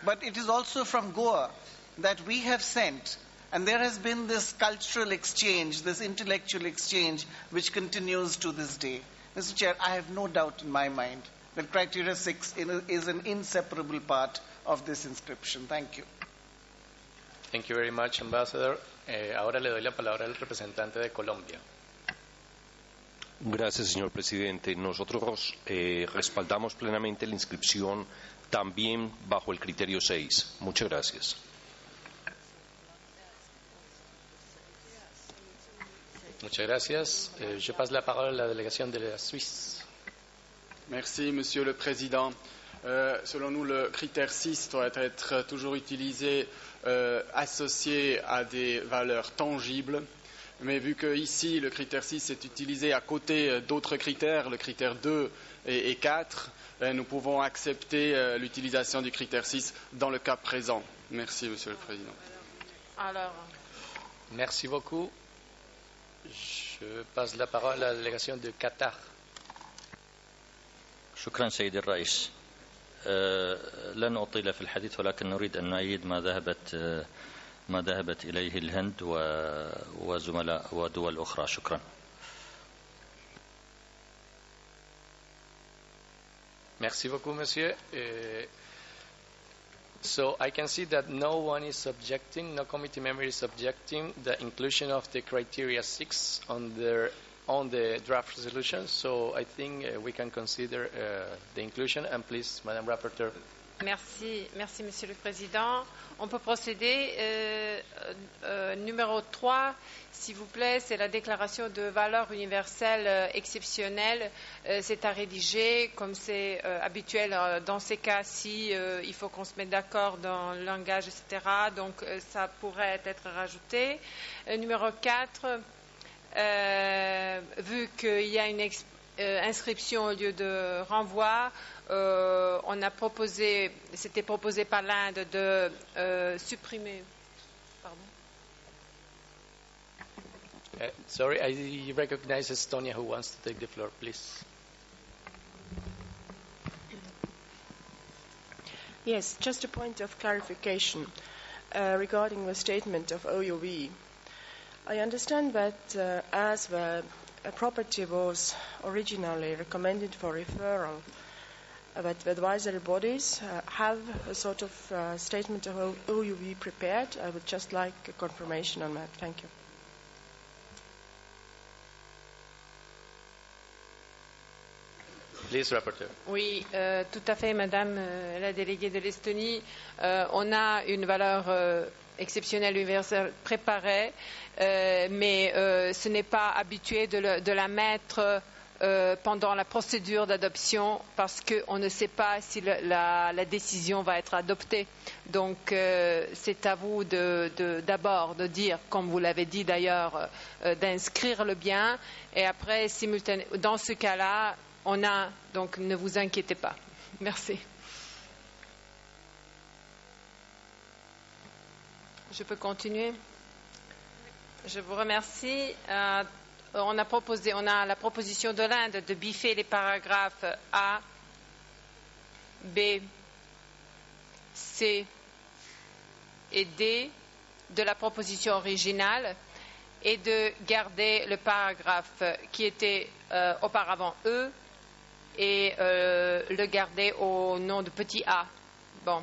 Speaker 8: But it is also from Goa that we have sent, and there has been this cultural exchange, this intellectual exchange, which continues to this day. Mr. Chair, I have no doubt in my mind that Criteria 6 is an inseparable part of this inscription. Thank you.
Speaker 4: Thank you very much, Ambassador. Ahora le doy la palabra al representante de Colombia.
Speaker 19: Gracias, señor presidente. Nosotros respaldamos plenamente la inscripción también bajo el criterio 6. Muchas gracias.
Speaker 4: Muchas gracias. Je passe la parole à la délégation de la Suisse.
Speaker 13: Merci, Monsieur le Président. Selon nous, le critère 6 doit être toujours utilisé associé à des valeurs tangibles. Mais vu qu'ici, le critère 6 est utilisé à côté d'autres critères, le critère 2 et 4, nous pouvons accepter l'utilisation du critère 6 dans le cas présent. Merci, Monsieur le Président.
Speaker 1: Alors,
Speaker 4: merci beaucoup. Je passe la parole à la délégation de Qatar.
Speaker 22: شكرا سيدي الرئيس. لن أطيل في الحديث ولكن نريد أن نؤيد ما ذهبت
Speaker 3: ما ذهبت إليه الهند وزملاء ودول أخرى. شكرا.
Speaker 4: Merci beaucoup, monsieur. So I can see that no one is objecting, no committee member is objecting the inclusion of the criteria 6 on the draft resolution. So I think we can consider the inclusion. And please, Madame Rapporteur.
Speaker 1: Merci, Monsieur le Président. On peut procéder. Numéro 3, s'il vous plaît, c'est la déclaration de valeur universelle exceptionnelle. C'est à rédiger, comme c'est habituel dans ces cas-ci. Il faut qu'on se mette d'accord dans le langage, etc. Donc, ça pourrait être rajouté. Numéro 4, vu qu'il y a une inscription au lieu de renvoi, on a proposé, c'était proposé par l'Inde de supprimer. Pardon.
Speaker 4: Sorry, I recognize Estonia who wants to take the floor, please.
Speaker 22: Yes, just a point of clarification regarding the statement of OUV. I understand that as the property was originally recommended for referral, that the advisory bodies have a sort of statement of OUV prepared. I would just like a confirmation on that. Thank you.
Speaker 4: Please, Rapporteur.
Speaker 1: Oui, tout à fait, Madame la déléguée de l'Estonie. On a une valeur exceptionnelle universelle préparée, mais ce n'est pas habitué de la mettre pendant la procédure d'adoption parce qu'on ne sait pas si la décision va être adoptée. Donc, c'est à vous d'abord de dire, comme vous l'avez dit d'ailleurs, d'inscrire le bien et après, dans ce cas-là, on a, donc ne vous inquiétez pas. Merci. Je peux continuer? Je vous remercie. On a la proposition de l'Inde de biffer les paragraphes A, B, C et D de la proposition originale et de garder le paragraphe qui était auparavant E et le garder au nom de petit a. Bon.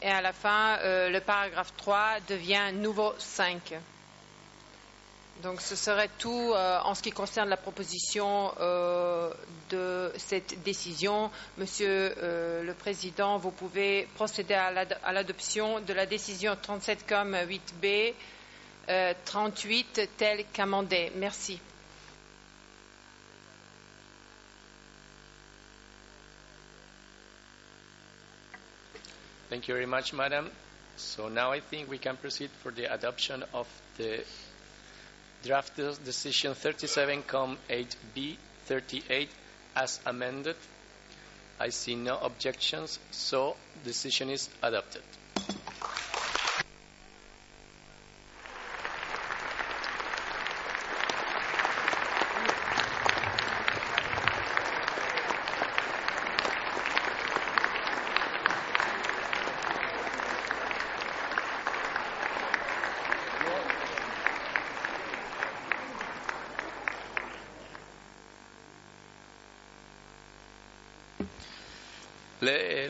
Speaker 1: Et à la fin, le paragraphe 3 devient nouveau 5. Donc ce serait tout en ce qui concerne la proposition de cette décision. Monsieur le Président, vous pouvez procéder à l'adoption de la décision 37 comme 8B 38 telle qu'amendée. Merci.
Speaker 4: Thank you very much, Madam. So now I think we can proceed for the adoption of the draft decision 37.8B 38 as amended. I see no objections, so decision is adopted.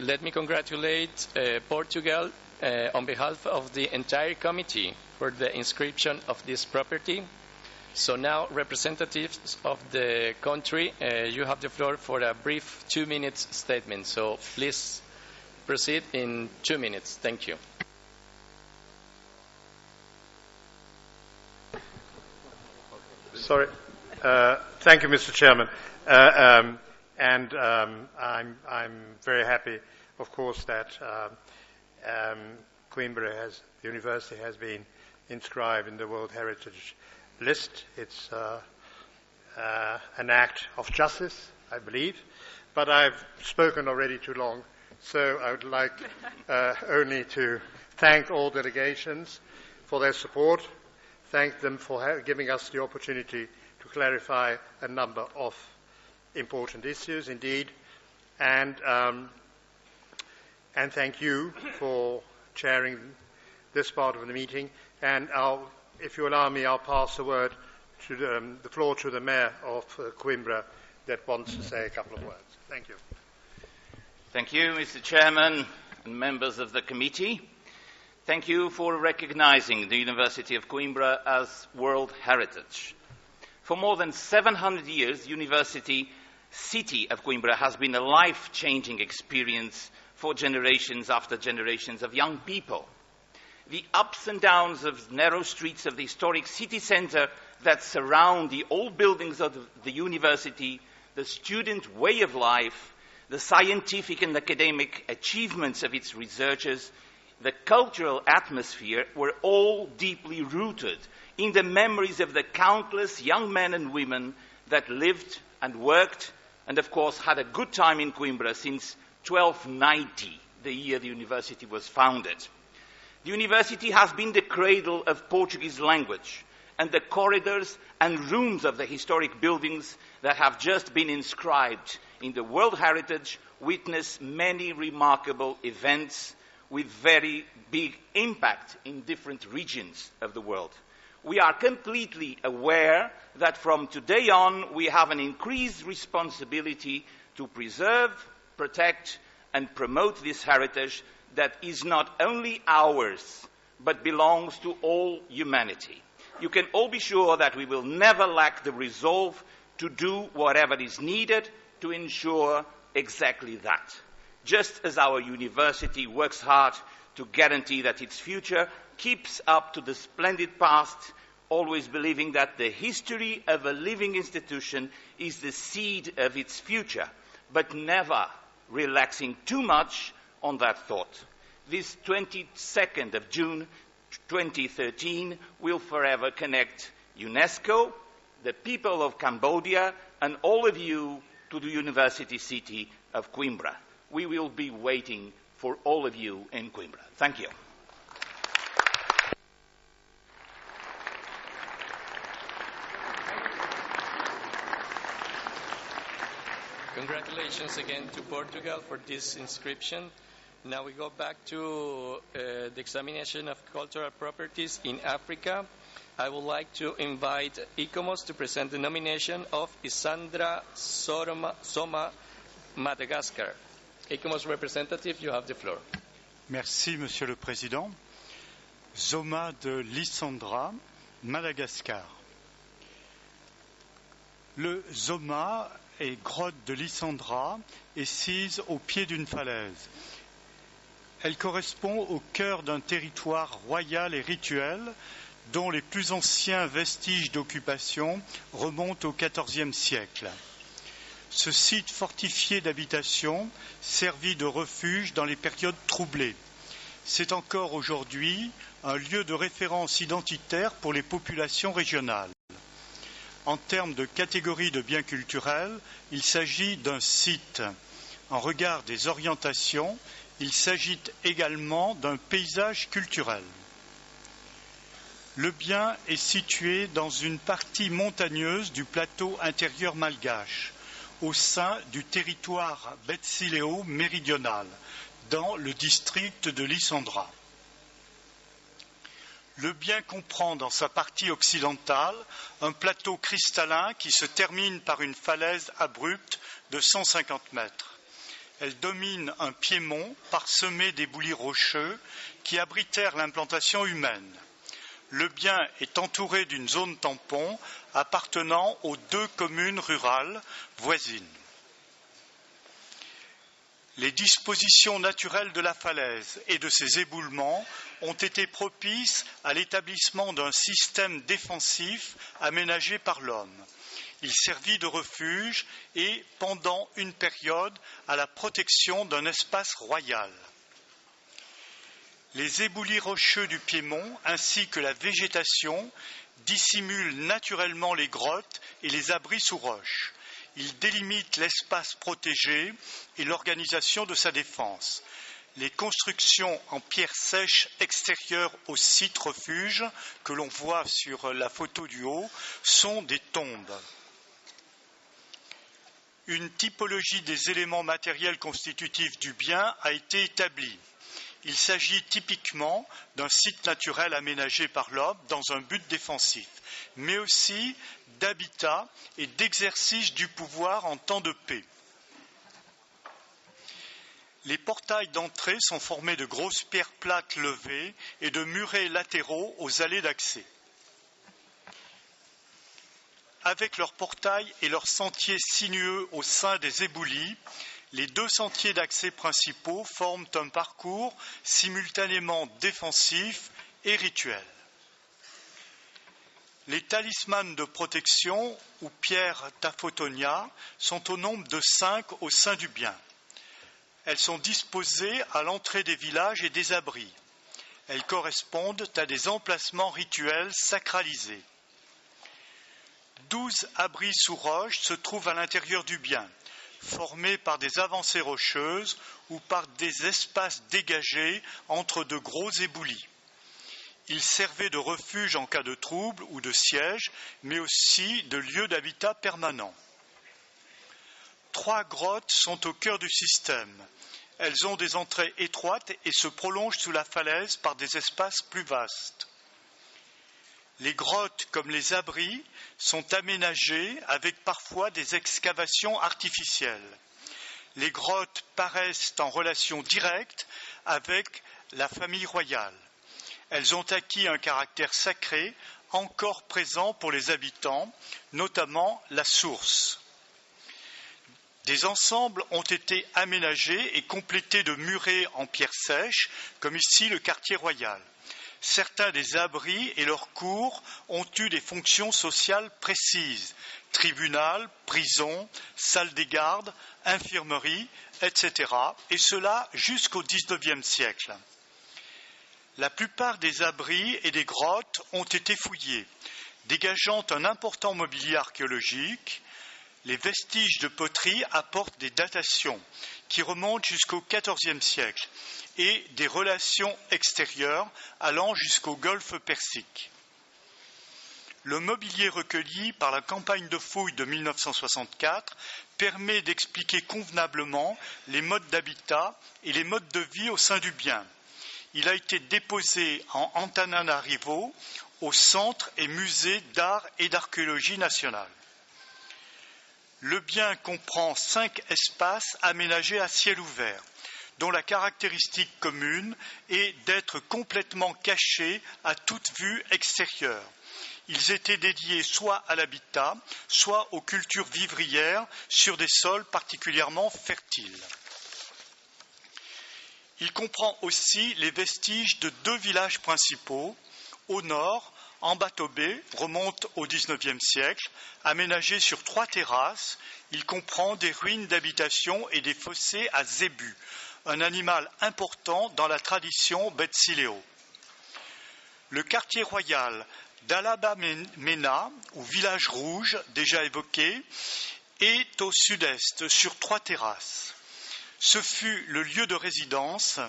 Speaker 4: Let me congratulate Portugal on behalf of the entire committee for the inscription of this property. So now, representatives of the country, you have the floor for a brief 2-minute statement. So please proceed in 2 minutes. Thank you.
Speaker 11: Sorry. Thank you, Mr. Chairman. I'm very happy, of course, that Coimbra the university has been inscribed in the World Heritage List. It's an act of justice, I believe, but I've spoken already too long, so I would like only to thank all delegations for their support, thank them for giving us the opportunity to clarify a number of important issues indeed, and thank you for chairing this part of the meeting, and if you allow me, I'll pass the floor to the Mayor of Coimbra that wants to say a couple of words. Thank you.
Speaker 5: Thank you, Mr. Chairman and members of the committee. Thank you for recognizing the University of Coimbra as World Heritage. For more than 700 years, the University City of Coimbra has been a life-changing experience for generations after generations of young people. The ups and downs of narrow streets of the historic city centre that surround the old buildings of the university, the student way of life, the scientific and academic achievements of its researchers, the cultural atmosphere were all deeply rooted in the memories of the countless young men and women that lived and worked and, of course, had a good time in Coimbra since 1290, the year the university was founded. The university has been the cradle of Portuguese language, and the corridors and rooms of the historic buildings that have just been inscribed in the World Heritage witness many remarkable events with very big impact in different regions of the world. We are completely aware that from today on we have an increased responsibility to preserve, protect and promote this heritage that is not only ours but belongs to all humanity. You can all be sure that we will never lack the resolve to do whatever is needed to ensure exactly that. Just as our university works hard to guarantee that its future keeps up to the splendid past, always believing that the history of a living institution is the seed of its future, but never relaxing too much on that thought. This 22nd of June 2013 will forever connect UNESCO, the people of Cambodia, and all of you to the University City of Coimbra. We will be waiting for all of you in Coimbra. Thank you.
Speaker 4: Congratulations again to Portugal for this inscription. Now we go back to the examination of cultural properties in Africa. I would like to invite ICOMOS to present the nomination of Isandra Soma, Madagascar. ICOMOS representative, you have the floor.
Speaker 6: Merci, Monsieur le Président. Zoma de Lysandra, Madagascar. Le Zoma et grotte de Lysandra est sise au pied d'une falaise. Elle correspond au cœur d'un territoire royal et rituel dont les plus anciens vestiges d'occupation remontent au XIVe siècle. Ce site fortifié d'habitation servit de refuge dans les périodes troublées. C'est encore aujourd'hui un lieu de référence identitaire pour les populations régionales. En termes de catégorie de biens culturels, il s'agit d'un site. En regard des orientations, il s'agit également d'un paysage culturel. Le bien est situé dans une partie montagneuse du plateau intérieur malgache, au sein du territoire Betsileo méridional, dans le district de Lysandra. Le bien comprend dans sa partie occidentale un plateau cristallin qui se termine par une falaise abrupte de 150 mètres. Elle domine un piémont parsemé d'éboulis rocheux qui abritèrent l'implantation humaine. Le bien est entouré d'une zone tampon appartenant aux 2 communes rurales voisines. Les dispositions naturelles de la falaise et de ses éboulements ont été propices à l'établissement d'un système défensif aménagé par l'homme. Il servit de refuge et, pendant une période, à la protection d'un espace royal. Les éboulis rocheux du piémont ainsi que la végétation dissimulent naturellement les grottes et les abris sous roches. Ils délimitent l'espace protégé et l'organisation de sa défense. Les constructions en pierre sèche extérieures au site refuge, que l'on voit sur la photo du haut, sont des tombes. Une typologie des éléments matériels constitutifs du bien a été établie. Il s'agit typiquement d'un site naturel aménagé par l'homme dans un but défensif, mais aussi d'habitat et d'exercice du pouvoir en temps de paix. Les portails d'entrée sont formés de grosses pierres plates levées et de murets latéraux aux allées d'accès. Avec leurs portails et leurs sentiers sinueux au sein des éboulis, les deux sentiers d'accès principaux forment un parcours simultanément défensif et rituel. Les talismans de protection, ou pierres taphotonia, sont au nombre de 5 au sein du bien. Elles sont disposées à l'entrée des villages et des abris. Elles correspondent à des emplacements rituels sacralisés. 12 abris sous roche se trouvent à l'intérieur du bien, formés par des avancées rocheuses ou par des espaces dégagés entre de gros éboulis. Ils servaient de refuge en cas de trouble ou de siège, mais aussi de lieu d'habitat permanent. 3 grottes sont au cœur du système. Elles ont des entrées étroites et se prolongent sous la falaise par des espaces plus vastes. Les grottes, comme les abris, sont aménagées avec parfois des excavations artificielles. Les grottes paraissent en relation directe avec la famille royale. Elles ont acquis un caractère sacré encore présent pour les habitants, notamment la source. Des ensembles ont été aménagés et complétés de murets en pierre sèche, comme ici le quartier royal. Certains des abris et leurs cours ont eu des fonctions sociales précises, tribunal, prison, salle des gardes, infirmerie, etc., et cela jusqu'au XIXe siècle. La plupart des abris et des grottes ont été fouillés, dégageant un important mobilier archéologique. Les vestiges de poterie apportent des datations qui remontent jusqu'au XIVe siècle et des relations extérieures allant jusqu'au golfe Persique. Le mobilier recueilli par la campagne de fouilles de 1964 permet d'expliquer convenablement les modes d'habitat et les modes de vie au sein du bien. Il a été déposé en Antananarivo, au Centre et Musée d'art et d'archéologie nationale. Le bien comprend 5 espaces aménagés à ciel ouvert, dont la caractéristique commune est d'être complètement cachés à toute vue extérieure. Ils étaient dédiés soit à l'habitat, soit aux cultures vivrières sur des sols particulièrement fertiles. Il comprend aussi les vestiges de 2 villages principaux. Au nord, Ambatobé remonte au XIXe siècle, aménagé sur 3 terrasses. Il comprend des ruines d'habitation et des fossés à zébu, un animal important dans la tradition Betsileo. Le quartier royal d'Alabamena, ou village rouge, déjà évoqué, est au sud-est, sur 3 terrasses. Ce fut le lieu de résidence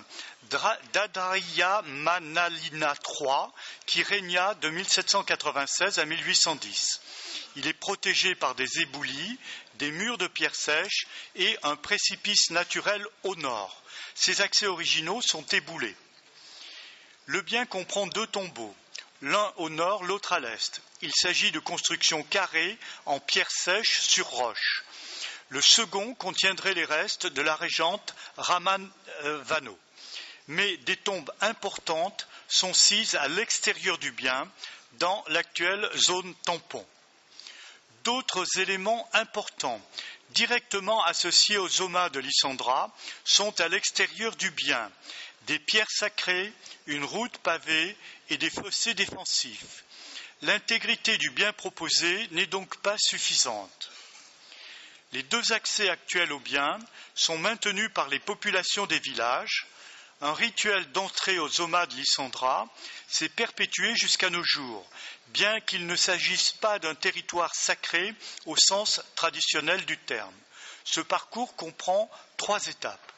Speaker 6: d'Adria Manalina III, qui régna de 1796 à 1810. Il est protégé par des éboulis, des murs de pierre sèche et un précipice naturel au nord. Ses accès originaux sont éboulés. Le bien comprend 2 tombeaux, l'un au nord, l'autre à l'est. Il s'agit de constructions carrées en pierre sèche sur roche. Le second contiendrait les restes de la régente Raman-Vano. Mais des tombes importantes sont sises à l'extérieur du bien, dans l'actuelle zone tampon. D'autres éléments importants, directement associés aux zomas de Lysandra, sont à l'extérieur du bien. Des pierres sacrées, une route pavée et des fossés défensifs. L'intégrité du bien proposé n'est donc pas suffisante. Les 2 accès actuels au bien sont maintenus par les populations des villages. Un rituel d'entrée aux zomas de Lysandra s'est perpétué jusqu'à nos jours, bien qu'il ne s'agisse pas d'un territoire sacré au sens traditionnel du terme. Ce parcours comprend 3 étapes.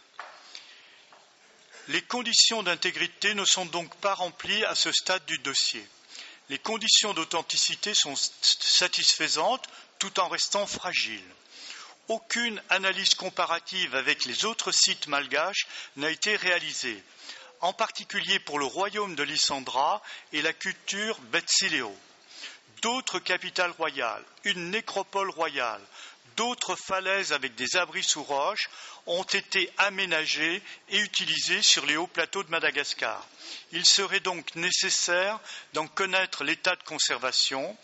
Speaker 6: Les conditions d'intégrité ne sont donc pas remplies à ce stade du dossier. Les conditions d'authenticité sont satisfaisantes tout en restant fragiles. Aucune analyse comparative avec les autres sites malgaches n'a été réalisée. en particulier pour le royaume de Lysandra et la culture Betsileo. D'autres capitales royales, une nécropole royale, d'autres falaises avec des abris sous roches ont été aménagées et utilisées sur les hauts plateaux de Madagascar. Il serait donc nécessaire d'en connaître l'état de conservation.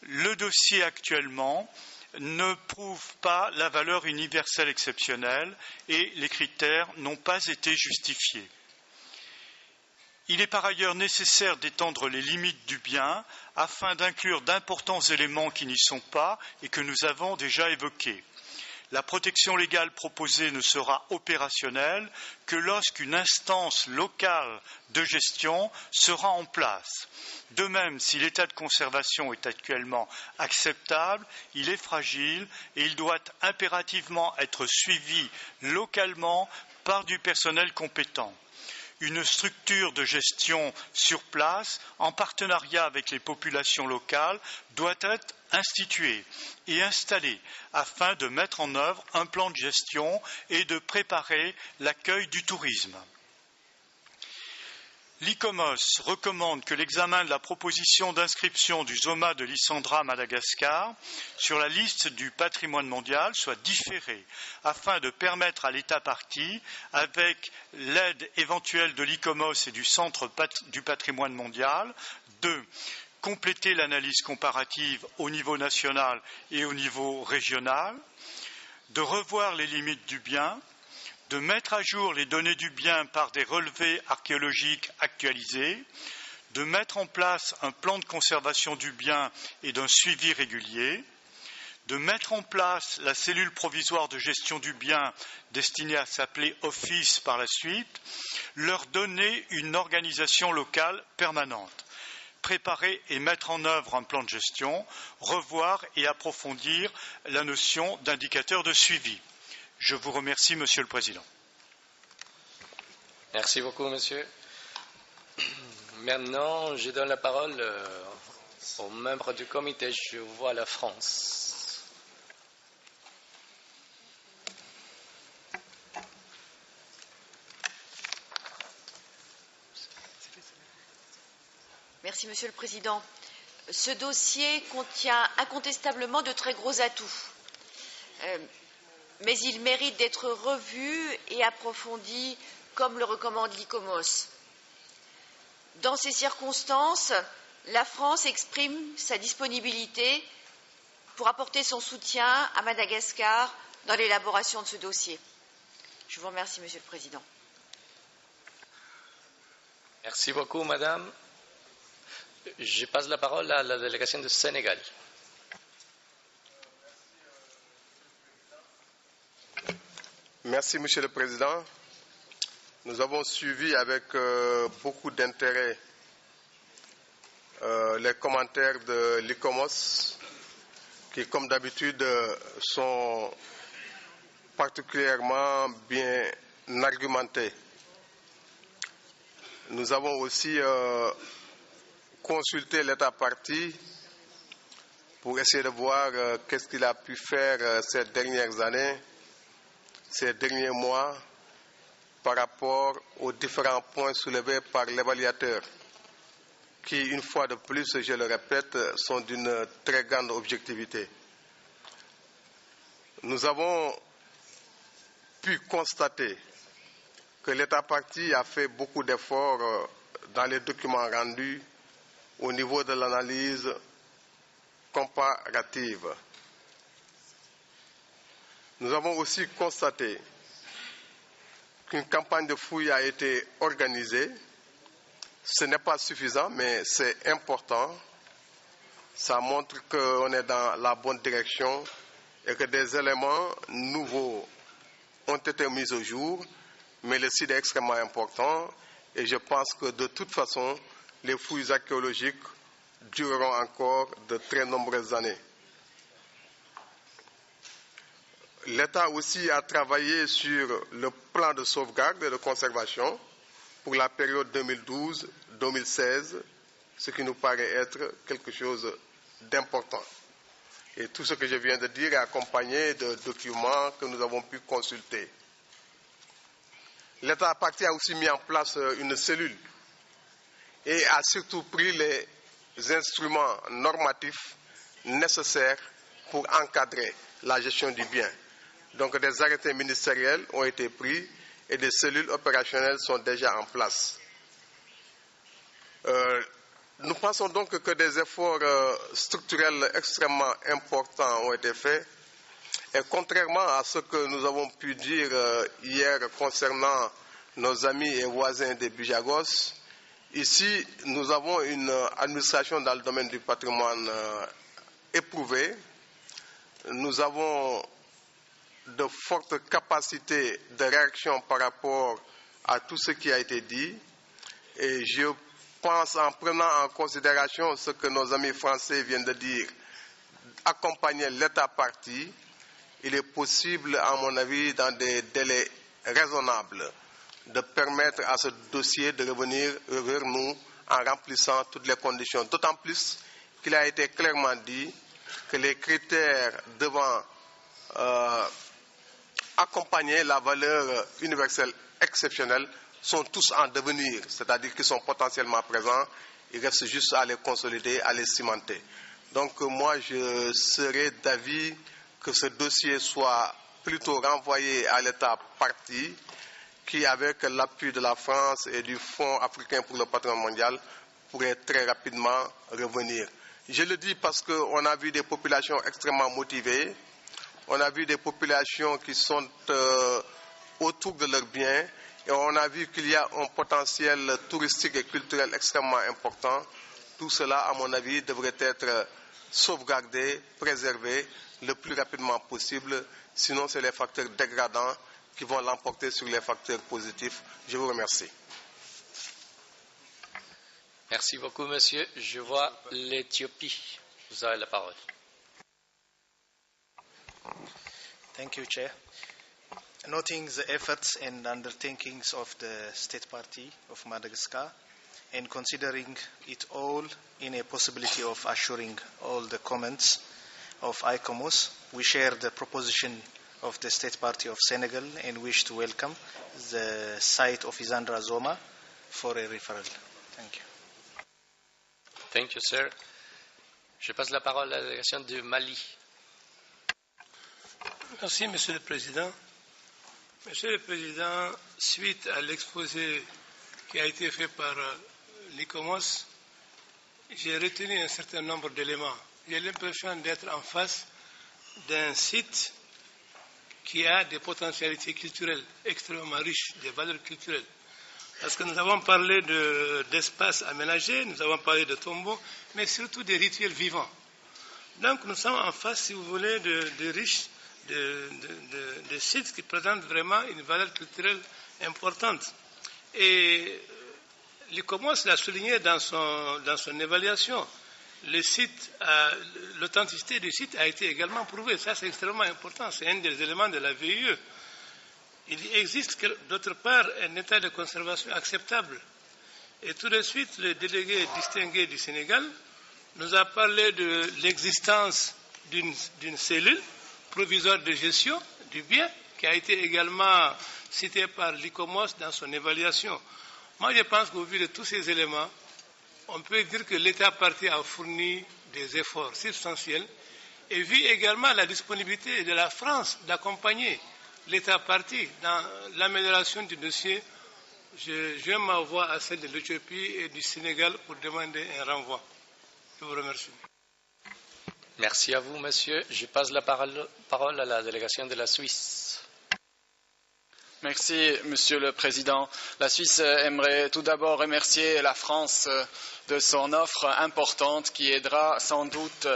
Speaker 6: Le dossier actuellement ne prouve pas la valeur universelle exceptionnelle et les critères n'ont pas été justifiés. Il est par ailleurs nécessaire d'étendre les limites du bien afin d'inclure d'importants éléments qui n'y sont pas et que nous avons déjà évoqués. La protection légale proposée ne sera opérationnelle que lorsqu'une instance locale de gestion sera en place. De même, si l'état de conservation est actuellement acceptable, il est fragile et il doit impérativement être suivi localement par du personnel compétent. Une structure de gestion sur place, en partenariat avec les populations locales, doit être instituée et installée afin de mettre en œuvre un plan de gestion et de préparer l'accueil du tourisme. L'ICOMOS recommande que l'examen de la proposition d'inscription du Zoma de Lysandra à Madagascar sur la liste du patrimoine mondial soit différé afin de permettre à l'État partie, avec l'aide éventuelle de l'ICOMOS et du Centre du patrimoine mondial, de compléter l'analyse comparative au niveau national et au niveau régional, de revoir les limites du bien, de mettre à jour les données du bien par des relevés archéologiques actualisés, de mettre en place un plan de conservation du bien et d'un suivi régulier, de mettre en place la cellule provisoire de gestion du bien destinée à s'appeler Office par la suite, leur donner une organisation locale permanente, préparer et mettre en œuvre un plan de gestion, revoir et approfondir la notion d'indicateur de suivi. Je vous remercie, Monsieur le Président.
Speaker 4: Merci beaucoup, Monsieur. Maintenant, je donne la parole aux membres du comité. Je vois la France.
Speaker 7: Merci, Monsieur le Président. Ce dossier contient incontestablement de très gros atouts. Mais il mérite d'être revu et approfondi comme le recommande l'ICOMOS. Dans ces circonstances, la France exprime sa disponibilité pour apporter son soutien à Madagascar dans l'élaboration de ce dossier. Je vous remercie, Monsieur le Président.
Speaker 4: Merci beaucoup, Madame. Je passe la parole à la délégation du Sénégal.
Speaker 12: Merci, Monsieur le Président. Nous avons suivi avec beaucoup d'intérêt les commentaires de l'ICOMOS qui, comme d'habitude, sont particulièrement bien argumentés. Nous avons aussi consulté l'État partie pour essayer de voir qu'est-ce qu'il a pu faire ces dernières années, ces derniers mois, par rapport aux différents points soulevés par l'évaluateur, qui, une fois de plus, je le répète, sont d'une très grande objectivité. Nous avons pu constater que l'État partie a fait beaucoup d'efforts dans les documents rendus au niveau de l'analyse comparative. Nous avons aussi constaté qu'une campagne de fouilles a été organisée. Ce n'est pas suffisant, mais c'est important. Ça montre qu'on est dans la bonne direction et que des éléments nouveaux ont été mis au jour, mais le site est extrêmement important et je pense que de toute façon, les fouilles archéologiques dureront encore de très nombreuses années. L'État aussi a travaillé sur le plan de sauvegarde et de conservation pour la période 2012-2016, ce qui nous paraît être quelque chose d'important. Et tout ce que je viens de dire est accompagné de documents que nous avons pu consulter. l'État partie a aussi mis en place une cellule et a surtout pris les instruments normatifs nécessaires pour encadrer la gestion du bien. Donc des arrêtés ministériels ont été pris et des cellules opérationnelles sont déjà en place. Nous pensons donc que des efforts structurels extrêmement importants ont été faits. Et contrairement à ce que nous avons pu dire hier concernant nos amis et voisins des Bijagos, ici nous avons une administration dans le domaine du patrimoine éprouvée. Nous avons de fortes capacités de réaction par rapport à tout ce qui a été dit. Et je pense, en prenant en considération ce que nos amis français viennent de dire, accompagner l'État partie, il est possible, à mon avis, dans des délais raisonnables, de permettre à ce dossier de revenir vers nous en remplissant toutes les conditions. D'autant plus qu'il a été clairement dit que les critères devant accompagner la valeur universelle exceptionnelle sont tous en devenir, c'est-à-dire qu'ils sont potentiellement présents, il reste juste à les consolider, à les cimenter. Donc moi, je serais d'avis que ce dossier soit plutôt renvoyé à l'État partie, qui, avec l'appui de la France et du Fonds africain pour le patrimoine mondial, pourrait très rapidement revenir. Je le dis parce qu'on a vu des populations extrêmement motivées, on a vu des populations qui sont autour de leurs biens, et on a vu qu'il y a un potentiel touristique et culturel extrêmement important. Tout cela, à mon avis, devrait être sauvegardé, préservé le plus rapidement possible. Sinon, c'est les facteurs dégradants qui vont l'emporter sur les facteurs positifs. Je vous remercie.
Speaker 4: Merci beaucoup, monsieur. Je vois l'Éthiopie. Vous avez la parole.
Speaker 21: Thank you, Chair. Noting the efforts and undertakings of the State Party of Madagascar and considering it all in a possibility of assuring all the comments of ICOMOS, we share the proposition of the State Party of Senegal and wish to welcome the site of Isandra Zoma for a referral. Thank you.
Speaker 4: Thank you, sir. Je passe la parole à la délégation du Mali.
Speaker 2: Merci, Monsieur le Président. Monsieur le Président, suite à l'exposé qui a été fait par l'ICOMOS, j'ai retenu un certain nombre d'éléments. J'ai l'impression d'être en face d'un site qui a des potentialités culturelles extrêmement riches, des valeurs culturelles. Parce que nous avons parlé d'espaces aménagés, nous avons parlé de tombeaux, mais surtout des rituels vivants. Donc nous sommes en face, si vous voulez, de riches, de sites qui présentent vraiment une valeur culturelle importante. Et l'ICOMOS l'a souligné dans son évaluation. L'authenticité du site a été également prouvée. Ça, c'est extrêmement important. C'est un des éléments de la VIE. Il existe, d'autre part, un état de conservation acceptable. Et tout de suite, le délégué distingué du Sénégal nous a parlé de l'existence d'une cellule provisoire de gestion du bien, qui a été également citée par l'ICOMOS dans son évaluation. Moi, je pense qu'au vu de tous ces éléments, on peut dire que l'État partie a fourni des efforts substantiels et vu également la disponibilité de la France d'accompagner l'État partie dans l'amélioration du dossier. Je ma voix à celle de l'Éthiopie et du Sénégal pour demander un renvoi. Je vous remercie.
Speaker 4: Merci à vous, monsieur. Je passe la parole à la délégation de la Suisse.
Speaker 13: Merci, Monsieur le Président. La Suisse aimerait tout d'abord remercier la France de son offre importante qui aidera sans doute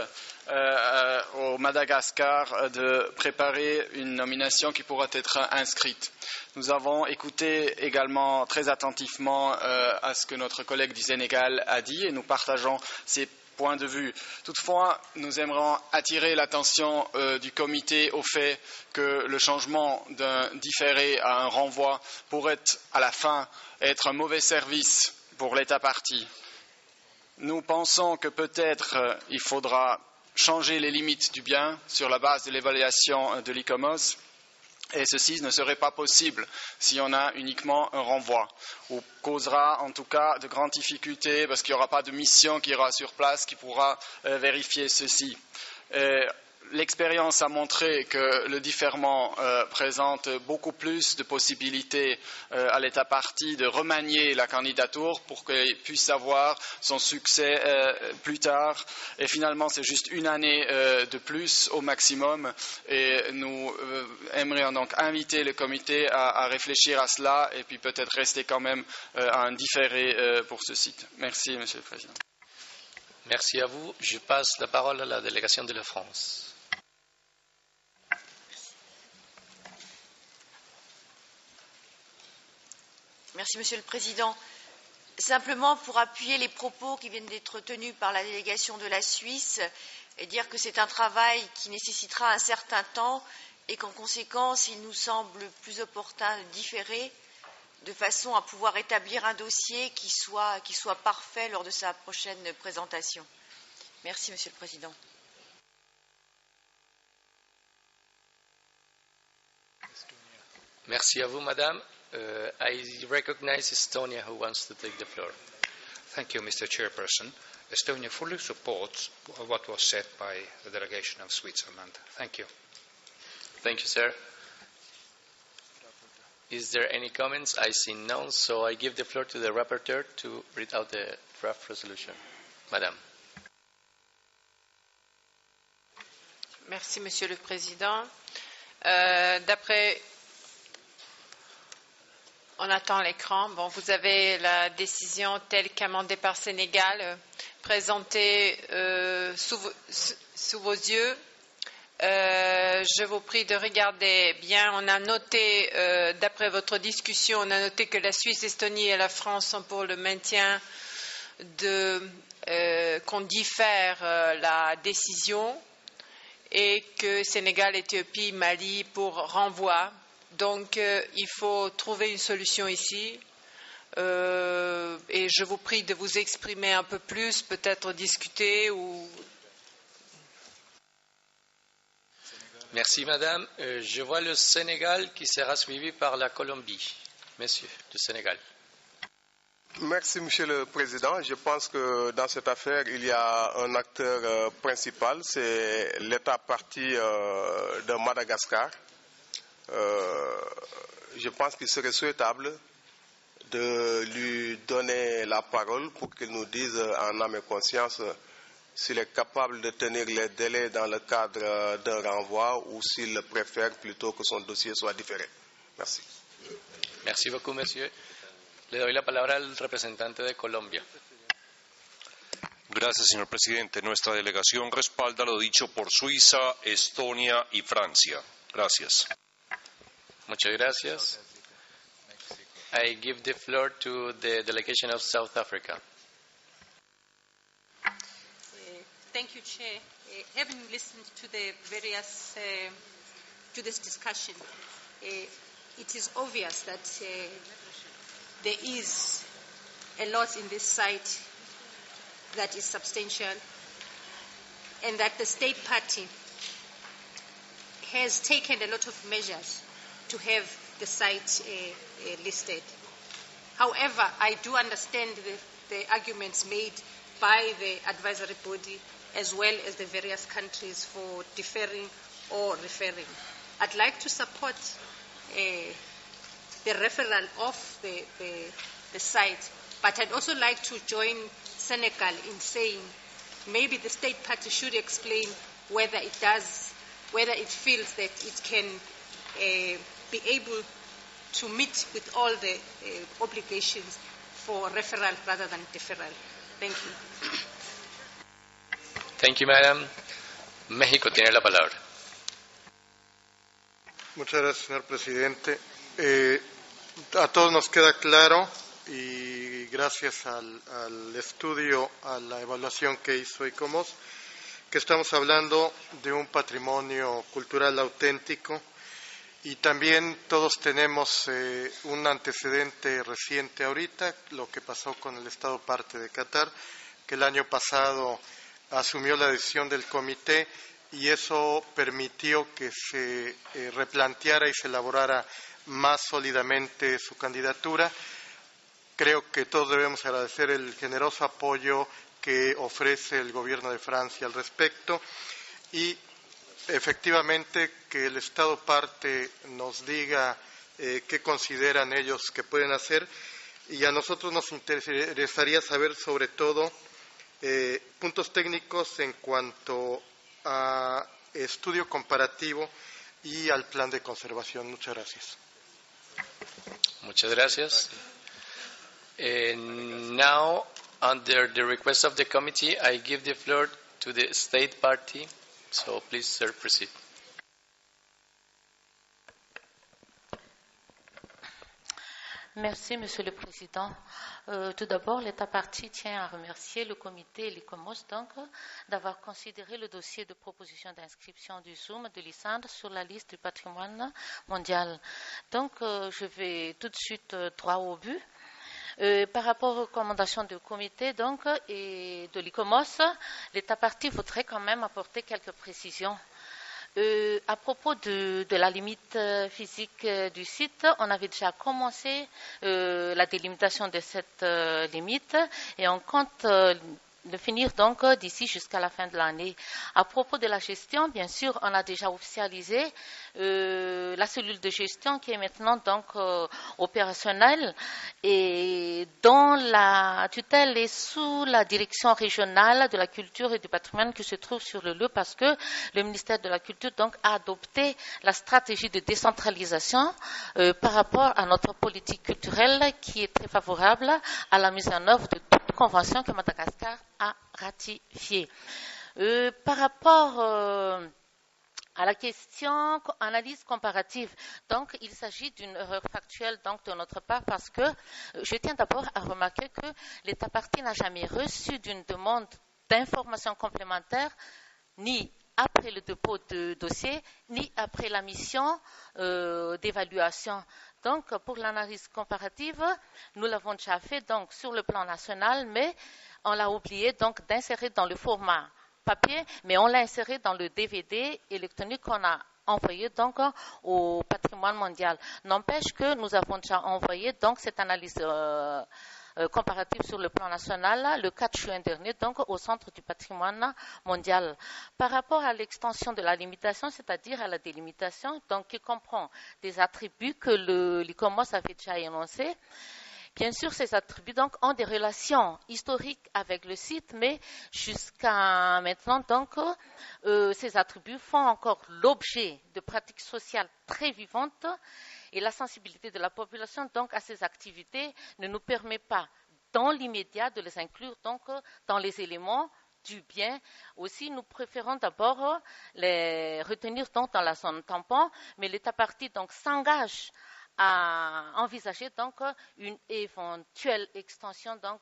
Speaker 13: au Madagascar de préparer une nomination qui pourra être inscrite. Nous avons écouté également très attentivement à ce que notre collègue du Sénégal a dit et nous partageons ses point de vue. Toutefois, nous aimerions attirer l'attention du comité au fait que le changement d'un différé à un renvoi pourrait à la fin être un mauvais service pour l'État partie. Nous pensons que peut-être il faudra changer les limites du bien sur la base de l'évaluation de l'ICOMOS Et ceci ne serait pas possible si on a uniquement un renvoi, ou causera en tout cas de grandes difficultés parce qu'il n'y aura pas de mission qui ira sur place qui pourra vérifier ceci. L'expérience a montré que le différend présente beaucoup plus de possibilités à l'État partie de remanier la candidature pour qu'il puisse avoir son succès plus tard. Et finalement, c'est juste une année de plus au maximum. Et nous aimerions donc inviter le comité à réfléchir à cela et puis peut-être rester quand même à un différé pour ce site. Merci, Monsieur le Président.
Speaker 4: Merci à vous. Je passe la parole à la délégation de la France.
Speaker 7: Merci, Monsieur le Président. Simplement pour appuyer les propos qui viennent d'être tenus par la délégation de la Suisse et dire que c'est un travail qui nécessitera un certain temps et qu'en conséquence, il nous semble plus opportun de différer de façon à pouvoir établir un dossier qui soit parfait lors de sa prochaine présentation. Merci, Monsieur le Président.
Speaker 4: Merci à vous, Madame. I recognize Estonia who wants to take the floor.
Speaker 17: Thank you, Mr. Chairperson. Estonia fully supports what was said by the delegation of Switzerland. Thank you.
Speaker 4: Thank you, sir. Is there any comments? I see none, so I give the floor to the rapporteur to read out the draft resolution. Madame.
Speaker 1: Merci, Monsieur le Président. On attend l'écran. Bon, vous avez la décision telle qu'amendée par Sénégal, présentée sous vos yeux. Je vous prie de regarder bien. On a noté, d'après votre discussion, on a noté que la Suisse, l'Estonie et la France sont pour le maintien qu'on diffère la décision et que Sénégal, Éthiopie, Mali pour renvoi. Donc, il faut trouver une solution ici et je vous prie de vous exprimer un peu plus, peut-être discuter ou...
Speaker 4: Merci, Madame. Je vois le Sénégal qui sera suivi par la Colombie. Monsieur du Sénégal.
Speaker 12: Merci, Monsieur le Président. Je pense que dans cette affaire, il y a un acteur principal, c'est l'État parti de Madagascar. Je pense qu'il serait souhaitable de lui donner la parole pour qu'il nous dise en âme et conscience s'il est capable de tenir les délais dans le cadre d'un renvoi ou s'il préfère plutôt que son dossier soit différé. Merci.
Speaker 4: Merci beaucoup, monsieur. Le doy la palabra al representante de Colombia.
Speaker 19: Gracias, señor presidente. Nuestra delegación respalda lo dicho por Suiza, Estonia y Francia. Gracias.
Speaker 4: Muchas gracias. I give the floor to the delegation of South Africa.
Speaker 9: Thank you, Chair. Having listened to the various to this discussion, it is obvious that there is a lot in this site that is substantial, and that the state party has taken a lot of measures to have the site listed. However, I do understand the arguments made by the advisory body as well as the various countries for deferring or referring. I'd like to support the referral of the site, but I'd also like to join Senegal in saying maybe the state party should explain whether it feels that it can be able to meet with all the obligations for referral rather than deferral. Thank you.
Speaker 4: Thank you, Madam. México tiene la palabra.
Speaker 18: Muchas gracias, señor presidente. A todos nos queda claro, y gracias al estudio, a la evaluación que hizo ICOMOS, que estamos hablando de un patrimonio cultural auténtico. Y también todos tenemos un antecedente reciente ahorita, lo que pasó con el Estado parte de Qatar, que el año pasado asumió la decisión del comité y eso permitió que se replanteara y se elaborara más sólidamente su candidatura. Creo que todos debemos agradecer el generoso apoyo que ofrece el gobierno de Francia al respecto y efectivamente que el Estado parte nos diga qué consideran ellos que pueden hacer, y a nosotros nos interesaría saber sobre todo puntos técnicos en cuanto a estudio comparativo y al plan de conservación. Muchas gracias.
Speaker 4: Muchas gracias. Now, under the request of the committee, I give the floor to the State Party. So please, sir, proceed.
Speaker 10: Merci, Monsieur le Président. Tout d'abord, l'État partie tient à remercier le comité et l'ICOMOS d'avoir considéré le dossier de proposition d'inscription du Zoom de l'ISAND sur la liste du patrimoine mondial. Donc, je vais tout de suite droit au but. Par rapport aux recommandations du comité et de l'ICOMOS, l'État partie voudrait quand même apporter quelques précisions. À propos de la limite physique du site, on avait déjà commencé la délimitation de cette limite et on compte de finir donc d'ici jusqu'à la fin de l'année. À propos de la gestion, bien sûr, on a déjà officialisé la cellule de gestion qui est maintenant donc opérationnelle et dont la tutelle est sous la direction régionale de la culture et du patrimoine qui se trouve sur le lieu parce que le ministère de la Culture donc a adopté la stratégie de décentralisation par rapport à notre politique culturelle qui est très favorable à la mise en œuvre de toute convention que Madagascar a ratifiée. Par rapport à la question analyse comparative, donc il s'agit d'une erreur factuelle donc de notre part parce que je tiens d'abord à remarquer que l'État partie n'a jamais reçu d'une demande d'information complémentaire ni après le dépôt de dossier, ni après la mission d'évaluation. Donc, pour l'analyse comparative, nous l'avons déjà fait donc sur le plan national, mais on l'a oublié donc d'insérer dans le format papier, mais on l'a inséré dans le DVD électronique qu'on a envoyé donc au patrimoine mondial. N'empêche que nous avons déjà envoyé donc cette analyse comparative sur le plan national le 4 juin dernier, donc au Centre du patrimoine mondial. Par rapport à l'extension de la limitation, c'est-à-dire à la délimitation, donc qui comprend des attributs que l'ICOMOS avait déjà énoncés. Bien sûr, ces attributs donc ont des relations historiques avec le site, mais jusqu'à maintenant, donc, ces attributs font encore l'objet de pratiques sociales très vivantes et la sensibilité de la population donc à ces activités ne nous permet pas, dans l'immédiat, de les inclure donc dans les éléments du bien. Aussi, nous préférons d'abord les retenir donc dans la zone tampon, mais l'État partie donc s'engage à envisager donc une éventuelle extension donc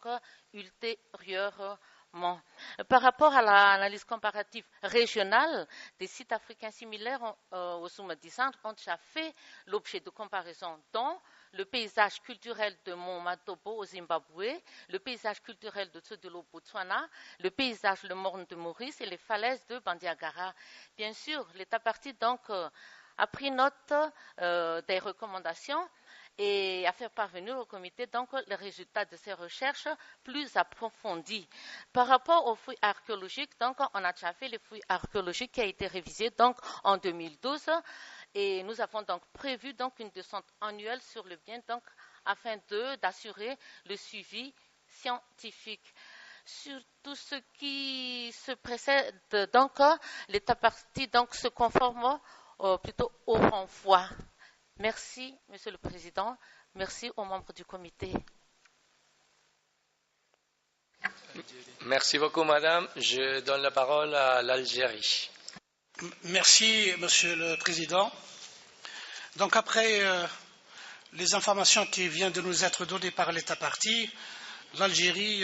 Speaker 10: ultérieurement. Par rapport à l'analyse comparative régionale, des sites africains similaires au Zoom d'Isand ont déjà fait l'objet de comparaisons dont le paysage culturel de Mont Matobo au Zimbabwe, le paysage culturel de Tsodilo au Botswana, le paysage Le Morne de Maurice et les falaises de Bandiagara. Bien sûr, l'État partie donc a pris note des recommandations et a fait parvenir au comité donc les résultats de ces recherches plus approfondies. Par rapport aux fouilles archéologiques, donc on a déjà fait les fouilles archéologiques qui a été révisée donc en 2012 et nous avons donc prévu donc une descente annuelle sur le bien donc afin d'assurer le suivi scientifique. Sur tout ce qui se précède, donc l'État partie donc se conforme plutôt au renvoi. Merci, Monsieur le Président. Merci aux membres du comité.
Speaker 4: Merci beaucoup, Madame. Je donne la parole à l'Algérie.
Speaker 14: Merci, Monsieur le Président. Donc, après les informations qui viennent de nous être données par l'État partie, l'Algérie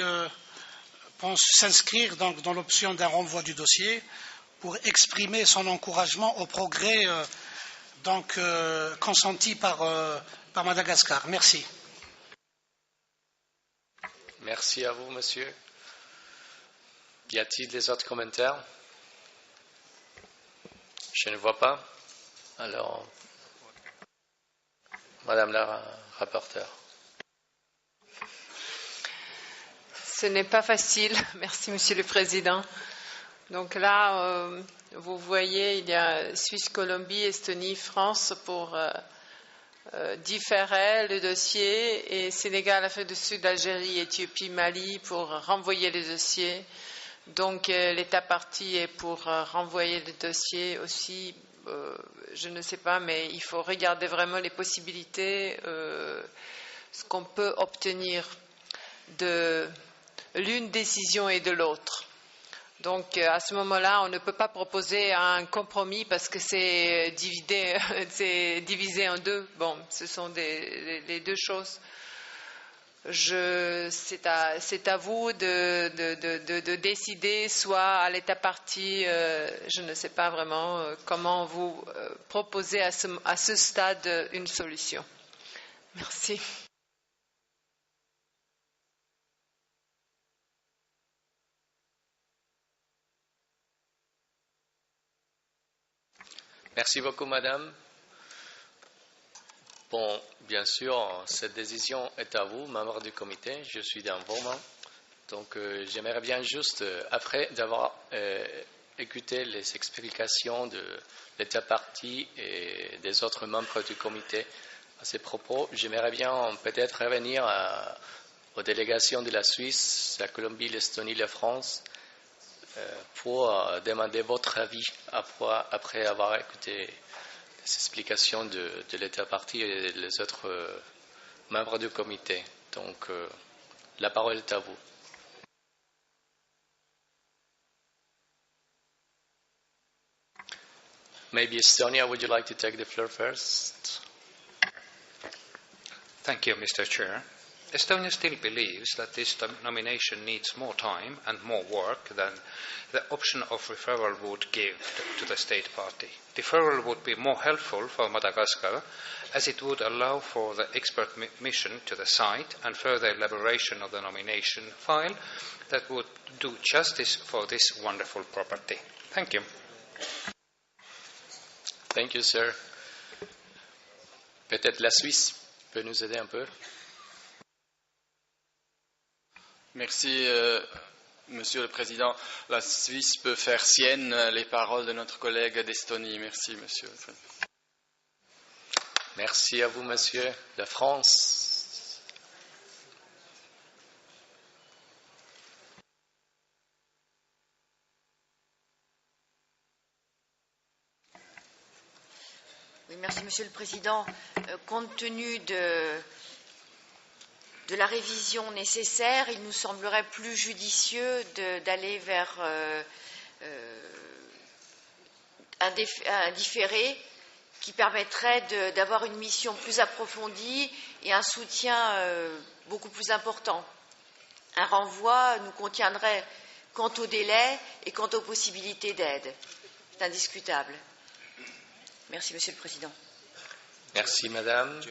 Speaker 14: pense s'inscrire donc dans l'option d'un renvoi du dossier pour exprimer son encouragement au progrès consenti par Madagascar. Merci.
Speaker 4: Merci à vous, monsieur. Y a-t-il des autres commentaires? Je ne vois pas. Alors, Madame la rapporteure.
Speaker 1: Ce n'est pas facile. Merci, Monsieur le Président. Donc là, vous voyez, il y a Suisse, Colombie, Estonie, France pour différer le dossier et Sénégal, Afrique du Sud, Algérie, Éthiopie, Mali pour renvoyer le dossier. Donc l'État parti est pour renvoyer le dossier aussi. Je ne sais pas, mais il faut regarder vraiment les possibilités, ce qu'on peut obtenir de l'une décision et de l'autre. Donc à ce moment-là, on ne peut pas proposer un compromis parce que c'est divisé en deux. Bon, ce sont les deux choses. C'est à vous de décider, soit à l'État parti, je ne sais pas vraiment comment vous proposez à ce stade une solution. Merci.
Speaker 4: Merci beaucoup, Madame. Bon, bien sûr, cette décision est à vous, membres du comité. Je suis dans vos mains. Donc, j'aimerais bien juste, après d'avoir écouté les explications de l'État parti et des autres membres du comité à ces propos, j'aimerais bien peut-être revenir aux délégations de la Suisse, la Colombie, l'Estonie, la France, pour demander votre avis après avoir écouté les explications de l'État parti et les autres membres du comité. Donc, la parole est à vous. Maybe Estonia, would you like to take the floor first?
Speaker 17: Thank you, Mr. Chair. Estonia still believes that this nomination needs more time and more work than the option of referral would give to the state party. Deferral would be more helpful for Madagascar, as it would allow for the expert mission to the site and further elaboration of the nomination file that would do justice for this wonderful property. Thank you.
Speaker 4: Thank you, sir. Peut-être la Suisse peut nous aider un peu.
Speaker 13: Merci, Monsieur le Président. La Suisse peut faire sienne les paroles de notre collègue d'Estonie. Merci, Monsieur.
Speaker 4: Merci à vous, Monsieur. La France.
Speaker 7: Oui, merci, Monsieur le Président. Compte tenu de la révision nécessaire, il nous semblerait plus judicieux d'aller vers un différé qui permettrait d'avoir une mission plus approfondie et un soutien beaucoup plus important. Un renvoi nous contiendrait quant au délai et quant aux possibilités d'aide. C'est indiscutable. Merci, Monsieur le Président.
Speaker 4: Merci, Madame.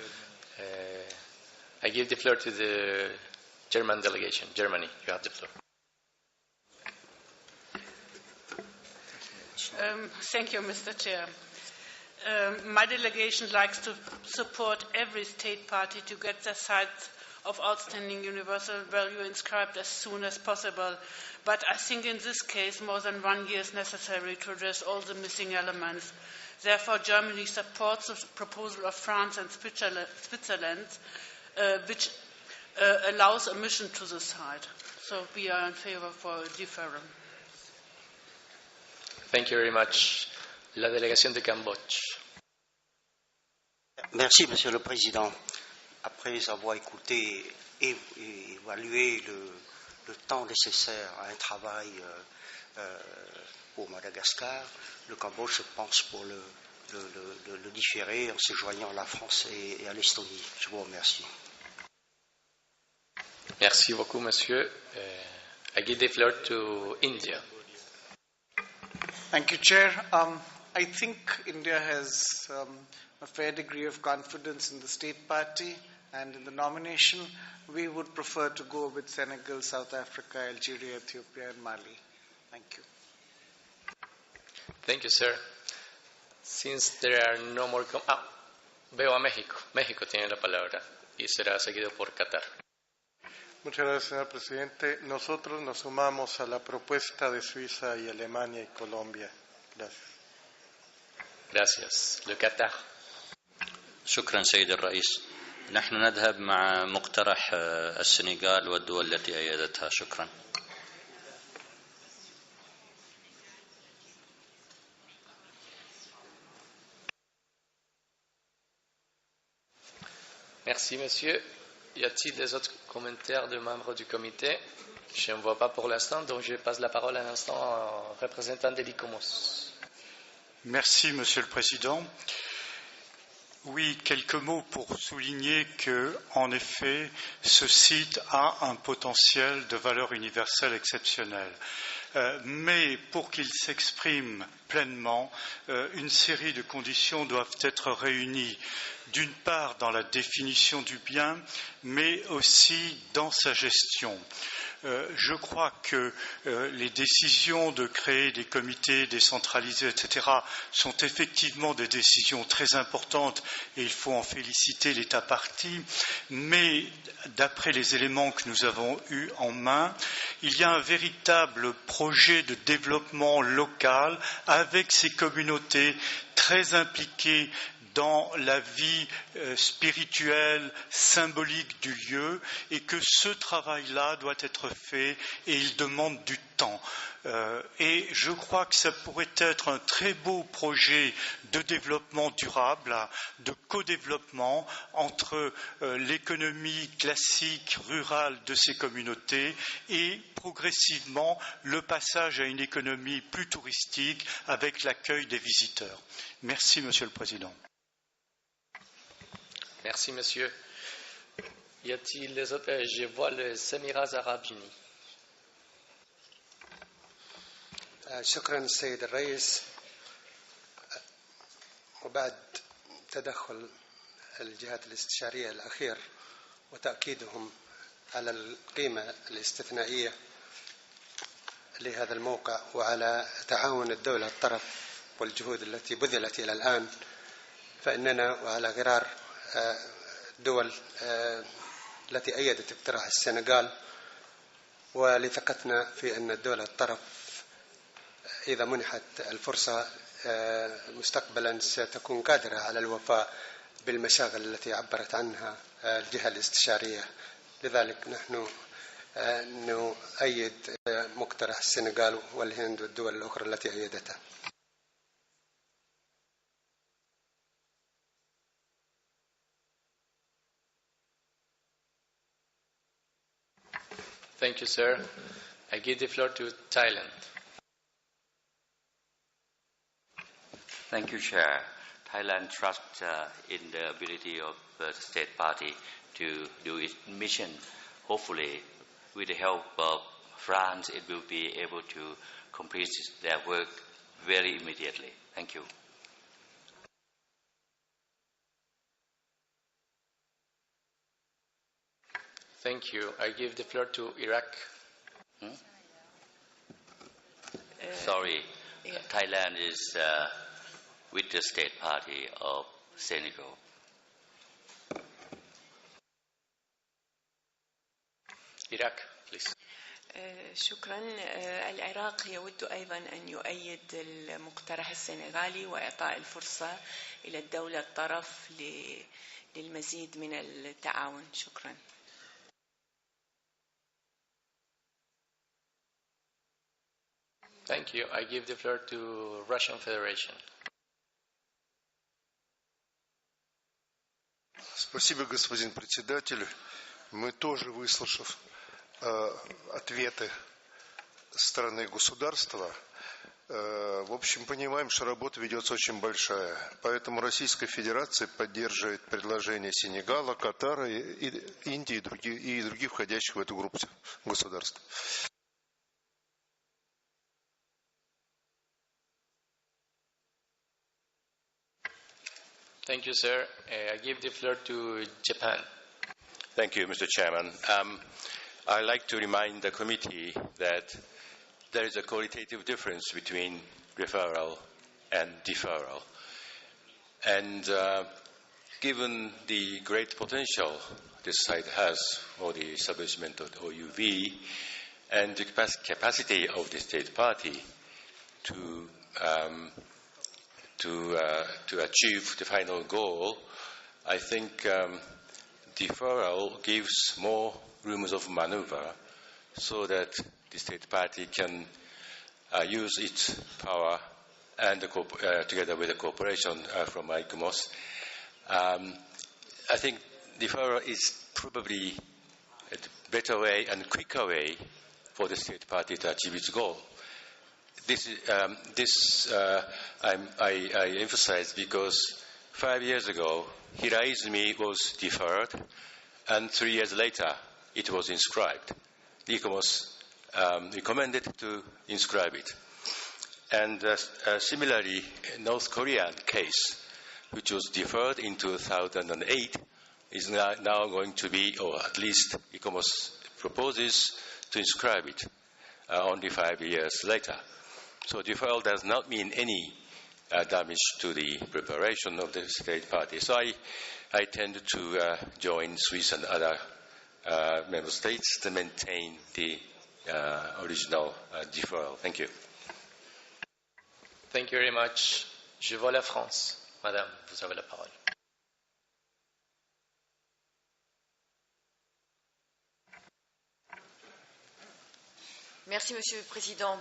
Speaker 4: I give the floor to the German delegation. Germany, you have the floor.
Speaker 15: Thank you, Mr. Chair. My delegation likes to support every state party to get their sites of outstanding universal value inscribed as soon as possible. But I think in this case, more than 1 year is necessary to address all the missing elements. Therefore, Germany supports the proposal of France and Switzerland, which allows a mission to the site. So we are in favor for a deferral.
Speaker 4: Thank you very much. La délégation de Cambodge.
Speaker 16: Merci, Monsieur le Président. Après avoir écouté et évalué le temps nécessaire à un travail pour Madagascar, le Cambodge se pense pour le différer en se joignant à la France et à l'Estonie. Je vous remercie.
Speaker 4: Merci beaucoup, Monsieur. I give the floor to India.
Speaker 8: Thank you, Chair. I think India has a fair degree of confidence in the state party and in the nomination. We would prefer to go with Senegal, South Africa, Algeria, Ethiopia, and Mali. Thank you.
Speaker 4: Thank you, sir. Since there are no more... veo a México. México tiene la palabra y será seguido por Qatar.
Speaker 18: Muchas gracias, señor presidente. Nosotros nos sumamos a la propuesta de Suiza y Alemania y Colombia. Gracias.
Speaker 4: Gracias. Le Qatar.
Speaker 3: شكرا سيد الرئيس. نحن نذهب مع مقترح السنغال والدول التي أيدتها. شكرا.
Speaker 4: Merci, monsieur. Y a-t-il des autres commentaires de membres du comité? Je ne vois pas pour l'instant, donc je passe la parole à l'instant au représentant de l'ICOMOS.
Speaker 6: Merci, Monsieur le Président. Oui, quelques mots pour souligner que, en effet, ce site a un potentiel de valeur universelle exceptionnelle. Mais pour qu'il s'exprime pleinement, une série de conditions doivent être réunies, d'une part dans la définition du bien, mais aussi dans sa gestion. Je crois que les décisions de créer des comités décentralisés, etc., sont effectivement des décisions très importantes et il faut en féliciter l'État partie, mais d'après les éléments que nous avons eus en main, il y a un véritable projet de développement local avec ces communautés très impliquées dans la vie spirituelle, symbolique du lieu, et que ce travail-là doit être fait et il demande du temps. Et je crois que ça pourrait être un très beau projet de développement durable, de co-développement entre l'économie classique rurale de ces communautés et progressivement le passage à une économie plus touristique avec l'accueil des visiteurs. Merci, Monsieur le Président.
Speaker 4: Merci, monsieur. Y a-t-il les autres? Je vois les Émirats arabes unis.
Speaker 20: شكرا السيد الرئيس. وبعد تدخل الجهات الاستشارية الأخير وتأكيدهم على القيمة الاستثنائية لهذا الموقع وعلى تعاون الدولة الطرف والجهود التي بذلت إلى الآن، فإننا وعلى غرار دول التي أيدت اقتراح السنغال ولثقتنا في أن الدولة الطرف إذا منحت الفرصة مستقبلا ستكون قادرة على الوفاء بالمشاغل التي عبرت عنها الجهة الاستشارية. لذلك نحن نؤيد مقترح السنغال والهند والدول الأخرى التي أيدتها.
Speaker 4: Thank you, sir. I give the floor to Thailand.
Speaker 3: Thank you, Chair. Thailand trusts in the ability of the state party to do its mission. Hopefully, with the help of France, it will be able to complete their work very immediately. Thank you.
Speaker 4: Thank you. I give the floor to Iraq.
Speaker 3: Sorry, Thailand is with the state party of Senegal.
Speaker 4: Iraq, please.
Speaker 23: شكرا. العراق يود أيضا أن يؤيد المقترح السنغالي وإعطاء الفرصة إلى الدولة الطرف للمزيد من التعاون. شكرا.
Speaker 4: Thank you. I give the floor to Russian Federation.
Speaker 24: Спасибо, господин председатель. Мы тоже, выслушав ответы страны государства, в общем, понимаем, что работа ведется очень большая. Поэтому Российская Федерация поддерживает предложения Сенегала, Катара, Индии и других входящих в эту группу государств.
Speaker 4: Thank you, sir. I give the floor to Japan.
Speaker 19: Thank you, Mr. Chairman. I'd like to remind the committee that there is a qualitative difference between referral and deferral.
Speaker 5: And given the great potential this site has for the establishment of OUV and the capacity of the state party to achieve the final goal, I think deferral gives more rooms of maneuver so that the state party can use its power and together with the cooperation from ICOMOS. I think deferral is probably a better way and quicker way for the state party to achieve its goal. I emphasize because 5 years ago, Hiraizumi was deferred, and 3 years later, it was inscribed. The ICOMOS recommended to inscribe it. And similarly, North Korean case, which was deferred in 2008, is now going to be, or at least ICOMOS proposes to inscribe it only 5 years later. So deferral does not mean any damage to the preparation of the state party. So I tend to join Swiss and other member states to maintain the original deferral. Thank you.
Speaker 4: Thank you very much. Je vois la France. Madame, vous avez la parole.
Speaker 7: Merci, Monsieur le Président.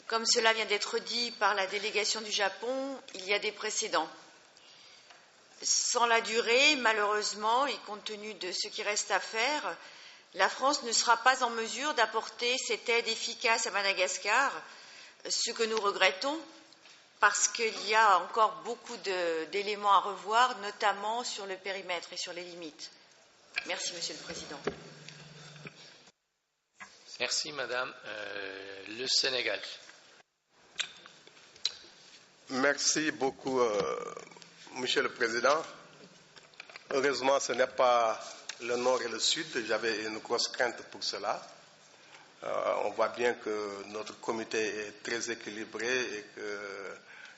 Speaker 7: Comme cela vient d'être dit par la délégation du Japon, il y a des précédents. Sans la durée, malheureusement, et compte tenu de ce qui reste à faire, la France ne sera pas en mesure d'apporter cette aide efficace à Madagascar, ce que nous regrettons, parce qu'il y a encore beaucoup d'éléments à revoir, notamment sur le périmètre et sur les limites. Merci, Monsieur le Président.
Speaker 4: Merci, Madame. Le Sénégal.
Speaker 12: Merci beaucoup, Monsieur le Président. Heureusement, ce n'est pas le Nord et le Sud. J'avais une grosse crainte pour cela. On voit bien que notre comité est très équilibré et que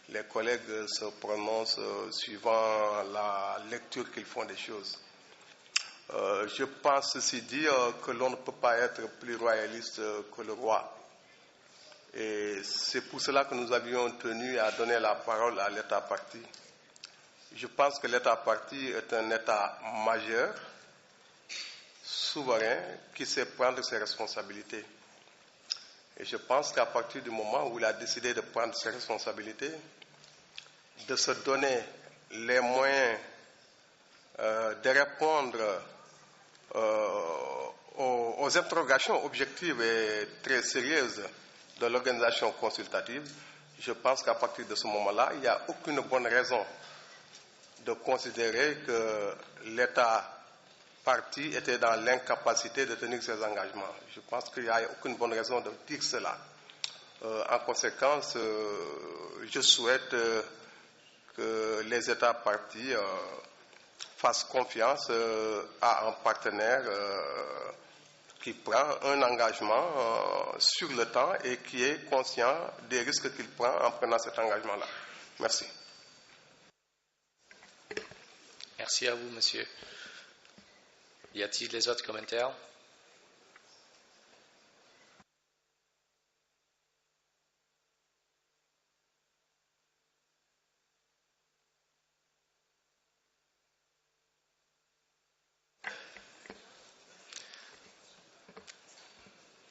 Speaker 12: les collègues se prononcent suivant la lecture qu'ils font des choses. Je pense, ceci dit, que l'on ne peut pas être plus royaliste que le roi. Et c'est pour cela que nous avions tenu à donner la parole à l'État parti. Je pense que l'État parti est un État majeur, souverain, qui sait prendre ses responsabilités. Et je pense qu'à partir du moment où il a décidé de prendre ses responsabilités, de se donner les moyens de répondre aux interrogations objectives et très sérieuses de l'organisation consultative, je pense qu'à partir de ce moment-là, il n'y a aucune bonne raison de considérer que l'État parti était dans l'incapacité de tenir ses engagements. Je pense qu'il n'y a aucune bonne raison de dire cela. En conséquence, je souhaite que les États partis fassent confiance à un partenaire qui prend un engagement sur le temps et qui est conscient des risques qu'il prend en prenant cet engagement-là. Merci.
Speaker 4: Merci à vous, monsieur. Y a-t-il les autres commentaires?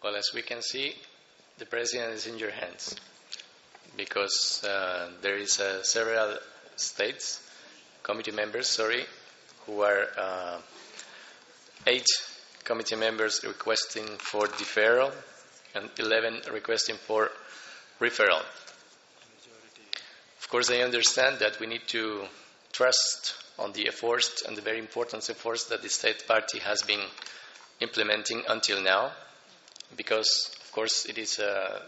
Speaker 4: Well, as we can see, the President is in your hands because there is several states, committee members, who are 8 committee members requesting for deferral and 11 requesting for referral. Of course, I understand that we need to trust on the efforts and the very important efforts that the state party has been implementing until now, because, of course, it is a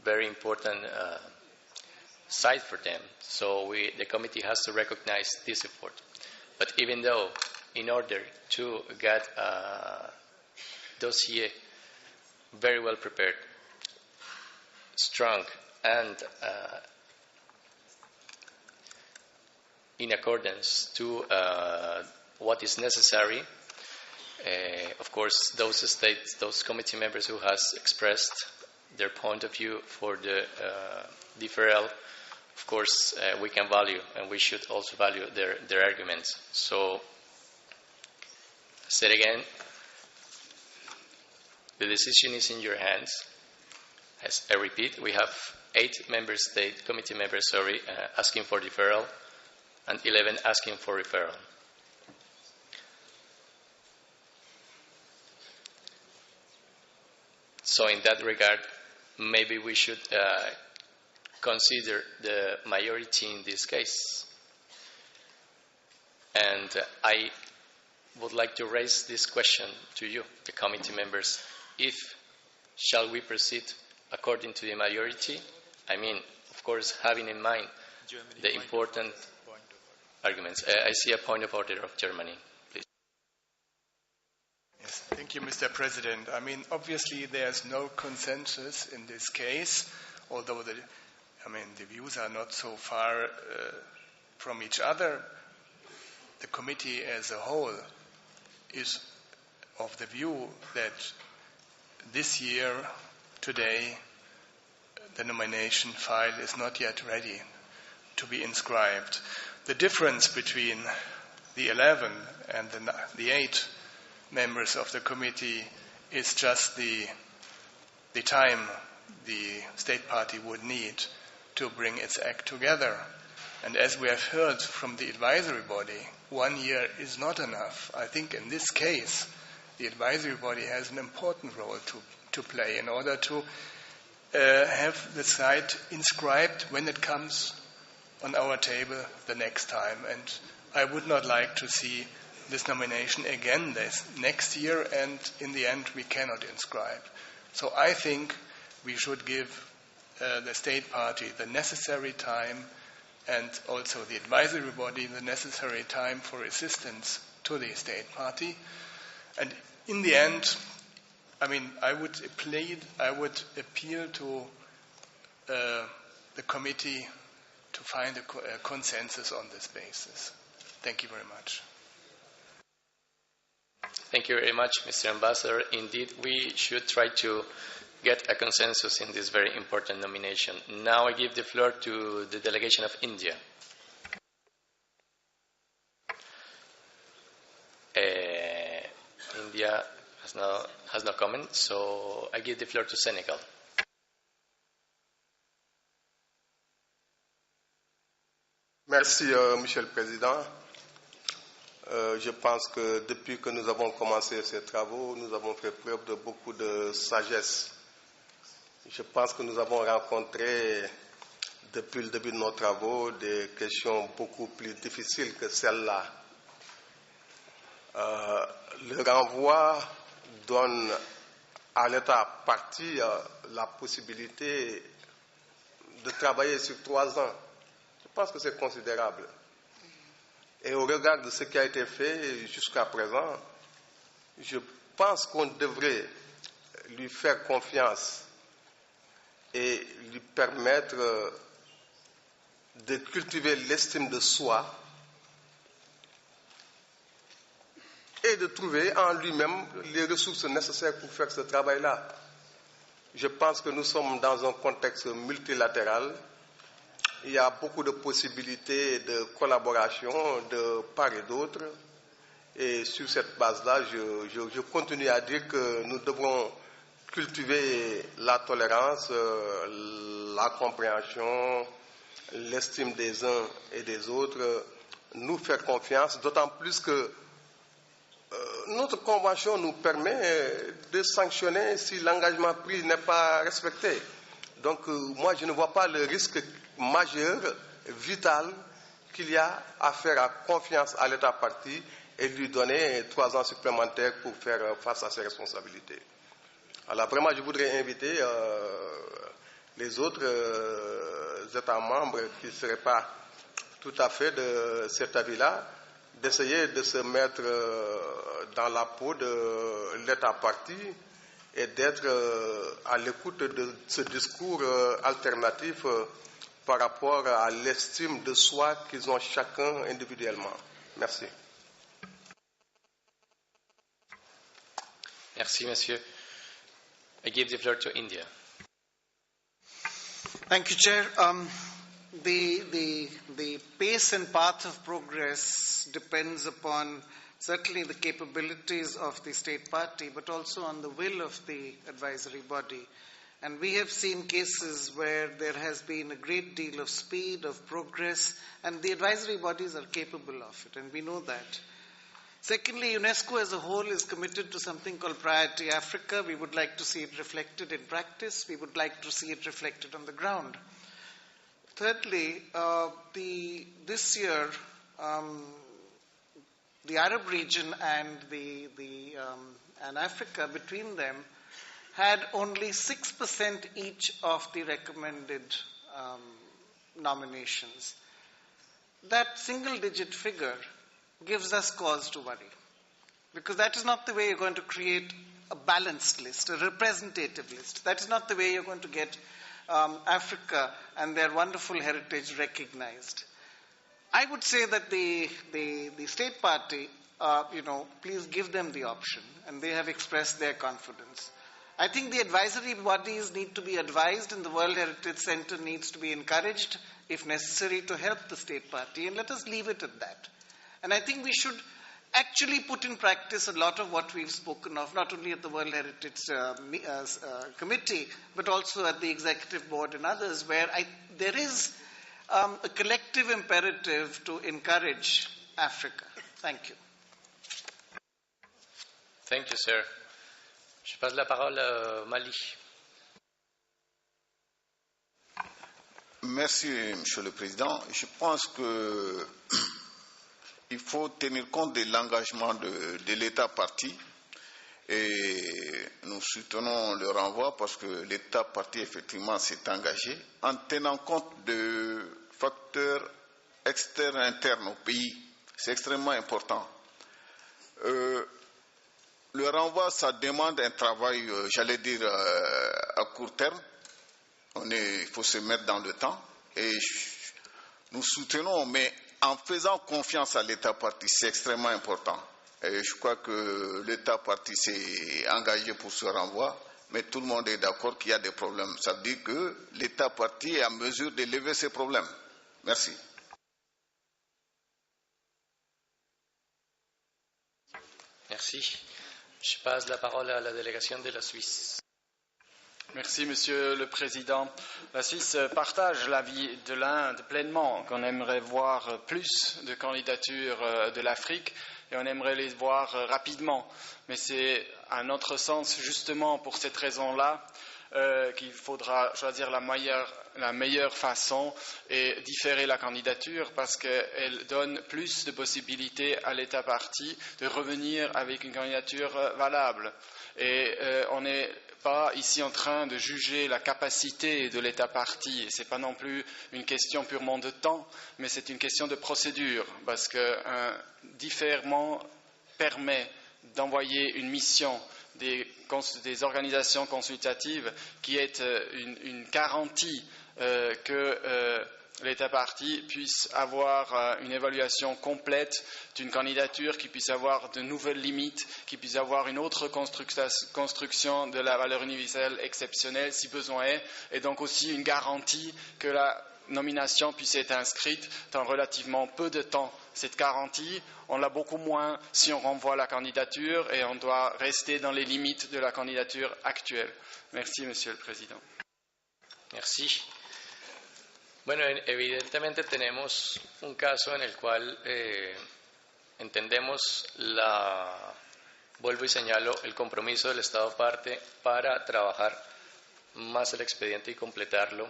Speaker 4: very important site for them. So the committee has to recognize this effort. But even though, in order to get a dossier very well prepared, strong, and in accordance to what is necessary. Of course, those committee members who has expressed their point of view for the deferral, of course, we can value, and we should also value their arguments. So, I said again, the decision is in your hands. As I repeat, we have 8 committee members, asking for deferral, and 11 asking for referral. So in that regard, maybe we should consider the majority in this case. And I would like to raise this question to you, the committee members. If shall we proceed according to the majority? I mean, of course, having in mind the important arguments. I see a point of order of Germany. Please.
Speaker 2: Yes, thank you, Mr. President. I mean, obviously, there's no consensus in this case, although the views are not so far from each other. The committee as a whole is of the view that this year, today, the nomination file is not yet ready to be inscribed. The difference between the 11 and the 8 members of the committee is just the time the state party would need to bring its act together. And as we have heard from the advisory body, 1 year is not enough. I think in this case, the advisory body has an important role to play in order to have the site inscribed when it comes on our table the next time. And I would not like to see this nomination again this next year, and in the end we cannot inscribe. So I think we should give the state party the necessary time, and also the advisory body the necessary time for assistance to the state party. And in the end, I would appeal to the committee to find a consensus on this basis. Thank you very much.
Speaker 4: Thank you very much, Mr. Ambassador. Indeed, we should try to get a consensus in this very important nomination. Now I give the floor to the delegation of India. India has no comment, so I give the floor to Senegal.
Speaker 12: Merci, Monsieur le Président. Je pense que depuis que nous avons commencé ces travaux, nous avons fait preuve de beaucoup de sagesse. Je pense que nous avons rencontré, depuis le début de nos travaux, des questions beaucoup plus difficiles que celles-là. Le renvoi donne à l'État partie la possibilité de travailler sur 3 ans. Je pense que c'est considérable. Et au regard de ce qui a été fait jusqu'à présent, je pense qu'on devrait lui faire confiance et lui permettre de cultiver l'estime de soi et de trouver en lui-même les ressources nécessaires pour faire ce travail-là. Je pense que nous sommes dans un contexte multilatéral. Il y a beaucoup de possibilités de collaboration de part et d'autre. Et sur cette base-là, je continue à dire que nous devons cultiver la tolérance, la compréhension, l'estime des uns et des autres, nous faire confiance, d'autant plus que notre convention nous permet de sanctionner si l'engagement pris n'est pas respecté. Donc moi, je ne vois pas le risque majeur, vital, qu'il y a à faire confiance à l'État parti et lui donner 3 ans supplémentaires pour faire face à ses responsabilités. Alors vraiment, je voudrais inviter les autres États membres qui ne seraient pas tout à fait de cet avis-là, d'essayer de se mettre dans la peau de l'État parti et d'être à l'écoute de ce discours alternatif par rapport à l'estime de soi qu'ils ont chacun individuellement. Merci.
Speaker 4: Merci, Monsieur. I give the floor to India.
Speaker 8: Thank you, Chair. The pace and path of progress depends upon certainly the capabilities of the state party, but also on the will of the advisory body. And we have seen cases where there has been a great deal of speed, of progress, and the advisory bodies are capable of it, and we know that. Secondly, UNESCO as a whole is committed to something called Priority Africa. We would like to see it reflected in practice. We would like to see it reflected on the ground. Thirdly, this year, the Arab region and and Africa, between them, had only 6% each of the recommended nominations. That single-digit figure gives us cause to worry, because that is not the way you're going to create a balanced list, a representative list. That is not the way you're going to get Africa and their wonderful heritage recognized. I would say that the state party, please give them the option, and they have expressed their confidence. I think the advisory bodies need to be advised, and the World Heritage Center needs to be encouraged, if necessary, to help the state party, and let us leave it at that. And I think we should actually put in practice a lot of what we've spoken of, not only at the World Heritage Committee, but also at the Executive Board and others, where there is a collective imperative to encourage Africa. Thank you.
Speaker 4: Thank you, sir. Je passe la parole à Mali.
Speaker 9: Merci, Monsieur le Président. Je pense que il faut tenir compte de l'engagement de l'État parti, et nous soutenons le renvoi parce que l'État parti effectivement s'est engagé en tenant compte de facteurs externes et internes au pays. C'est extrêmement important. Le renvoi, ça demande un travail, j'allais dire, à court terme. Il faut se mettre dans le temps, et nous soutenons, mais en faisant confiance à l'État parti, c'est extrêmement important. Et je crois que l'État parti s'est engagé pour ce renvoi, mais tout le monde est d'accord qu'il y a des problèmes. Ça veut dire que l'État parti est en mesure de lever ces problèmes. Merci.
Speaker 4: Merci. Je passe la parole à la délégation de la Suisse.
Speaker 13: Merci, Monsieur le Président. La Suisse partage l'avis de l'Inde pleinement, qu'on aimerait voir plus de candidatures de l'Afrique, et on aimerait les voir rapidement. Mais c'est à notre sens, justement pour cette raison-là, qu'il faudra choisir la meilleure façon et différer la candidature, parce qu'elle donne plus de possibilités à l'État parti de revenir avec une candidature valable. Et on n'est pas ici en train de juger la capacité de l'État parti. Ce n'est pas non plus une question purement de temps, mais c'est une question de procédure, parce qu'un différement permet d'envoyer une mission des organisations consultatives qui est une garantie que l'État parti puisse avoir une évaluation complète d'une candidature, qui puisse avoir de nouvelles limites, qui puisse avoir une autre construction de la valeur universelle exceptionnelle si besoin est, et donc aussi une garantie que la nomination puisse être inscrite dans relativement peu de temps. Cette garantie, on l'a beaucoup moins si on renvoie la candidature, et on doit rester dans les limites de la candidature actuelle. Merci, Monsieur le Président.
Speaker 4: Merci. Bueno, evidentemente tenemos un caso en el cual entendemos vuelvo y señalo, el compromiso del Estado parte para trabajar más el expediente y completarlo,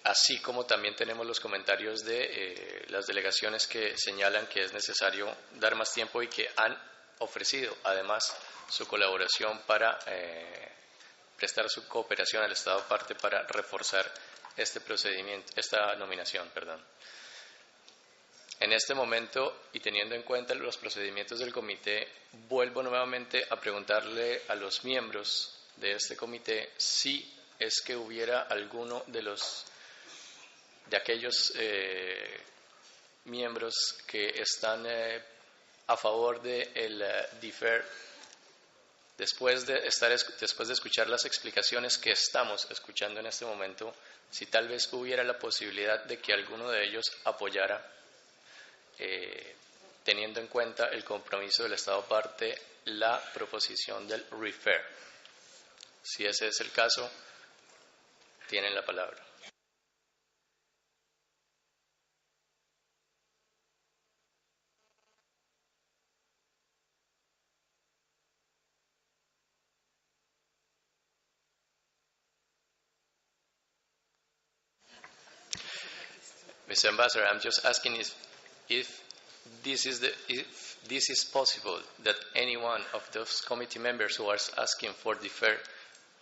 Speaker 4: así como también tenemos los comentarios de las delegaciones que señalan que es necesario dar más tiempo y que han ofrecido además su colaboración para prestar su cooperación al Estado parte para reforzar este procedimiento, esta nominación, perdón. En este momento, y teniendo en cuenta los procedimientos del comité, vuelvo nuevamente a preguntarle a los miembros de este comité si es que hubiera alguno de los de aquellos miembros que están a favor de el defer, después de escuchar las explicaciones que estamos escuchando en este momento, si tal vez hubiera la posibilidad de que alguno de ellos apoyara, teniendo en cuenta el compromiso del Estado parte, la proposición del refer. Si ese es el caso, tienen la palabra. Mr. Ambassador, I'm just asking if this is possible, that any one of those committee members who are asking for defer,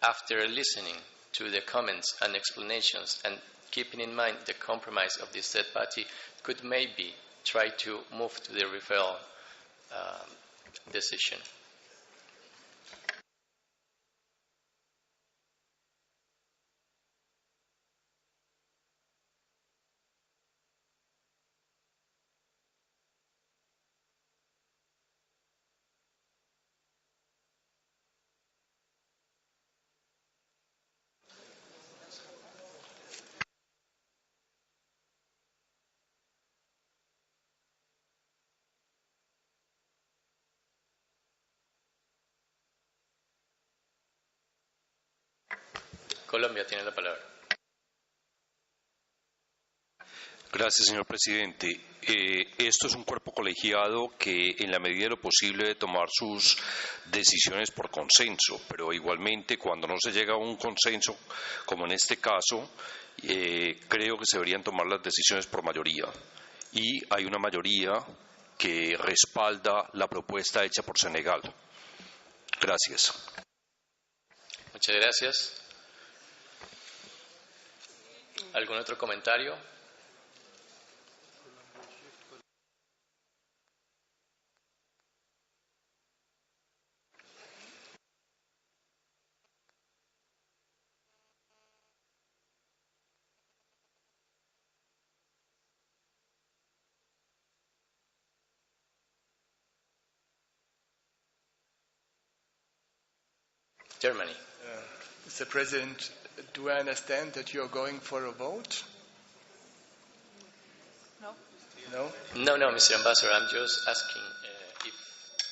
Speaker 4: after listening to the comments and explanations and keeping in mind the compromise of the third party, could maybe try to move to the referral decision. Colombia tiene la palabra.
Speaker 19: Gracias, señor presidente. Esto es un cuerpo colegiado que, en la medida de lo posible, debe tomar sus decisiones por consenso, pero igualmente, cuando no se llega a un consenso, como en este caso, creo que se deberían tomar las decisiones por mayoría. Y hay una mayoría que respalda la propuesta hecha por Senegal. Gracias.
Speaker 4: Muchas gracias. ¿Algún otro comentario? Germany.
Speaker 2: Mr. President, do I understand that you are going for a vote?
Speaker 15: No.
Speaker 2: No?
Speaker 4: No, Mr. Ambassador, I'm just asking if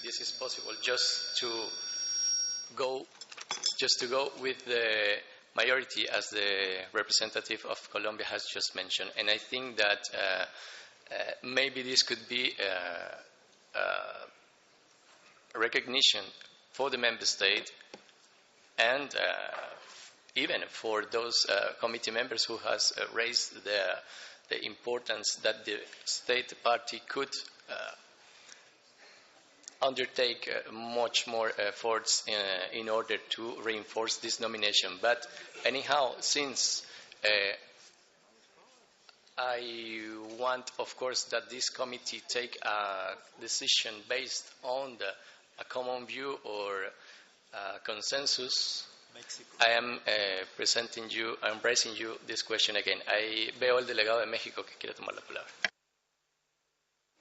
Speaker 4: this is possible, just to go with the majority, as the representative of Colombia has just mentioned. And I think that maybe this could be a recognition for the member state and even for those committee members who has raised the importance that the state party could undertake much more efforts in order to reinforce this nomination. But anyhow, since I want, of course, that this committee take a decision based on a common view or consensus, I am I'm raising you this question again. Veo al delegado de México que quiere tomar la palabra.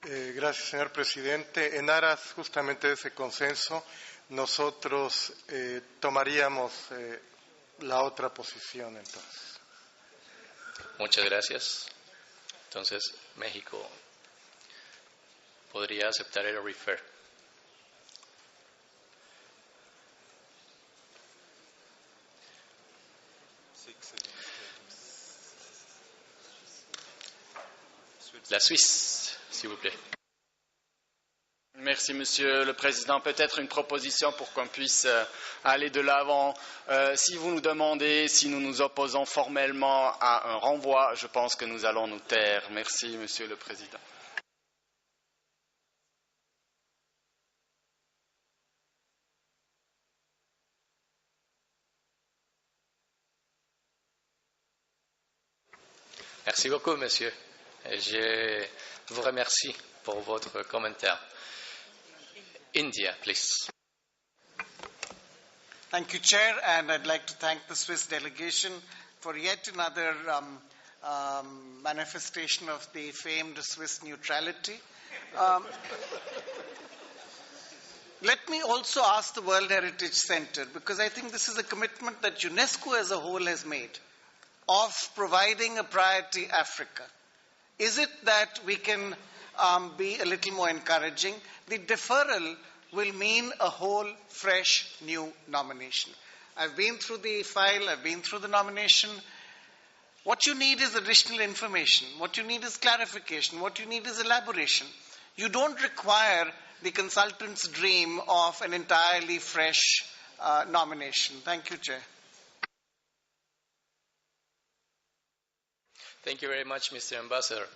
Speaker 18: Gracias, señor presidente. En aras justamente de ese consenso, nosotros tomaríamos la otra posición, entonces.
Speaker 4: Muchas gracias. Entonces, México podría aceptar el refer. La Suisse, s'il vous plaît.
Speaker 13: Merci, Monsieur le Président. Peut-être une proposition pour qu'on puisse aller de l'avant. Si vous nous demandez si nous nous opposons formellement à un renvoi, je pense que nous allons nous taire. Merci, Monsieur le Président.
Speaker 4: Merci beaucoup, Monsieur. Je vous remercie pour votre commentaire. India, please.
Speaker 8: Thank you, Chair, and I'd like to thank the Swiss delegation for yet another manifestation of the famed Swiss neutrality. Let me also ask the World Heritage Center, because I think this is a commitment that UNESCO as a whole has made of providing a priority Africa. Is it that we can be a little more encouraging? The deferral will mean a whole fresh new nomination. I've been through the file, I've been through the nomination. What you need is additional information. What you need is clarification. What you need is elaboration. You don't require the consultant's dream of an entirely fresh nomination. Thank you, Chair.
Speaker 4: Thank you very much, Mr. Ambassador.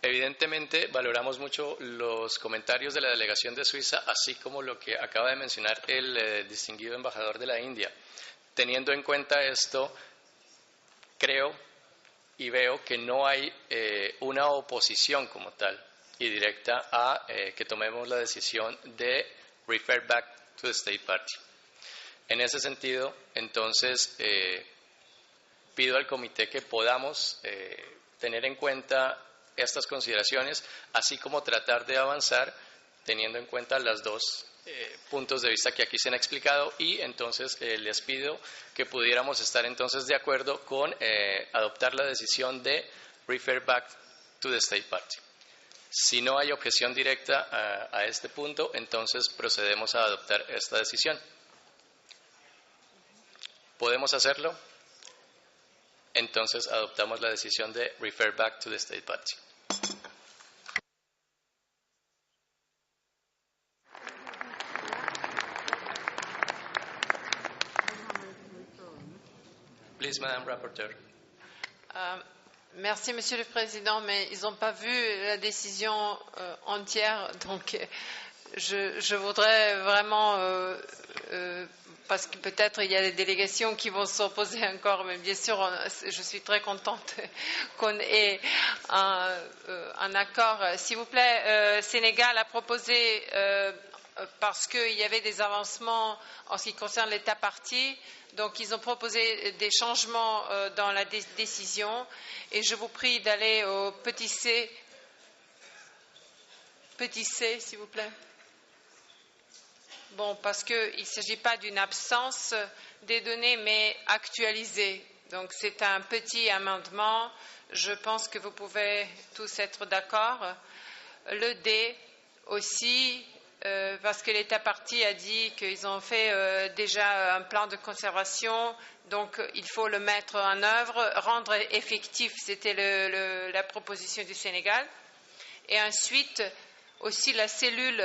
Speaker 4: Evidentemente, valoramos mucho los comentarios de la delegación de Suiza, así como lo que acaba de mencionar el distinguido embajador de la India. Teniendo en cuenta esto, creo y veo que no hay una oposición como tal y directa a que tomemos la decisión de refer back to the State Party. En ese sentido, entonces, pido al comité que podamos tener en cuenta estas consideraciones, así como tratar de avanzar teniendo en cuenta los dos puntos de vista que aquí se han explicado, y entonces les pido que pudiéramos estar entonces de acuerdo con adoptar la decisión de refer back to the State Party. Si no hay objeción directa a este punto, entonces procedemos a adoptar esta decisión. ¿Podemos hacerlo? Entonces adoptamos la decisión de refer back to the State Party. Please, Madame Rapporteur.
Speaker 1: Merci, Monsieur le Président, mais ils n'ont pas vu la décision entière, donc je voudrais vraiment, parce que peut-être il y a des délégations qui vont s'opposer encore, mais bien sûr, je suis très contente qu'on ait un accord. S'il vous plaît, Sénégal a proposé, parce qu'il y avait des avancements en ce qui concerne l'État parti, donc ils ont proposé des changements dans la décision, et je vous prie d'aller au petit C, s'il vous plaît. Bon, parce qu'il ne s'agit pas d'une absence des données, mais actualisées. Donc c'est un petit amendement. Je pense que vous pouvez tous être d'accord. Le D aussi, parce que l'État parti a dit qu'ils ont fait déjà un plan de conservation, donc il faut le mettre en œuvre, rendre effectif, c'était la proposition du Sénégal. Et ensuite, aussi la cellule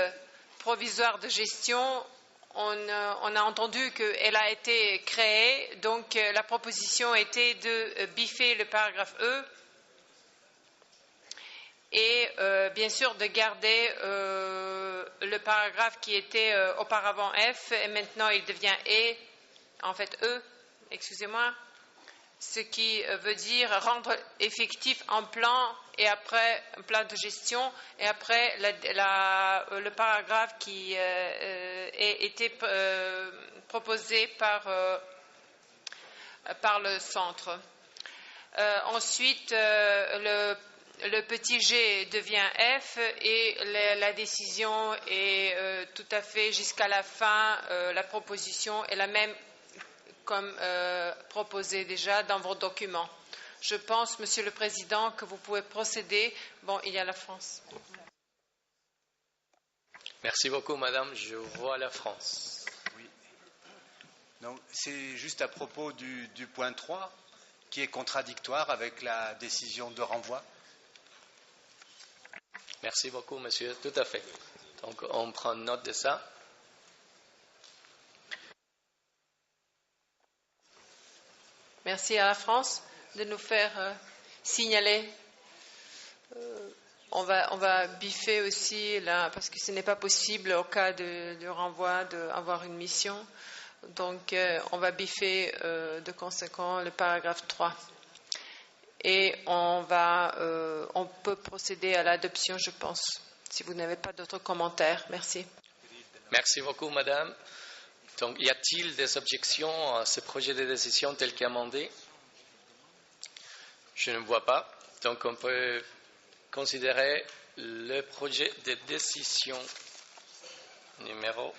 Speaker 1: provisoire de gestion, on a entendu qu'elle a été créée, donc la proposition était de biffer le paragraphe E et bien sûr de garder le paragraphe qui était auparavant F et maintenant il devient E, excusez-moi, ce qui veut dire rendre effectif un plan et après un plan de gestion et après le paragraphe qui était proposé par le centre. Ensuite, le petit G devient F et la décision est tout à fait jusqu'à la fin, la proposition est la même comme proposé déjà dans vos documents. Je pense, Monsieur le Président, que vous pouvez procéder. Bon, il y a la France.
Speaker 4: Merci beaucoup, Madame. Je vois la France.
Speaker 10: Oui. Donc, c'est juste à propos du point 3, qui est contradictoire avec la décision de renvoi.
Speaker 4: Merci beaucoup, monsieur. Tout à fait. Donc, on prend note de ça.
Speaker 1: Merci à la France de nous faire signaler. On va biffer aussi, là, parce que ce n'est pas possible au cas de renvoi d'avoir une mission. Donc, on va biffer de conséquent le paragraphe 3. Et on peut procéder à l'adoption, je pense, si vous n'avez pas d'autres commentaires. Merci.
Speaker 4: Merci beaucoup, madame. Donc, y a-t-il des objections à ce projet de décision tel qu'amendé? Je ne vois pas. Donc on peut considérer le projet de décision numéro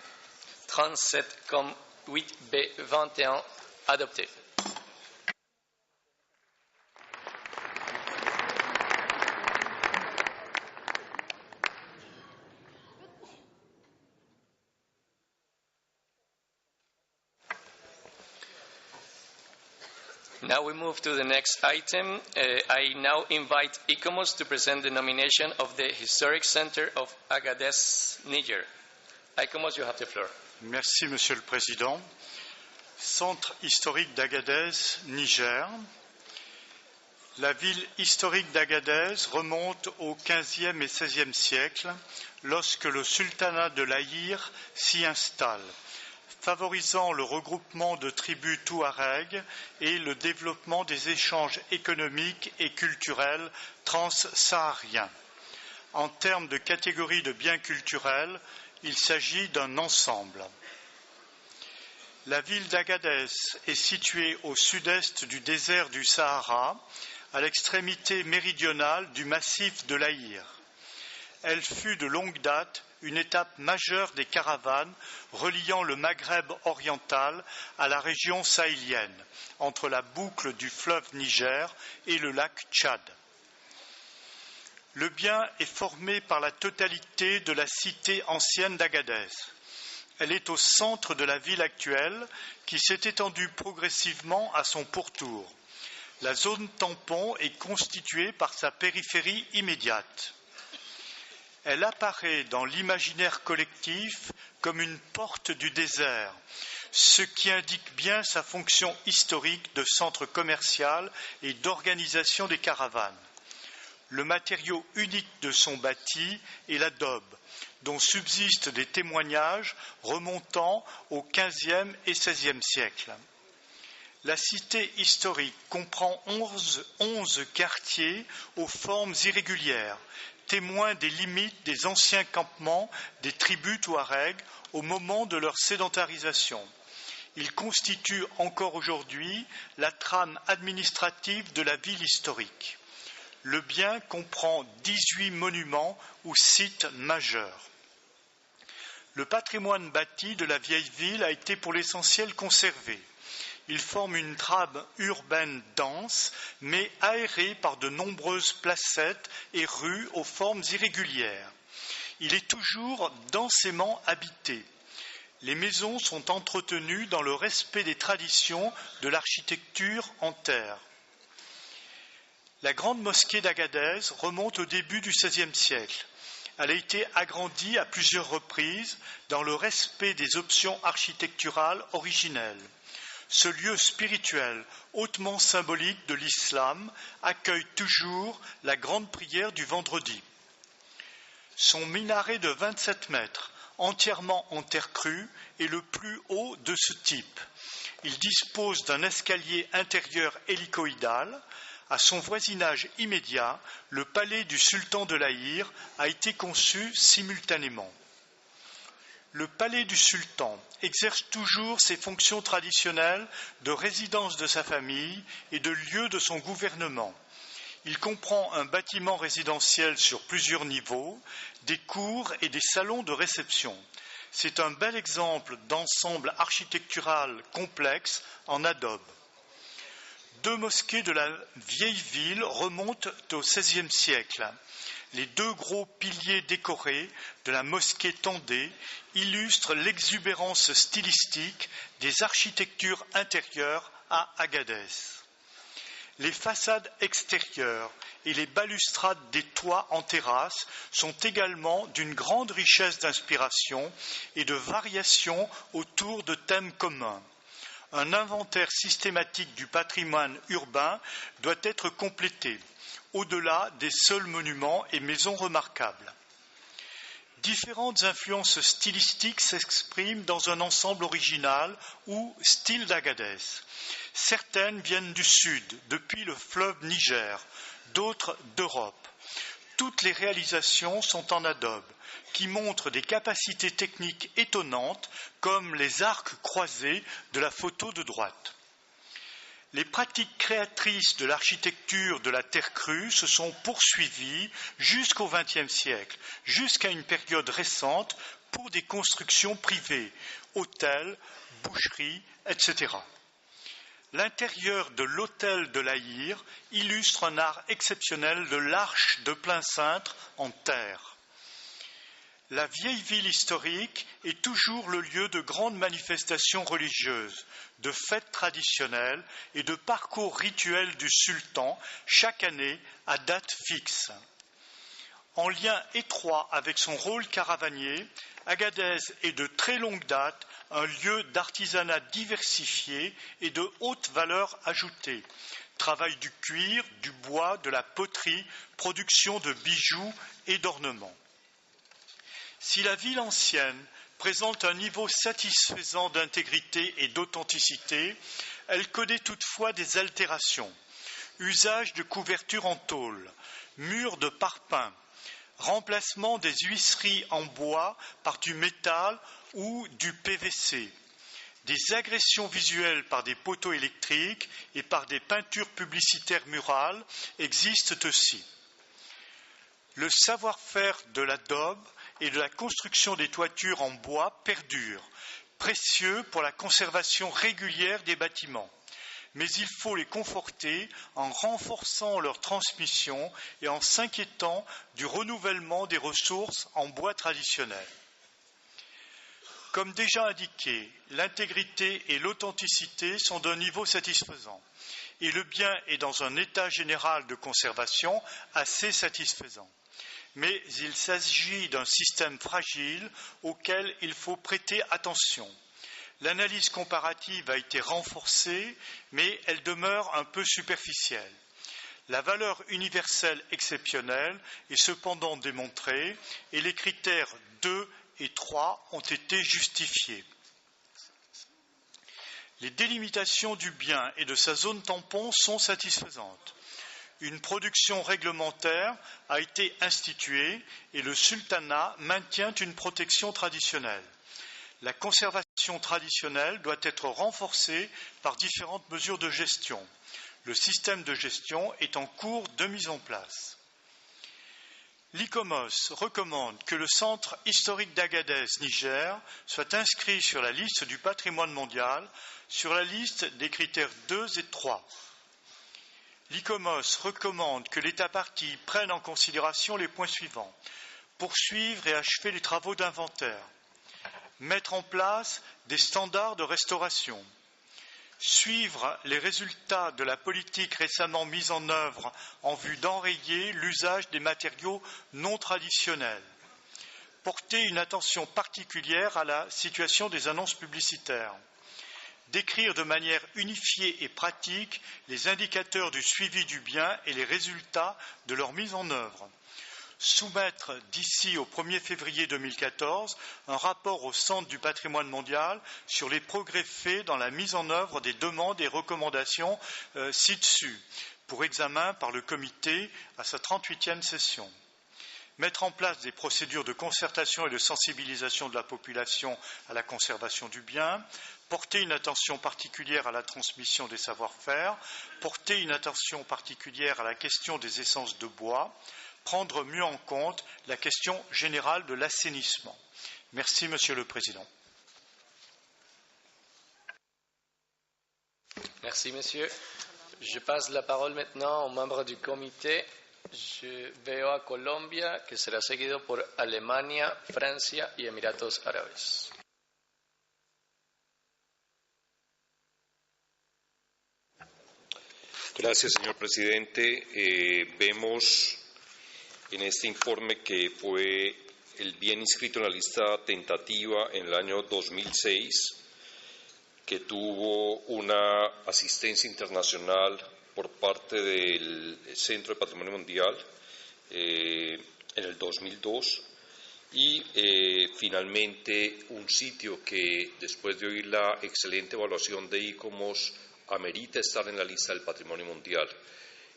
Speaker 4: 37 comme 8B21 adopté. Now we move to the next item. I now invite ICOMOS to present the nomination of the Historic Center of Agadez, Niger. ICOMOS, you have the floor.
Speaker 6: Merci, Monsieur le Président. Centre historique d'Agadez, Niger. La ville historique d'Agadez remonte au XVe et XVIe siècle, lorsque le sultanat de l'Aïr s'y installe, favorisant le regroupement de tribus touaregs et le développement des échanges économiques et culturels transsahariens. En termes de catégorie de biens culturels, il s'agit d'un ensemble. La ville d'Agadez est située au sud-est du désert du Sahara, à l'extrémité méridionale du massif de l'Aïr. Elle fut de longue date une étape majeure des caravanes reliant le Maghreb oriental à la région sahélienne, entre la boucle du fleuve Niger et le lac Tchad. Le bien est formé par la totalité de la cité ancienne d'Agadez. Elle est au centre de la ville actuelle qui s'est étendue progressivement à son pourtour. La zone tampon est constituée par sa périphérie immédiate. Elle apparaît dans l'imaginaire collectif comme une porte du désert, ce qui indique bien sa fonction historique de centre commercial et d'organisation des caravanes. Le matériau unique de son bâti est l'adobe, dont subsistent des témoignages remontant au XVe et XVIe siècle. La cité historique comprend 11 quartiers aux formes irrégulières, témoins des limites des anciens campements des tribus touaregs au moment de leur sédentarisation. Ils constituent encore aujourd'hui la trame administrative de la ville historique. Le bien comprend 18 monuments ou sites majeurs. Le patrimoine bâti de la vieille ville a été pour l'essentiel conservé. Il forme une trame urbaine dense, mais aérée par de nombreuses placettes et rues aux formes irrégulières. Il est toujours densément habité. Les maisons sont entretenues dans le respect des traditions de l'architecture en terre. La grande mosquée d'Agadez remonte au début du XVIe siècle. Elle a été agrandie à plusieurs reprises dans le respect des options architecturales originelles. Ce lieu spirituel, hautement symbolique de l'islam, accueille toujours la grande prière du vendredi. Son minaret de 27 mètres, entièrement en terre crue, est le plus haut de ce type. Il dispose d'un escalier intérieur hélicoïdal. À son voisinage immédiat, le palais du sultan de l'Aïr a été conçu simultanément. Le palais du sultan exerce toujours ses fonctions traditionnelles de résidence de sa famille et de lieu de son gouvernement. Il comprend un bâtiment résidentiel sur plusieurs niveaux, des cours et des salons de réception. C'est un bel exemple d'ensemble architectural complexe en adobe. 2 mosquées de la vieille ville remontent au XVIe siècle. Les 2 gros piliers décorés de la mosquée Tandé illustrent l'exubérance stylistique des architectures intérieures à Agadez. Les façades extérieures et les balustrades des toits en terrasse sont également d'une grande richesse d'inspiration et de variation autour de thèmes communs. Un inventaire systématique du patrimoine urbain doit être complété, au-delà des seuls monuments et maisons remarquables. Différentes influences stylistiques s'expriment dans un ensemble original ou style d'Agadez. Certaines viennent du sud, depuis le fleuve Niger, d'autres d'Europe. Toutes les réalisations sont en adobe, qui montrent des capacités techniques étonnantes, comme les arcs croisés de la photo de droite. Les pratiques créatrices de l'architecture de la terre crue se sont poursuivies jusqu'au XXe siècle, jusqu'à une période récente pour des constructions privées, hôtels, boucheries, etc. L'intérieur de l'hôtel de l'Aïr illustre un art exceptionnel de l'arche de plein cintre en terre. La vieille ville historique est toujours le lieu de grandes manifestations religieuses, de fêtes traditionnelles et de parcours rituels du sultan, chaque année à date fixe. En lien étroit avec son rôle caravanier, Agadez est de très longue date un lieu d'artisanat diversifié et de haute valeur ajoutée. Travail du cuir, du bois, de la poterie, production de bijoux et d'ornements. Si la ville ancienne présente un niveau satisfaisant d'intégrité et d'authenticité, elle connaît toutefois des altérations. Usage de couvertures en tôle, murs de parpaing, remplacement des huisseries en bois par du métal ou du PVC, des agressions visuelles par des poteaux électriques et par des peintures publicitaires murales existent aussi. Le savoir-faire de l'adobe et de la construction des toitures en bois perdure, précieux pour la conservation régulière des bâtiments. Mais il faut les conforter en renforçant leur transmission et en s'inquiétant du renouvellement des ressources en bois traditionnels. Comme déjà indiqué, l'intégrité et l'authenticité sont d'un niveau satisfaisant et le bien est dans un état général de conservation assez satisfaisant. Mais il s'agit d'un système fragile auquel il faut prêter attention. L'analyse comparative a été renforcée, mais elle demeure un peu superficielle. La valeur universelle exceptionnelle est cependant démontrée et les critères 2 et 3 ont été justifiés. Les délimitations du bien et de sa zone tampon sont satisfaisantes. Une production réglementaire a été instituée et le sultanat maintient une protection traditionnelle. La conservation traditionnelle doit être renforcée par différentes mesures de gestion. Le système de gestion est en cours de mise en place. L'ICOMOS recommande que le centre historique d'Agadez, Niger, soit inscrit sur la liste du patrimoine mondial, sur la liste des critères 2 et 3. L'ICOMOS recommande que l'État partie prenne en considération les points suivants. Poursuivre et achever les travaux d'inventaire. Mettre en place des standards de restauration. Suivre les résultats de la politique récemment mise en œuvre en vue d'enrayer l'usage des matériaux non traditionnels. Porter une attention particulière à la situation des annonces publicitaires. Décrire de manière unifiée et pratique les indicateurs du suivi du bien et les résultats de leur mise en œuvre. Soumettre d'ici au 1er février 2014 un rapport au Centre du patrimoine mondial sur les progrès faits dans la mise en œuvre des demandes et recommandations ci-dessus pour examen par le comité à sa 38e session. Mettre en place des procédures de concertation et de sensibilisation de la population à la conservation du bien, porter une attention particulière à la transmission des savoir-faire, porter une attention particulière à la question des essences de bois, prendre mieux en compte la question générale de l'assainissement. Merci, Monsieur le Président.
Speaker 4: Merci, Monsieur. Je passe la parole maintenant aux membres du comité. Je veo a Colombia, que será seguido por Alemania, Francia y Emiratos Árabes.
Speaker 19: Gracias, señor presidente. Vemos en este informe que fue el bien inscrito en la lista tentativa en el año 2006, que tuvo una asistencia internacional por parte del Centro de Patrimonio Mundial en el 2002 y finalmente un sitio que después de oír la excelente evaluación de ICOMOS amerita estar en la lista del Patrimonio Mundial.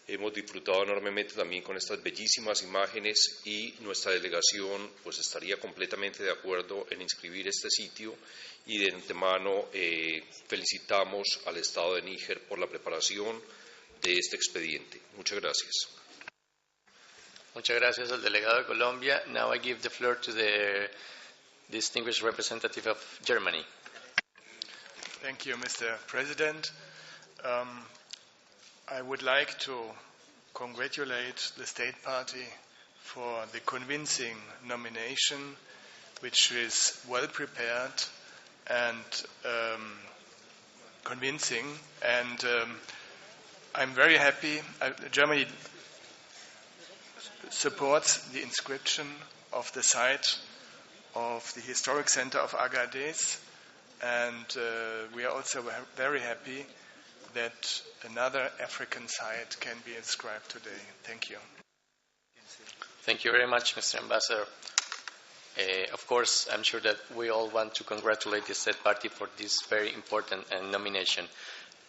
Speaker 19: Hemos disfrutado enormemente también con estas bellísimas imágenes y nuestra delegación pues estaría completamente de acuerdo en inscribir este sitio y de antemano felicitamos al Estado de Níger por la preparación de este expediente. Muchas gracias.
Speaker 4: Muchas gracias al delegado de Colombia. Now I give the floor to the distinguished representative of Germany.
Speaker 2: Thank you, Mr. President. I would like to congratulate the State Party for the convincing nomination, which is well prepared and convincing. And I'm very happy. Germany supports the inscription of the site of the historic center of Agadez, and we are also very happy that another African site can be inscribed today. Thank you.
Speaker 4: Thank you very much, Mr. Ambassador. Of course, I'm sure that we all want to congratulate the State Party for this very important nomination.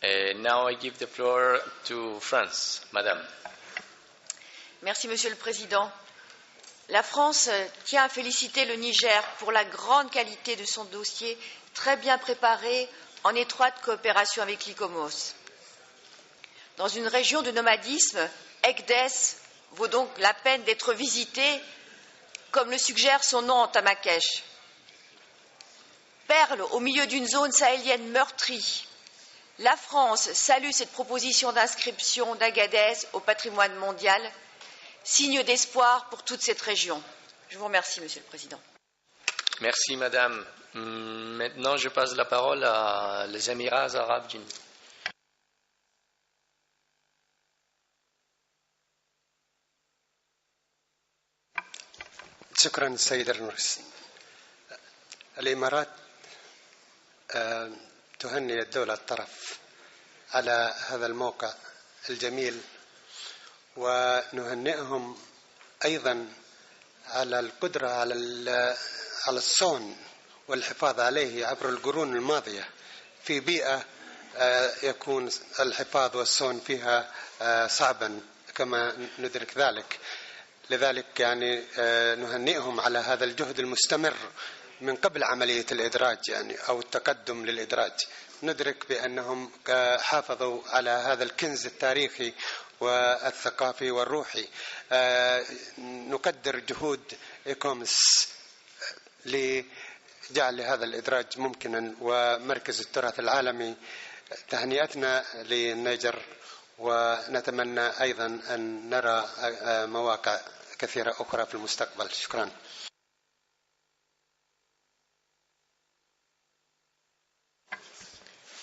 Speaker 4: Now I give the floor to France. Madame.
Speaker 7: Merci, Monsieur le Président. La France tient à féliciter le Niger pour la grande qualité de son dossier, très bien préparé, en étroite coopération avec l'ICOMOS. Dans une région de nomadisme, Agadez vaut donc la peine d'être visité, comme le suggère son nom en tamakesh. Perle au milieu d'une zone sahélienne meurtrie, la France salue cette proposition d'inscription d'Agadez au patrimoine mondial, signe d'espoir pour toute cette région. Je vous remercie, Monsieur le Président.
Speaker 4: Merci, Madame. Maintenant, je passe la parole aux Émirats arabes unis.
Speaker 20: شكرا سيد الرئيس. الإمارات تهنئ الدولة الطرف على هذا الموقع الجميل، ونهنئهم أيضا على القدرة على الصون والحفاظ عليه عبر القرون الماضية في بيئة يكون الحفاظ والصون فيها صعبا كما ندرك ذلك. لذلك يعني نهنئهم على هذا الجهد المستمر من قبل عملية الإدراج يعني أو التقدم للإدراج. ندرك بأنهم حافظوا على هذا الكنز التاريخي والثقافي والروحي. نقدر جهود إيكومس لجعل هذا الإدراج ممكنا، ومركز التراث العالمي تهنئتنا للنيجر، ونتمنى أيضا أن نرى مواقع كثيرة أخرى في المستقبل. شكرا.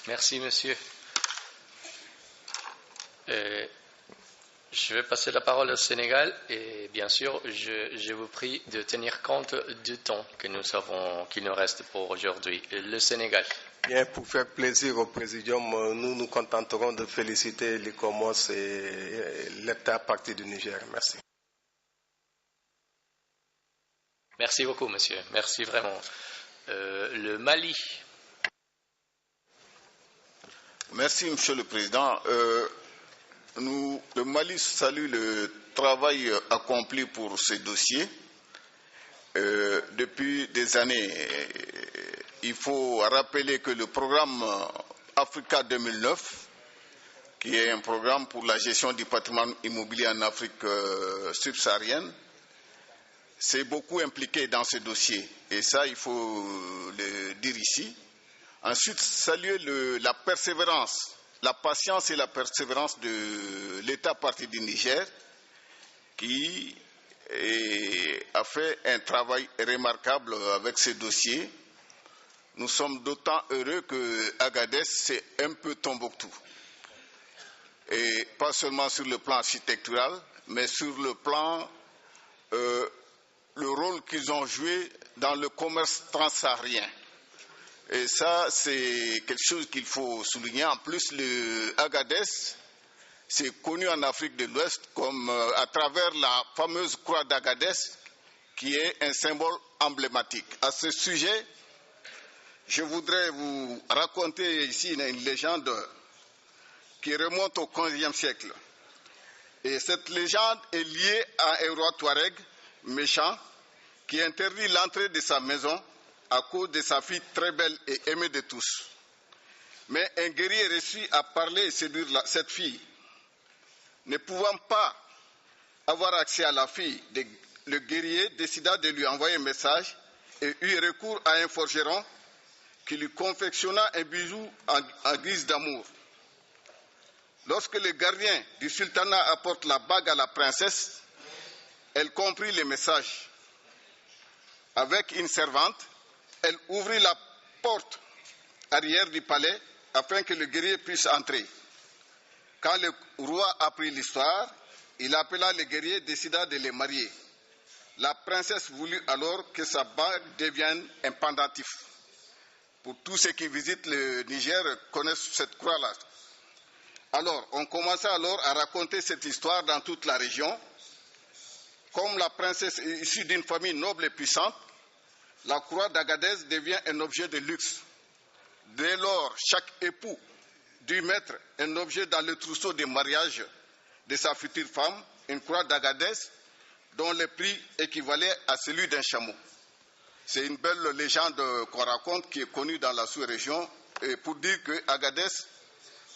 Speaker 4: Merci, monsieur. Je vais passer la parole au Sénégal et bien sûr, je vous prie de tenir compte du temps que qu'il nous reste pour aujourd'hui. Le Sénégal.
Speaker 12: Bien, pour faire plaisir au Présidium, nous nous contenterons de féliciter l'ICOMOS et l'État parti du Niger. Merci.
Speaker 4: Merci beaucoup, monsieur. Merci vraiment. Le Mali.
Speaker 9: Merci, Monsieur le Président. Le Mali salue le travail accompli pour ces dossiers. Depuis des années, il faut rappeler que le programme Africa 2009, qui est un programme pour la gestion du patrimoine immobilier en Afrique subsaharienne, s'est beaucoup impliqué dans ce dossier. Et ça, il faut le dire ici. Ensuite, saluer la persévérance, la patience et la persévérance de l'État parti du Niger, qui a fait un travail remarquable avec ces dossiers. Nous sommes d'autant heureux que Agadez, c'est un peu Tombouctou. Et pas seulement sur le plan architectural, mais sur le plan, le rôle qu'ils ont joué dans le commerce transsaharien. Et ça, c'est quelque chose qu'il faut souligner. En plus, le Agadez, c'est connu en Afrique de l'Ouest comme à travers la fameuse croix d'Agadez, qui est un symbole emblématique. À ce sujet, je voudrais vous raconter ici une légende qui remonte au XVe siècle. Et cette légende est liée à un roi Touareg méchant qui interdit l'entrée de sa maison à cause de sa fille très belle et aimée de tous. Mais un guerrier réussit à parler et séduire cette fille. Ne pouvant pas avoir accès à la fille, le guerrier décida de lui envoyer un message et eut recours à un forgeron qui lui confectionna un bijou en guise d'amour. Lorsque le gardien du sultanat apporte la bague à la princesse, elle comprit le message. Avec une servante, elle ouvrit la porte arrière du palais afin que le guerrier puisse entrer. Quand le roi apprit l'histoire, il appela le guerrier et décida de les marier. La princesse voulut alors que sa bague devienne un pendentif. Pour tous ceux qui visitent le Niger connaissent cette croix-là. Alors, on commença alors à raconter cette histoire dans toute la région. Comme la princesse est issue d'une famille noble et puissante, la croix d'Agadez devient un objet de luxe. Dès lors, chaque époux dut mettre un objet dans le trousseau de mariage de sa future femme, une croix d'Agadez, dont le prix équivalait à celui d'un chameau. C'est une belle légende qu'on raconte qui est connue dans la sous-région et pour dire que Agadez,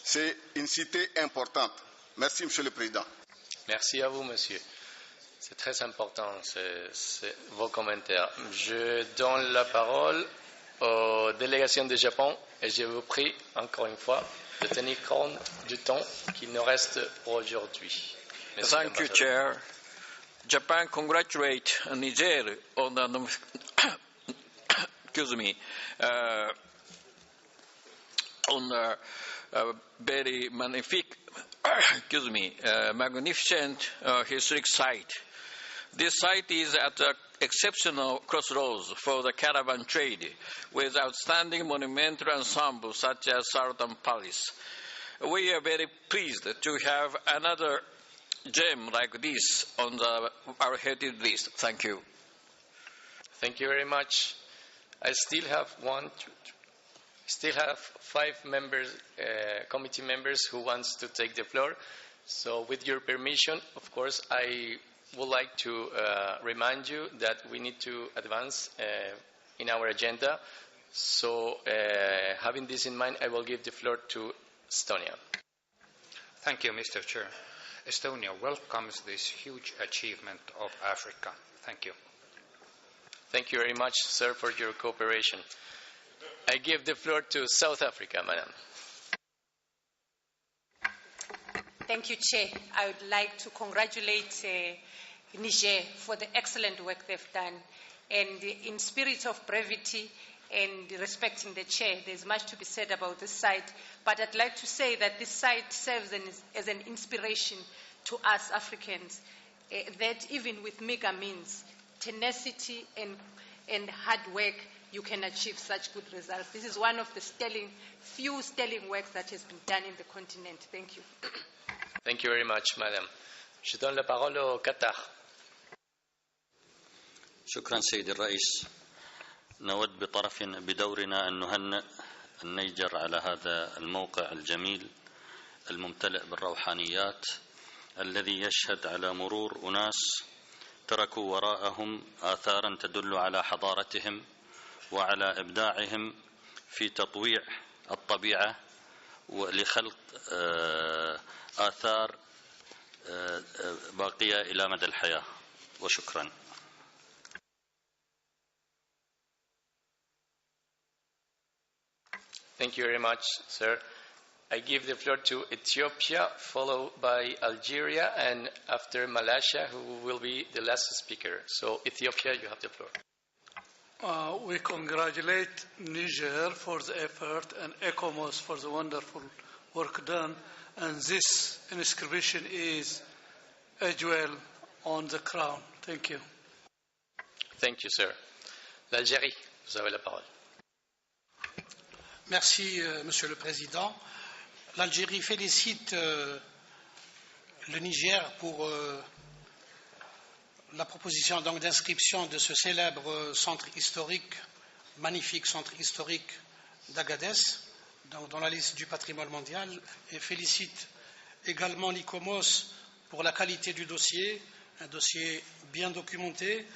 Speaker 9: c'est une cité importante. Merci, Monsieur le Président.
Speaker 4: Merci à vous, Monsieur. C'est très important, vos commentaires. Je donne la parole aux délégations du Japon et je vous prie encore une fois de tenir compte du temps qui nous reste aujourd'hui.
Speaker 11: Thank you, Chair. Japan congratulates Niger on the very magnificent historic site. This site is at an exceptional crossroads for the caravan trade, with outstanding monumental ensembles such as Sultan Palace. We are very pleased to have another gem like this on our heritage list. Thank you.
Speaker 4: Thank you very much. I still have five members, committee members who wants to take the floor. So with your permission, of course, I would like to remind you that we need to advance in our agenda. So having this in mind, I will give the floor to Estonia.
Speaker 17: Thank you, Mr. Chair. Estonia welcomes this huge achievement of Africa. Thank you.
Speaker 4: Thank you very much, sir, for your cooperation. I give the floor to South Africa, madam.
Speaker 14: Thank you, Chair. I would like to congratulate Niger for the excellent work they've done. And in spirit of brevity and respecting the Chair, there's much to be said about this site. But I'd like to say that this site serves as an inspiration to us Africans, that even with meager means, tenacity and hard work, you can achieve such good results. This is one of the few sterling works that has been done in the continent. Thank you.
Speaker 4: Thank you very much, madam. Je donne la parole au Qatar.
Speaker 21: شكرا سيد الرئيس. نود بدورنا أن نهنئ النيجر على هذا الموقع الجميل الممتلئ بالروحانيات الذي يشهد على مرور أناس تركوا وراءهم آثارا تدل على حضارتهم وعلى إبداعهم في تطويع الطبيعة ولخلق آثار باقية إلى مدى الحياة. وشكرا.
Speaker 4: Thank you very much, sir. I give the floor to Ethiopia, followed by Algeria, and after Malaysia, who will be the last speaker. So, Ethiopia, you have the floor.
Speaker 22: We congratulate Niger for the effort and ECOMOS for the wonderful work done. And this inscription is a jewel on the crown. Thank you.
Speaker 4: Thank you, sir. L'Algérie, vous avez la parole.
Speaker 25: Merci, Monsieur le Président. L'Algérie félicite le Niger pour la proposition donc d'inscription de ce célèbre centre historique, magnifique centre historique d'Agadez, dans la liste du patrimoine mondial, et félicite également l'ICOMOS pour la qualité du dossier, un dossier bien documenté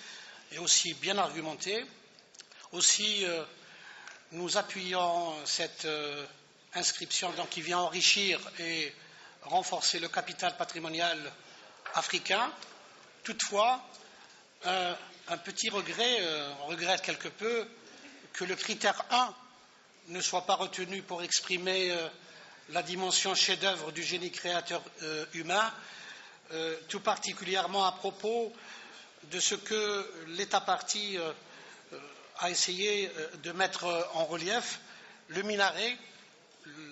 Speaker 25: et aussi bien argumenté. Aussi, nous appuyons cette inscription donc, qui vient enrichir et renforcer le capital patrimonial africain. Toutefois, un petit regret, on regrette quelque peu que le critère 1 ne soit pas retenu pour exprimer la dimension chef-d'œuvre du génie créateur humain, tout particulièrement à propos de ce que l'État partie a essayé de mettre en relief, le minaret,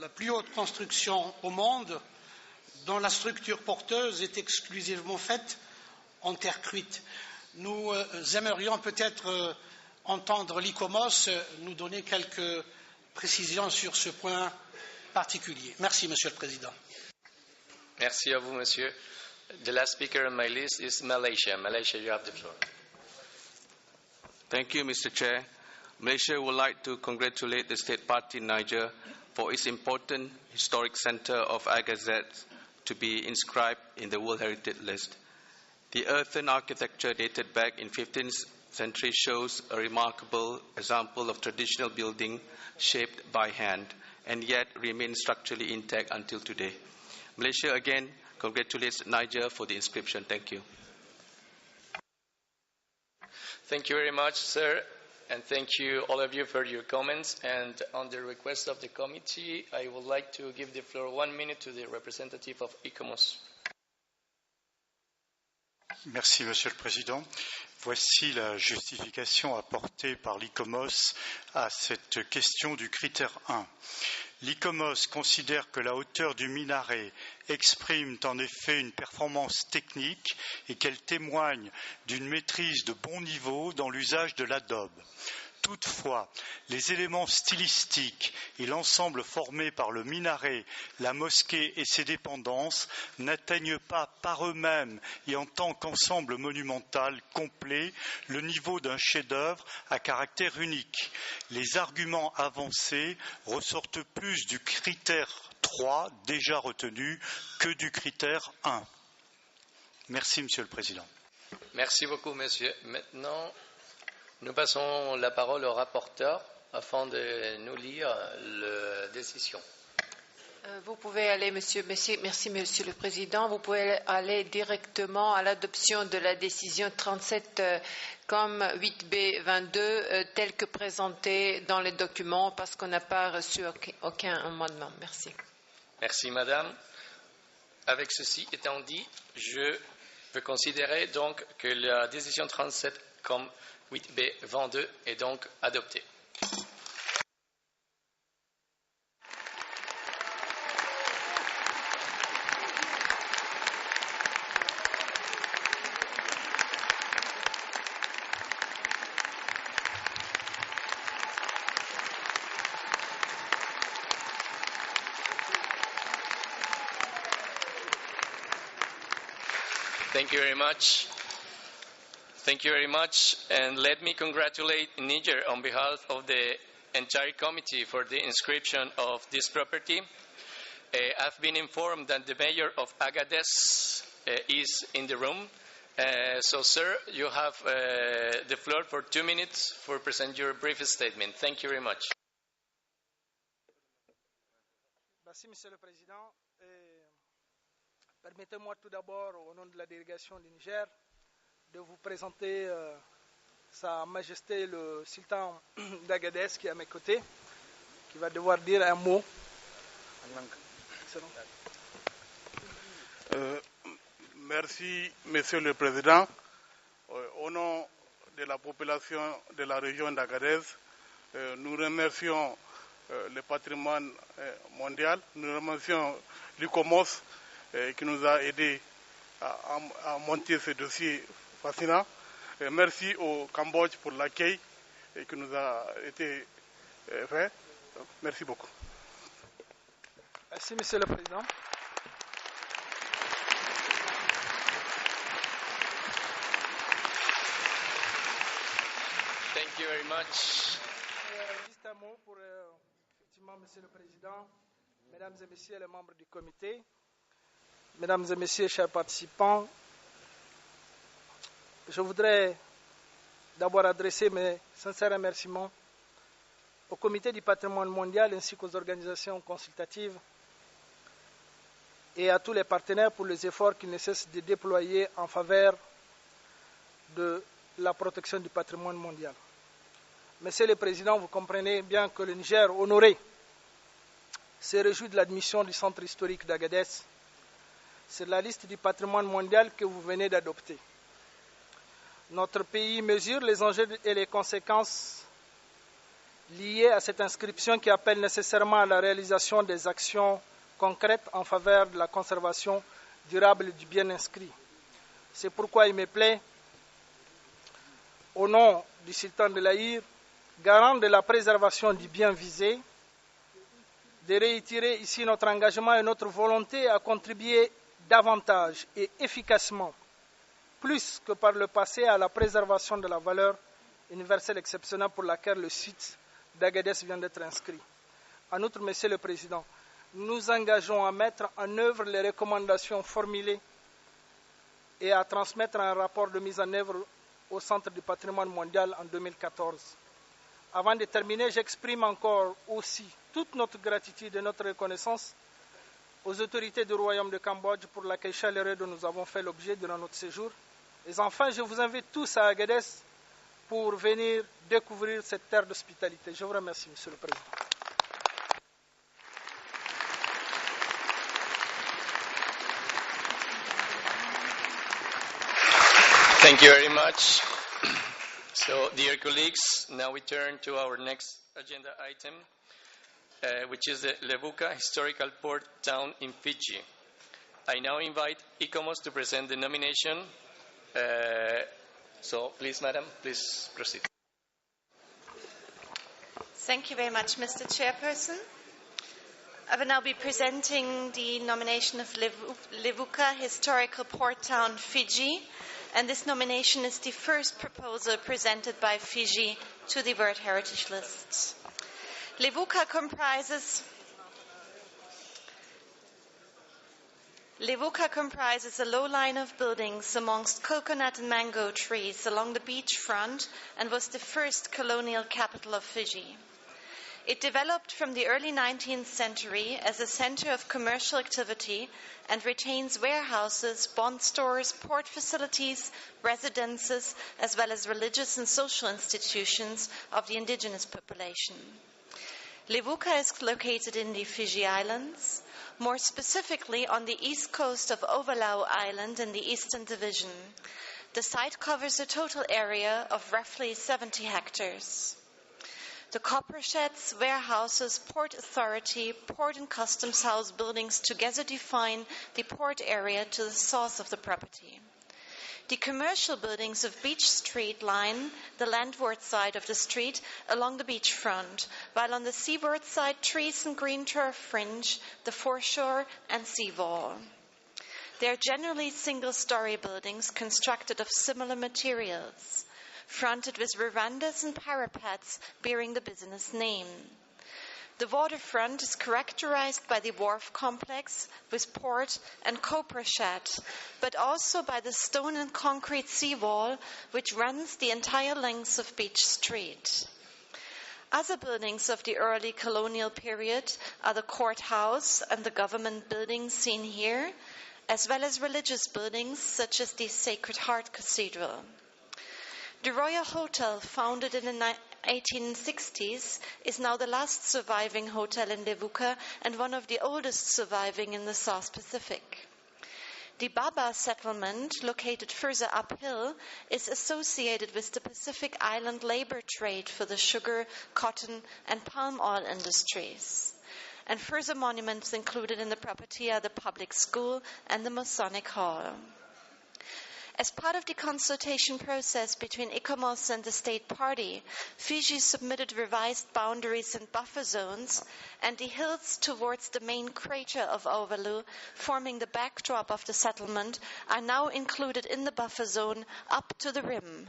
Speaker 25: la plus haute construction au monde, dont la structure porteuse est exclusivement faite en terre cuite. Nous aimerions peut-être entendre l'ICOMOS nous donner quelques précisions sur ce point particulier. Merci, Monsieur le Président.
Speaker 4: Merci à vous, Monsieur. The last speaker on my list is Malaysia. Malaysia, you have the floor.
Speaker 3: Thank you, Mr. Chair. Malaysia would like to congratulate the State Party Niger for its important historic center of Agazet to be inscribed in the World Heritage List. The earthen architecture dated back in 15th century shows a remarkable example of traditional building shaped by hand and yet remains structurally intact until today. Malaysia again congratulates Niger for the inscription. Thank you.
Speaker 4: Thank you very much, sir, and thank you all of you for your comments. And on the request of the committee, I would like to give the floor 1 minute to the representative of ICOMOS.
Speaker 6: Merci, Monsieur le Président. Voici la justification apportée par l'ICOMOS à cette question du critère 1. L'ICOMOS considère que la hauteur du minaret exprime en effet une performance technique et qu'elle témoigne d'une maîtrise de bon niveau dans l'usage de l'adobe. Toutefois, les éléments stylistiques et l'ensemble formé par le minaret, la mosquée et ses dépendances n'atteignent pas par eux-mêmes et en tant qu'ensemble monumental complet le niveau d'un chef-d'œuvre à caractère unique. Les arguments avancés ressortent plus du critère 3 déjà retenu que du critère 1. Merci, Monsieur le Président.
Speaker 4: Merci beaucoup, Monsieur. Maintenant, nous passons la parole au rapporteur afin de nous lire la décision.
Speaker 1: Vous pouvez aller, merci Monsieur le Président, vous pouvez aller directement à l'adoption de la décision 37 comme 8B22 telle que présentée dans les documents parce qu'on n'a pas reçu aucun amendement. Merci.
Speaker 4: Merci Madame. Avec ceci étant dit, je peux considérer donc que la décision 37 comme 8B22 est donc adoptée. Thank you very much. Thank you very much, and let me congratulate Niger on behalf of the entire committee for the inscription of this property. I've been informed that the mayor of Agadez is in the room. So, sir, you have the floor for 2 minutes for present your brief statement. Thank you very much.
Speaker 5: Merci, Monsieur le Président. Permettez-moi tout d'abord, au nom de la délégation du Niger, de vous présenter Sa Majesté le Sultan d'Agadez qui est à mes côtés, qui va devoir dire un mot en langue.
Speaker 16: Merci, Monsieur le Président. Au nom de la population de la région d'Agadez, nous remercions le patrimoine mondial, nous remercions l'ICOMOS qui nous a aidés à monter ce dossier fascinant. Merci au Cambodge pour l'accueil qui nous a été fait. Merci beaucoup.
Speaker 5: Merci, Monsieur le Président.
Speaker 4: Thank you very much.
Speaker 5: Juste un mot pour, effectivement, Monsieur le Président, Mesdames et Messieurs les membres du comité. Mesdames et Messieurs, chers participants, je voudrais d'abord adresser mes sincères remerciements au Comité du patrimoine mondial ainsi qu'aux organisations consultatives et à tous les partenaires pour les efforts qu'ils ne cessent de déployer en faveur de la protection du patrimoine mondial. Monsieur le Président, vous comprenez bien que le Niger, honoré, se réjouit de l'admission du centre historique d'Agadez sur la liste du patrimoine mondial que vous venez d'adopter. Notre pays mesure les enjeux et les conséquences liées à cette inscription qui appelle nécessairement à la réalisation des actions concrètes en faveur de la conservation durable du bien inscrit. C'est pourquoi il me plaît, au nom du sultan de l'Aïr, garant de la préservation du bien visé, de réitérer ici notre engagement et notre volonté à contribuer davantage et efficacement, plus que par le passé, à la préservation de la valeur universelle exceptionnelle pour laquelle le site d'Agadez vient d'être inscrit. En outre, Monsieur le Président, nous nous engageons à mettre en œuvre les recommandations formulées et à transmettre un rapport de mise en œuvre au Centre du patrimoine mondial en 2014. Avant de terminer, j'exprime encore aussi toute notre gratitude et notre reconnaissance aux autorités du Royaume de Cambodge pour l'accueil chaleureux dont nous avons fait l'objet durant notre séjour. Et enfin, je vous invite tous à Agadez pour venir découvrir cette terre d'hospitalité. Je vous remercie, Monsieur le Président.
Speaker 4: Thank you very much. So, dear colleagues, now we turn to our next agenda item, which is the Levuka Historical Port Town in Fiji. I now invite ICOMOS to present the nomination. So, please, Madam, please proceed.
Speaker 13: Thank you very much, Mr. Chairperson. I will now be presenting the nomination of Levuka Historical Port Town, Fiji, and this nomination is the first proposal presented by Fiji to the World Heritage List. Levuka comprises a low line of buildings amongst coconut and mango trees along the beachfront and was the first colonial capital of Fiji. It developed from the early 19th century as a center of commercial activity and retains warehouses, bond stores, port facilities, residences, as well as religious and social institutions of the indigenous population. Levuka is located in the Fiji Islands, more specifically on the east coast of Ovalau Island in the Eastern Division. The site covers a total area of roughly 70 hectares. The copper sheds, warehouses, port authority, port and customs house buildings together define the port area to the south of the property. The commercial buildings of Beach Street line the landward side of the street along the beachfront, while on the seaward side trees and green turf fringe the foreshore and seawall. They are generally single-story buildings constructed of similar materials, fronted with verandas and parapets bearing the business name. The waterfront is characterized by the wharf complex with port and copra shed, but also by the stone and concrete seawall which runs the entire length of Beach Street. Other buildings of the early colonial period are the courthouse and the government buildings seen here, as well as religious buildings such as the Sacred Heart Cathedral. The Royal Hotel, founded in the 1860s, is now the last surviving hotel in Levuka and one of the oldest surviving in the South Pacific. The Baba settlement, located further uphill, is associated with the Pacific Island labor trade for the sugar, cotton, and palm oil industries. And further monuments included in the property are the public school and the Masonic Hall. As part of the consultation process between ICOMOS and the state party, Fiji submitted revised boundaries and buffer zones, and the hills towards the main crater of Ovalau, forming the backdrop of the settlement, are now included in the buffer zone up to the rim.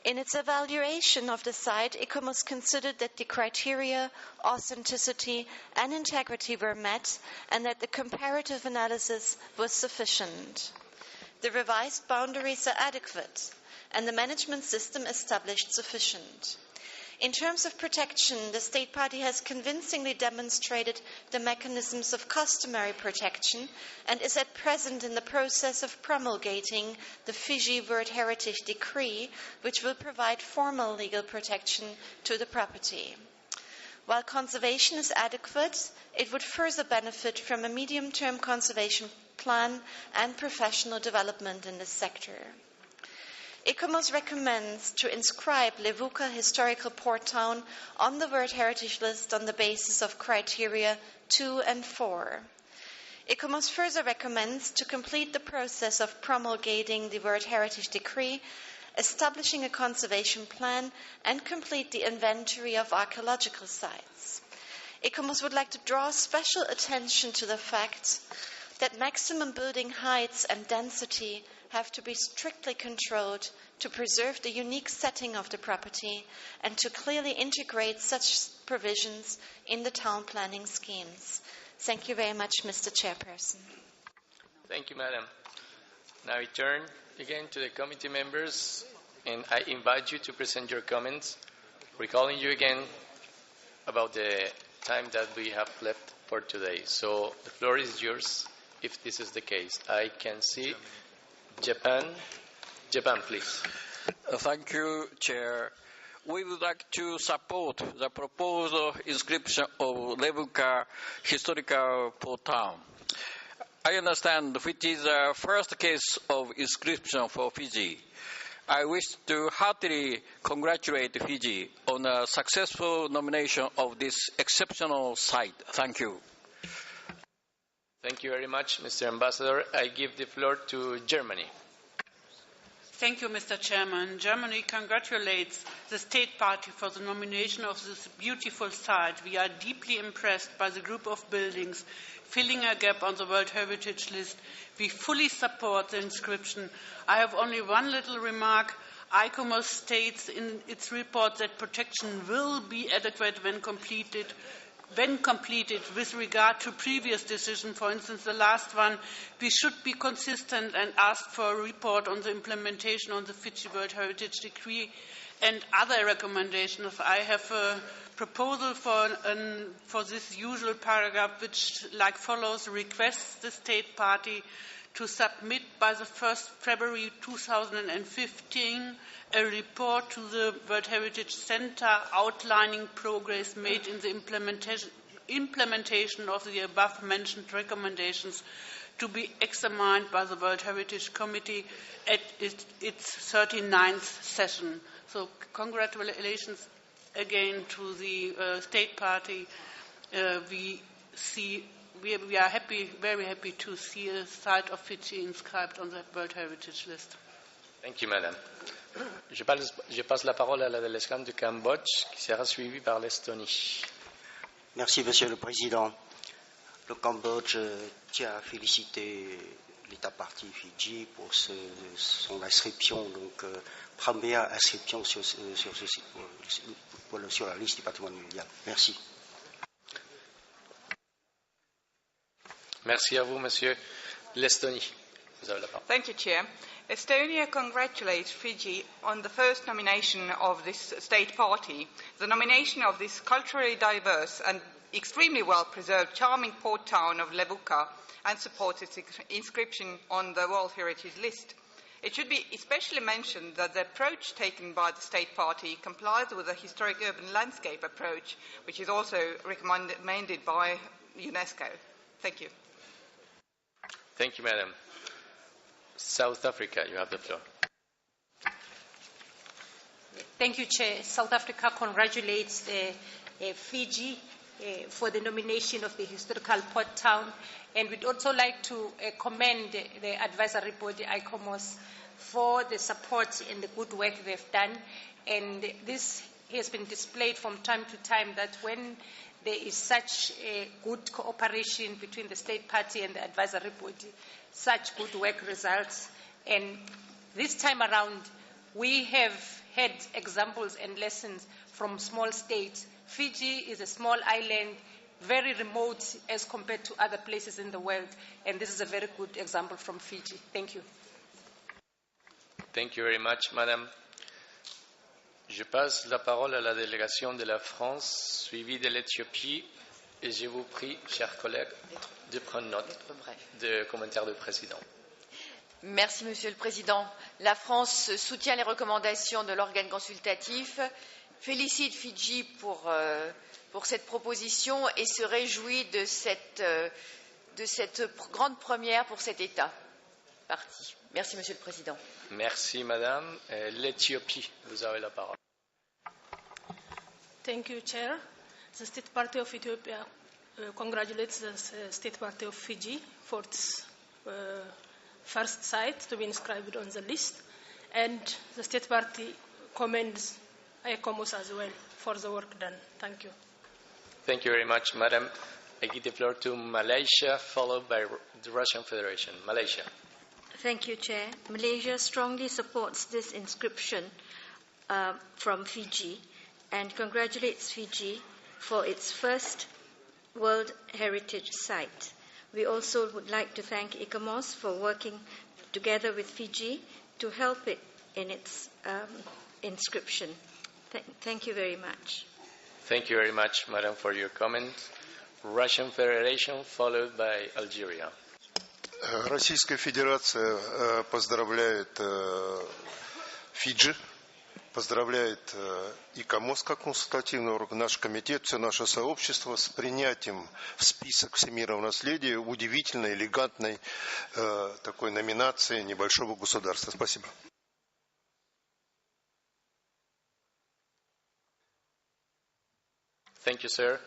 Speaker 13: In its evaluation of the site, ICOMOS considered that the criteria, authenticity, and integrity were met, and that the comparative analysis was sufficient. The revised boundaries are adequate, and the management system established sufficient. In terms of protection, the state party has convincingly demonstrated the mechanisms of customary protection and is at present in the process of promulgating the Fiji World Heritage Decree, which will provide formal legal protection to the property. While conservation is adequate, it would further benefit from a medium-term conservation plan and professional development in this sector. ICOMOS recommends to inscribe Levuka Historical Port Town on the World Heritage List on the basis of criteria 2 and 4. ICOMOS further recommends to complete the process of promulgating the World Heritage Decree, establishing a conservation plan, and complete the inventory of archaeological sites. ICOMOS would like to draw special attention to the fact that maximum building heights and density have to be strictly controlled to preserve the unique setting of the property and to clearly integrate such provisions in the town planning schemes. Thank you very much, Mr. Chairperson.
Speaker 4: Thank you, Madam. Now I turn again to the committee members, and I invite you to present your comments, recalling you again about the time that we have left for today. So the floor is yours if this is the case. I can see Japan, please.
Speaker 11: Thank you, Chair. We would like to support the proposed inscription of Levuka Historical Port Town. I understand which is the first case of inscription for Fiji. I wish to heartily congratulate Fiji on a successful nomination of this exceptional site. Thank you.
Speaker 4: Thank you very much, Mr. Ambassador. I give the floor to Germany.
Speaker 8: Thank you, Mr. Chairman. Germany congratulates the State Party for the nomination of this beautiful site. We are deeply impressed by the group of buildings filling a gap on the World Heritage List. We fully support the inscription. I have only one little remark. ICOMOS states in its report that protection will be adequate when completed with regard to previous decisions, for instance, the last one. We should be consistent and ask for a report on the implementation of the Fiji World Heritage Decree and other recommendations. I have a proposal for this usual paragraph, which, like follows, requests the State Party to submit by the 1st February 2015 a report to the World Heritage Center outlining progress made in the implementation of the above-mentioned recommendations to be examined by the World Heritage Committee at its 39th session. So congratulations again to the State Party. We are happy, very happy to see a site of Fiji inscribed on the World Heritage List.
Speaker 4: Thank you, Madam. Je passe la parole à la délégation du Cambodge, qui sera suivie par l'Estonie.
Speaker 15: Merci, Monsieur le Président. Le Cambodge tient à féliciter l'État parti Fidji pour son inscription, donc première inscription sur la liste du patrimoine mondial. Merci.
Speaker 4: Merci à vous, Monsieur. L'Estonie, vous avez la parole.
Speaker 18: Thank you, Chair. Estonia congratulates Fiji on the first nomination of this state party. The nomination of this culturally diverse and extremely well-preserved, charming port town of Levuka, and supports its inscription on the World Heritage List. It should be especially mentioned that the approach taken by the state party complies with the historic urban landscape approach, which is also recommended by UNESCO. Thank you.
Speaker 4: Thank you, Madam. South Africa, you have the floor.
Speaker 14: Thank you, Chair. South Africa congratulates Fiji for the nomination of the historical port town, and we'd also like to commend the advisory body, ICOMOS, for the support and the good work they've done. And this has been displayed from time to time, that when there is such a good cooperation between the State Party and the advisory body, such good work results. And this time around, we have had examples and lessons from small states. Fiji is a small island, very remote as compared to other places in the world, and this is a very good example from Fiji. Thank you.
Speaker 4: Thank you very much, Madam. Je passe la parole à la délégation de la France, suivie de l'Éthiopie, et je vous prie, chers collègues, de prendre note des commentaires du président.
Speaker 7: Merci, Monsieur le Président. La France soutient les recommandations de l'organe consultatif, félicite Fidji pour cette proposition et se réjouit de cette grande première pour cet État parti. Merci, Monsieur le Président.
Speaker 4: Merci, Madame. L'Éthiopie, vous avez la parole.
Speaker 2: Thank you, Chair. The State Party of Ethiopia congratulates the State Party of Fiji for its first site to be inscribed on the list, and the State Party commends ICOMOS as well for the work done. Thank you.
Speaker 4: Thank you very much, Madam. I give the floor to Malaysia, followed by the Russian Federation. Malaysia.
Speaker 10: Thank you, Chair. Malaysia strongly supports this inscription from Fiji and congratulates Fiji for its first World Heritage Site. We also would like to thank ICOMOS for working together with Fiji to help it in its inscription. Thank you very much.
Speaker 4: Thank you very much, Madam, for your comment. Russian Federation, followed by Algeria.
Speaker 19: Российская Федерация поздравляет Фиджи, поздравляет ИКОМОС как консультативный орган, наш комитет, все наше сообщество с принятием в список всемирного наследия удивительной, элегантной такой номинации небольшого государства. Спасибо.
Speaker 4: Thank you, sir.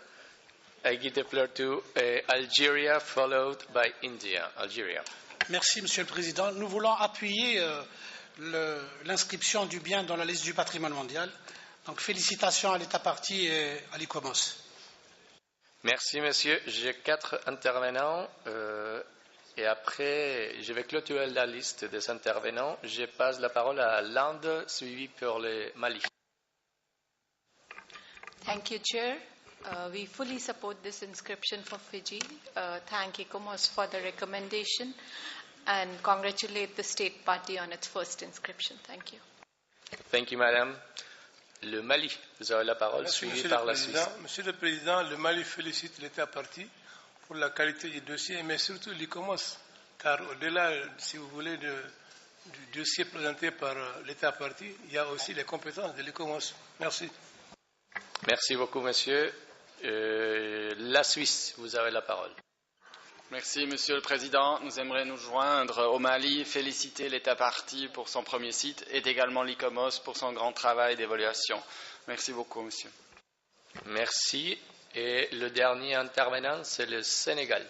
Speaker 4: I give the floor to Algeria, followed by India. Algeria.
Speaker 25: Merci, Monsieur le Président. Nous voulons appuyer l'inscription du bien dans la liste du patrimoine mondial. Donc, félicitations à l'État parti et à l'ICOMOS.
Speaker 4: Merci, monsieur. J'ai 4 intervenants. Et après, je vais clôturer la liste des intervenants. Je passe la parole à l'Inde, suivi par le Mali.
Speaker 23: Thank you, Chair. We fully support this inscription for Fiji. Thank ICOMOS for the recommendation and congratulate the State Party on its first inscription. Thank you.
Speaker 4: Thank you, Madam. Le Mali, vous avez la parole,
Speaker 24: Merci,
Speaker 4: suivi par la Suisse.
Speaker 24: Monsieur le Président, le Mali félicite l'État parti pour la qualité du dossier, mais surtout l'ICOMOS, car au-delà, si vous voulez, du dossier présenté par l'État parti, il y a aussi les compétences de l'ICOMOS. Merci.
Speaker 4: Merci beaucoup, monsieur. La Suisse, vous avez la parole.
Speaker 26: Merci, Monsieur le Président. Nous aimerions nous joindre au Mali, féliciter l'État parti pour son premier site et également l'ICOMOS pour son grand travail d'évaluation. Merci beaucoup, Monsieur.
Speaker 4: Merci. Et le dernier intervenant, c'est le Sénégal.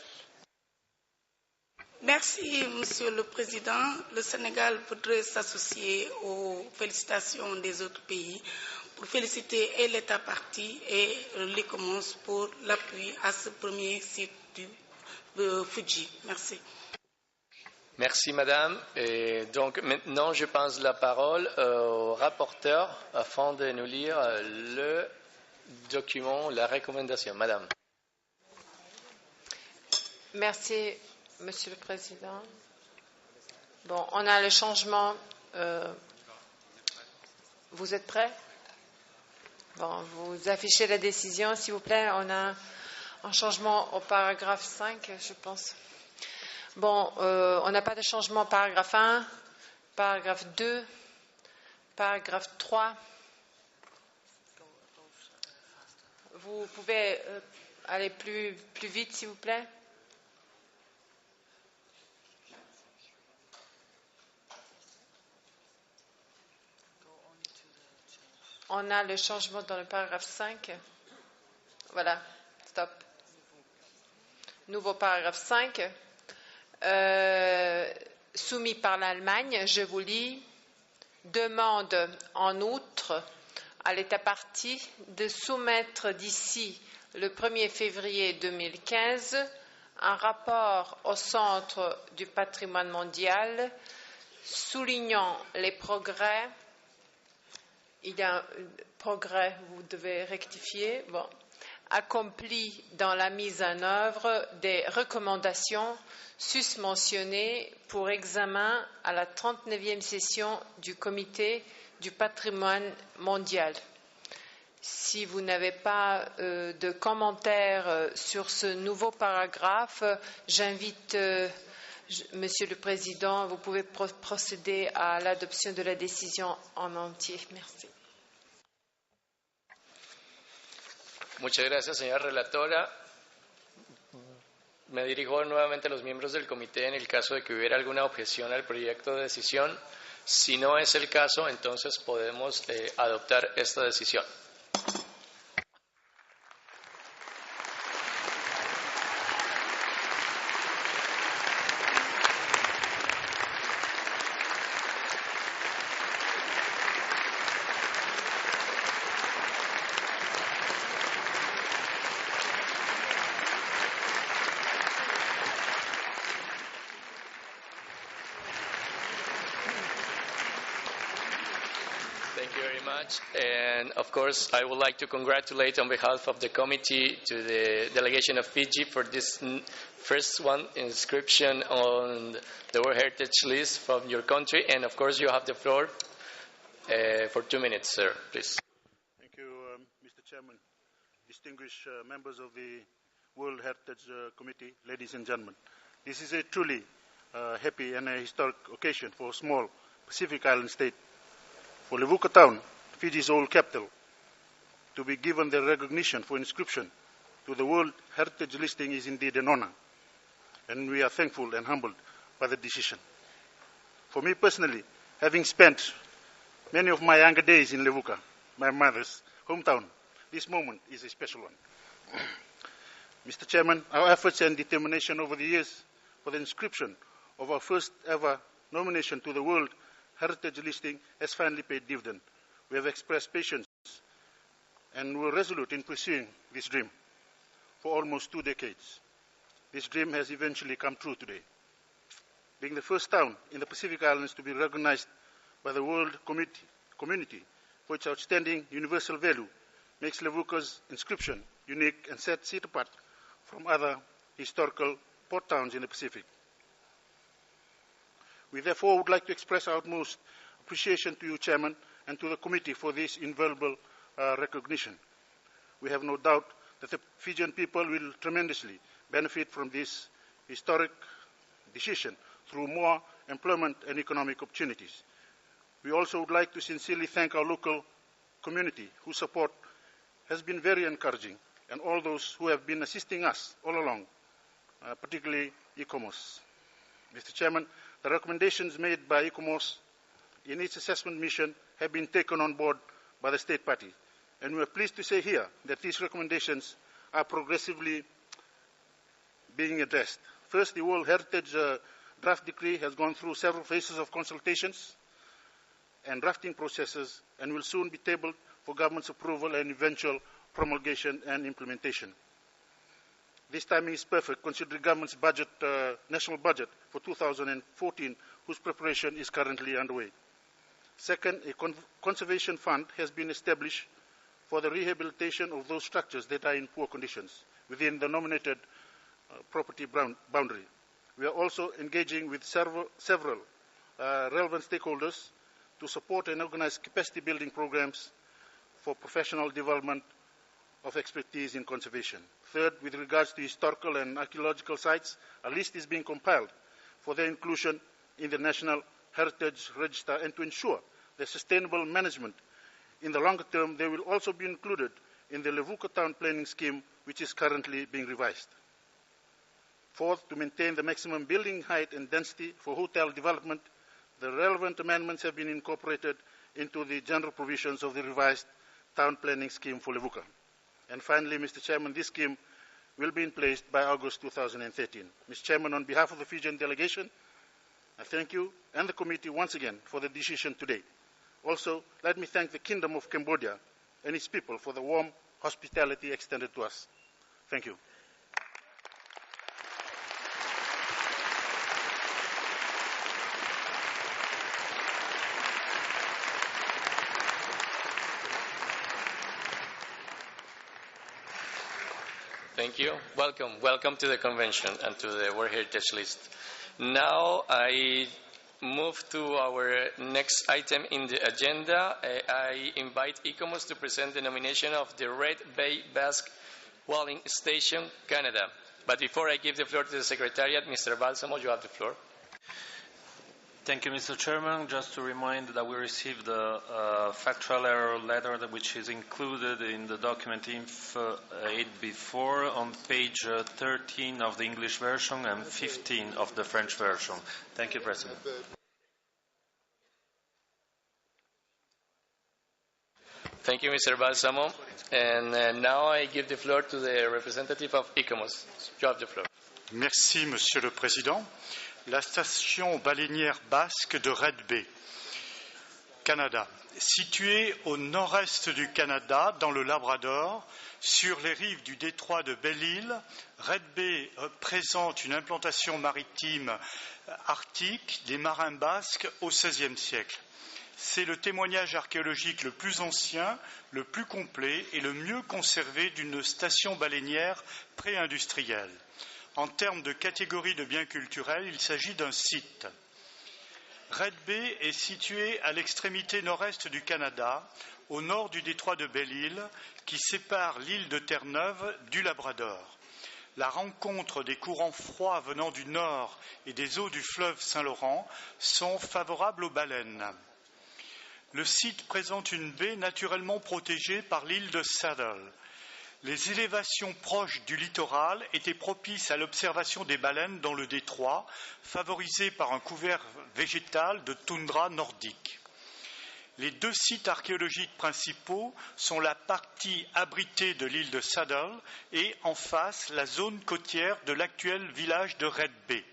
Speaker 27: Merci, Monsieur le Président. Le Sénégal voudrait s'associer aux félicitations des autres pays pour féliciter et l'État parti et l'ICOMOS pour l'appui à ce premier site du Fidji. Merci.
Speaker 4: Merci, Madame. Et donc, maintenant, je passe la parole au rapporteur afin de nous lire le document, la recommandation. Madame.
Speaker 1: Merci, Monsieur le Président. Bon, on a le changement. Vous êtes prêts? Bon, vous affichez la décision, s'il vous plaît. On a un changement au paragraphe 5, je pense. Bon, on n'a pas de changement au paragraphe 1, paragraphe 2, paragraphe 3. Vous pouvez aller plus vite, s'il vous plaît. On a le changement dans le paragraphe 5. Voilà, stop. Nouveau paragraphe 5. Soumis par l'Allemagne, je vous lis. Demande en outre à l'État parti de soumettre d'ici le 1er février 2015 un rapport au Centre du patrimoine mondial soulignant les progrès il y a un progrès, vous devez rectifier, accompli dans la mise en œuvre des recommandations susmentionnées pour examen à la 39e session du Comité du patrimoine mondial. Si vous n'avez pas de commentaires sur ce nouveau paragraphe, j'invite Monsieur le Président, vous pouvez procéder à l'adoption de la décision en entier. Merci.
Speaker 4: Muchas gracias, señora relatora. Me dirijo nuevamente a los miembros del comité en el caso de que hubiera alguna objeción al proyecto de decisión. Si no es el caso, entonces podemos adoptar esta decisión. Thank you very much. And of course, I would like to congratulate on behalf of the committee to the delegation of Fiji for this first inscription on the World Heritage List from your country. And of course, you have the floor for 2 minutes, sir, please.
Speaker 3: Thank you, Mr. Chairman, distinguished members of the World Heritage Committee, ladies and gentlemen. This is a truly happy and a historic occasion for a small Pacific island state. For Levuka town, Fiji's old capital, to be given the recognition for inscription to the World Heritage listing is indeed an honor, and we are thankful and humbled by the decision. For me personally, having spent many of my younger days in Levuka, my mother's hometown, this moment is a special one. Mr. Chairman, our efforts and determination over the years for the inscription of our first ever nomination to the World Heritage listing has finally paid dividend. We have expressed patience and were resolute in pursuing this dream for almost 2 decades. This dream has eventually come true today. Being the first town in the Pacific Islands to be recognized by the world community for its outstanding universal value makes Levuka's inscription unique and sets it apart from other historical port towns in the Pacific. We therefore would like to express our utmost appreciation to you, Chairman, and to the committee for this invaluable recognition. We have no doubt that the Fijian people will tremendously benefit from this historic decision through more employment and economic opportunities. We also would like to sincerely thank our local community whose support has been very encouraging, and all those who have been assisting us all along, particularly ICOMOS. Mr. Chairman, the recommendations made by ICOMOS in its assessment mission have been taken on board by the State Party, and we are pleased to say here that these recommendations are progressively being addressed. First, the World Heritage Draft Decree has gone through several phases of consultations and drafting processes and will soon be tabled for government's approval and eventual promulgation and implementation. This timing is perfect considering government's budget, national budget for 2014, whose preparation is currently underway. Second, a conservation fund has been established for the rehabilitation of those structures that are in poor conditions within the nominated property boundary. We are also engaging with several relevant stakeholders to support and organize capacity building programs for professional development of expertise in conservation. Third, with regards to historical and archaeological sites, a list is being compiled for their inclusion in the National Heritage Register, and to ensure their sustainable management in the longer term, they will also be included in the Levuka Town Planning Scheme, which is currently being revised. Fourth, to maintain the maximum building height and density for hotel development, the relevant amendments have been incorporated into the general provisions of the revised Town Planning Scheme for Levuka. And finally, Mr. Chairman, this scheme will be in place by August 2013. Mr. Chairman, on behalf of the Fijian delegation, I thank you and the committee once again for the decision today. Also, let me thank the Kingdom of Cambodia and its people for the warm hospitality extended to us. Thank you.
Speaker 4: Thank you. Welcome to the convention and to the World Heritage List. Now I move to our next item in the agenda. I invite ICOMOS to present the nomination of the Red Bay Basque Whaling Station, Canada. But before I give the floor to the Secretariat, Mr. Balsamo, you have the floor.
Speaker 6: Thank you, Mr. Chairman. Just to remind that we received a factual error letter which is included in the document Info 8B4 on page 13 of the English version and 15 of the French version. Thank you, President.
Speaker 4: Thank you, Mr. Balsamo. And now I give the floor to the representative of ICOMOS. You have the floor.
Speaker 9: Merci, Monsieur le Président. La station baleinière basque de Red Bay, Canada, située au nord-est du Canada, dans le Labrador, sur les rives du détroit de Belle-Île, Red Bay présente une implantation maritime arctique des marins basques au XVIe siècle. C'est le témoignage archéologique le plus ancien, le plus complet et le mieux conservé d'une station baleinière pré-industrielle. En termes de catégorie de biens culturels, il s'agit d'un site. Red Bay est situé à l'extrémité nord-est du Canada, au nord du détroit de Belle-Île, qui sépare l'île de Terre-Neuve du Labrador. La rencontre des courants froids venant du nord et des eaux du fleuve Saint-Laurent sont favorables aux baleines. Le site présente une baie naturellement protégée par l'île de Saddle. Les élévations proches du littoral étaient propices à l'observation des baleines dans le détroit, favorisées par un couvert végétal de toundra nordique. Les deux sites archéologiques principaux sont la partie abritée de l'île de Saddle et, en face, la zone côtière de l'actuel village de Red Bay.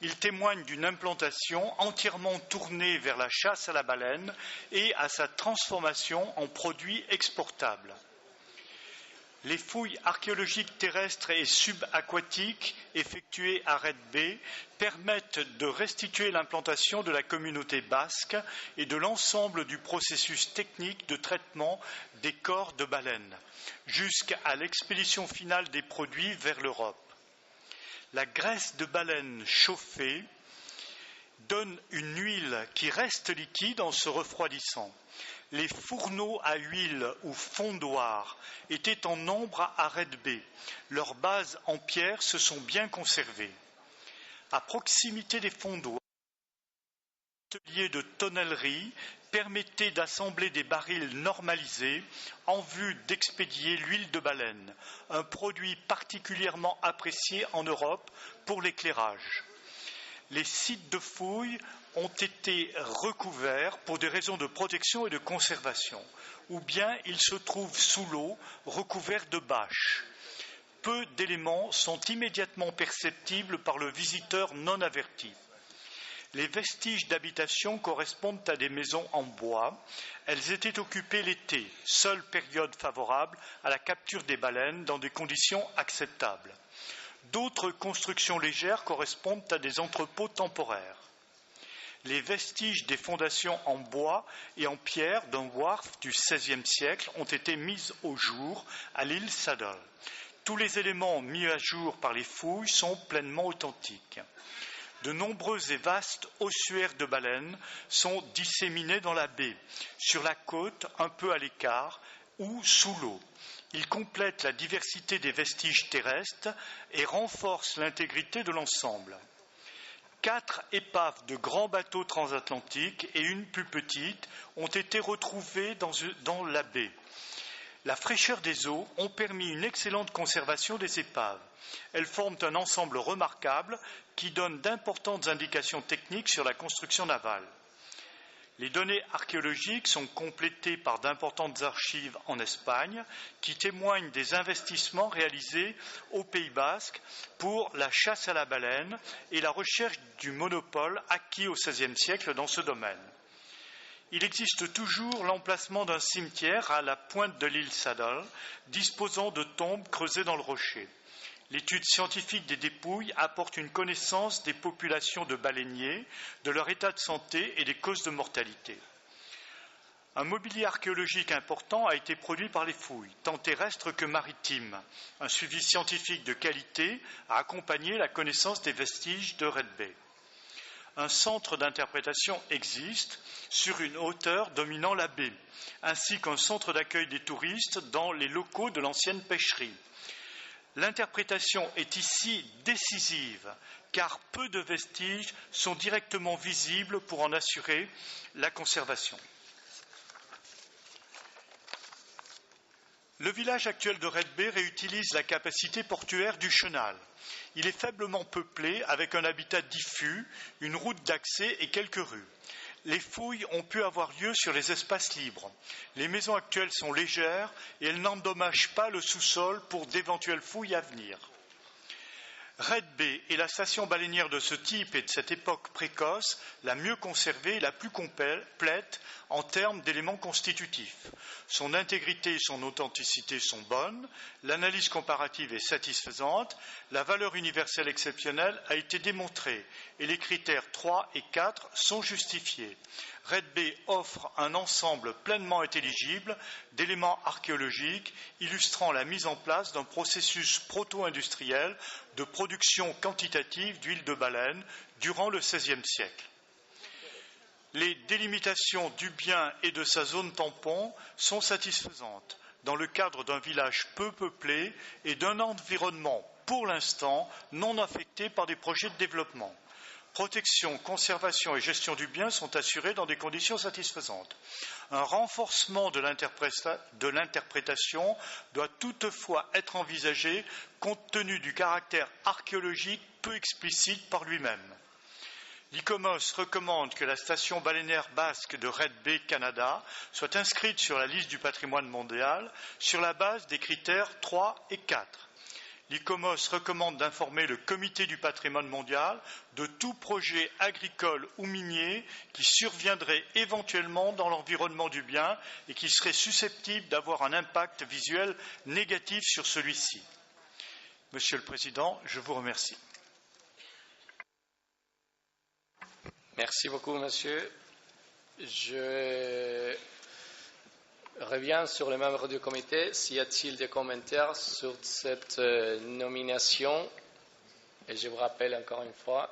Speaker 9: Ils témoignent d'une implantation entièrement tournée vers la chasse à la baleine et à sa transformation en produits exportables. Les fouilles archéologiques terrestres et subaquatiques effectuées à Red Bay permettent de restituer l'implantation de la communauté basque et de l'ensemble du processus technique de traitement des corps de baleines, jusqu'à l'expédition finale des produits vers l'Europe. La graisse de baleine chauffée donne une huile qui reste liquide en se refroidissant. Les fourneaux à huile ou fondoirs étaient en nombre à Red Bay. Leurs bases en pierre se sont bien conservées. À proximité des fondoirs, l'atelier de tonnellerie permettait d'assembler des barils normalisés en vue d'expédier l'huile de baleine, un produit particulièrement apprécié en Europe pour l'éclairage. Les sites de fouilles ont été recouverts pour des raisons de protection et de conservation, ou bien ils se trouvent sous l'eau, recouverts de bâches. Peu d'éléments sont immédiatement perceptibles par le visiteur non averti. Les vestiges d'habitation correspondent à des maisons en bois. Elles étaient occupées l'été, seule période favorable à la capture des baleines dans des conditions acceptables. D'autres constructions légères correspondent à des entrepôts temporaires. Les vestiges des fondations en bois et en pierre d'un wharf du XVIe siècle ont été mis au jour à l'île Saddle. Tous les éléments mis à jour par les fouilles sont pleinement authentiques. De nombreux et vastes ossuaires de baleines sont disséminés dans la baie, sur la côte, un peu à l'écart, ou sous l'eau. Ils complètent la diversité des vestiges terrestres et renforcent l'intégrité de l'ensemble. 4 épaves de grands bateaux transatlantiques et une plus petite ont été retrouvées dans la baie. La fraîcheur des eaux ont permis une excellente conservation des épaves. Elles forment un ensemble remarquable qui donne d'importantes indications techniques sur la construction navale. Les données archéologiques sont complétées par d'importantes archives en Espagne qui témoignent des investissements réalisés au Pays basque pour la chasse à la baleine et la recherche du monopole acquis au XVIe siècle dans ce domaine. Il existe toujours l'emplacement d'un cimetière à la pointe de l'île Saddle, disposant de tombes creusées dans le rocher. L'étude scientifique des dépouilles apporte une connaissance des populations de baleiniers, de leur état de santé et des causes de mortalité. Un mobilier archéologique important a été produit par les fouilles, tant terrestres que maritimes. Un suivi scientifique de qualité a accompagné la connaissance des vestiges de Red Bay. Un centre d'interprétation existe sur une hauteur dominant la baie, ainsi qu'un centre d'accueil des touristes dans les locaux de l'ancienne pêcherie. L'interprétation est ici décisive, car peu de vestiges sont directement visibles pour en assurer la conservation. Le village actuel de Red Bay réutilise la capacité portuaire du chenal. Il est faiblement peuplé avec un habitat diffus, une route d'accès et quelques rues. Les fouilles ont pu avoir lieu sur les espaces libres. Les maisons actuelles sont légères et elles n'endommagent pas le sous-sol pour d'éventuelles fouilles à venir. Red Bay est la station baleinière de ce type et de cette époque précoce la mieux conservée et la plus complète en termes d'éléments constitutifs. Son intégrité et son authenticité sont bonnes, l'analyse comparative est satisfaisante, la valeur universelle exceptionnelle a été démontrée et les critères 3 et 4 sont justifiés. Red Bay offre un ensemble pleinement intelligible d'éléments archéologiques illustrant la mise en place d'un processus proto-industriel de production quantitative d'huile de baleine durant le XVIe siècle. Les délimitations du bien et de sa zone tampon sont satisfaisantes dans le cadre d'un village peu peuplé et d'un environnement, pour l'instant, non affecté par des projets de développement. Protection, conservation et gestion du bien sont assurées dans des conditions satisfaisantes. Un renforcement de l'interprétation doit toutefois être envisagé compte tenu du caractère archéologique peu explicite par lui-même. L'ICOMOS recommande que la station baleinière basque de Red Bay, Canada, soit inscrite sur la liste du patrimoine mondial sur la base des critères 3 et 4. L'ICOMOS recommande d'informer le Comité du patrimoine mondial de tout projet agricole ou minier qui surviendrait éventuellement dans l'environnement du bien et qui serait susceptible d'avoir un impact visuel négatif sur celui-ci. Monsieur le Président, je vous remercie.
Speaker 4: Merci beaucoup, monsieur. Je reviens sur les membres du comité. S'y a-t-il des commentaires sur cette nomination? Et je vous rappelle encore une fois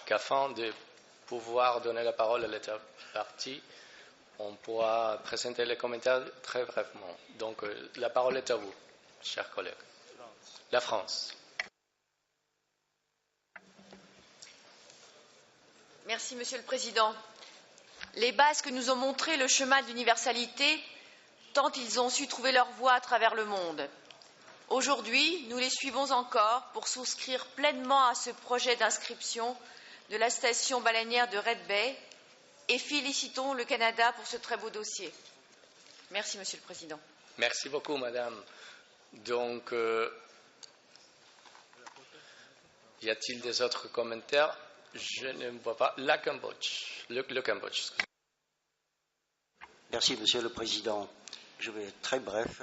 Speaker 4: qu'afin de pouvoir donner la parole à l'État partie, on pourra présenter les commentaires très brièvement. Donc, la parole est à vous, chers collègues. La France.
Speaker 7: Merci, Monsieur le Président. Les Basques nous ont montré le chemin d'universalité tant ils ont su trouver leur voie à travers le monde. Aujourd'hui, nous les suivons encore pour souscrire pleinement à ce projet d'inscription de la station baleinière de Red Bay et félicitons le Canada pour ce très beau dossier. Merci, Monsieur le Président.
Speaker 4: Merci beaucoup, Madame. Donc, y a-t-il des autres commentaires? Je ne vois pas. Le Cambodge.
Speaker 15: Merci, Monsieur le Président. Je vais être très bref.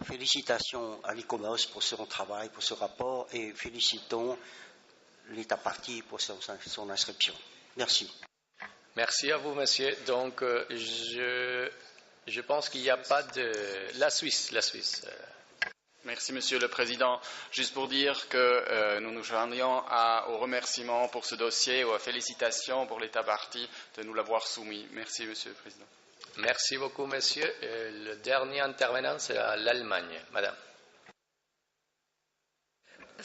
Speaker 15: Félicitations à l'ICOMOS pour son travail, pour ce rapport, et félicitons l'État partie pour son inscription. Merci.
Speaker 4: Merci à vous, monsieur. Donc, je pense qu'il n'y a pas de... La Suisse.
Speaker 26: Merci, Monsieur le Président. Juste pour dire que nous nous joignons aux remerciements pour ce dossier, aux félicitations pour l'État partie de nous l'avoir soumis. Merci, Monsieur le Président.
Speaker 4: Merci beaucoup, monsieur. Et le dernier intervenant, c'est l'Allemagne. Madame.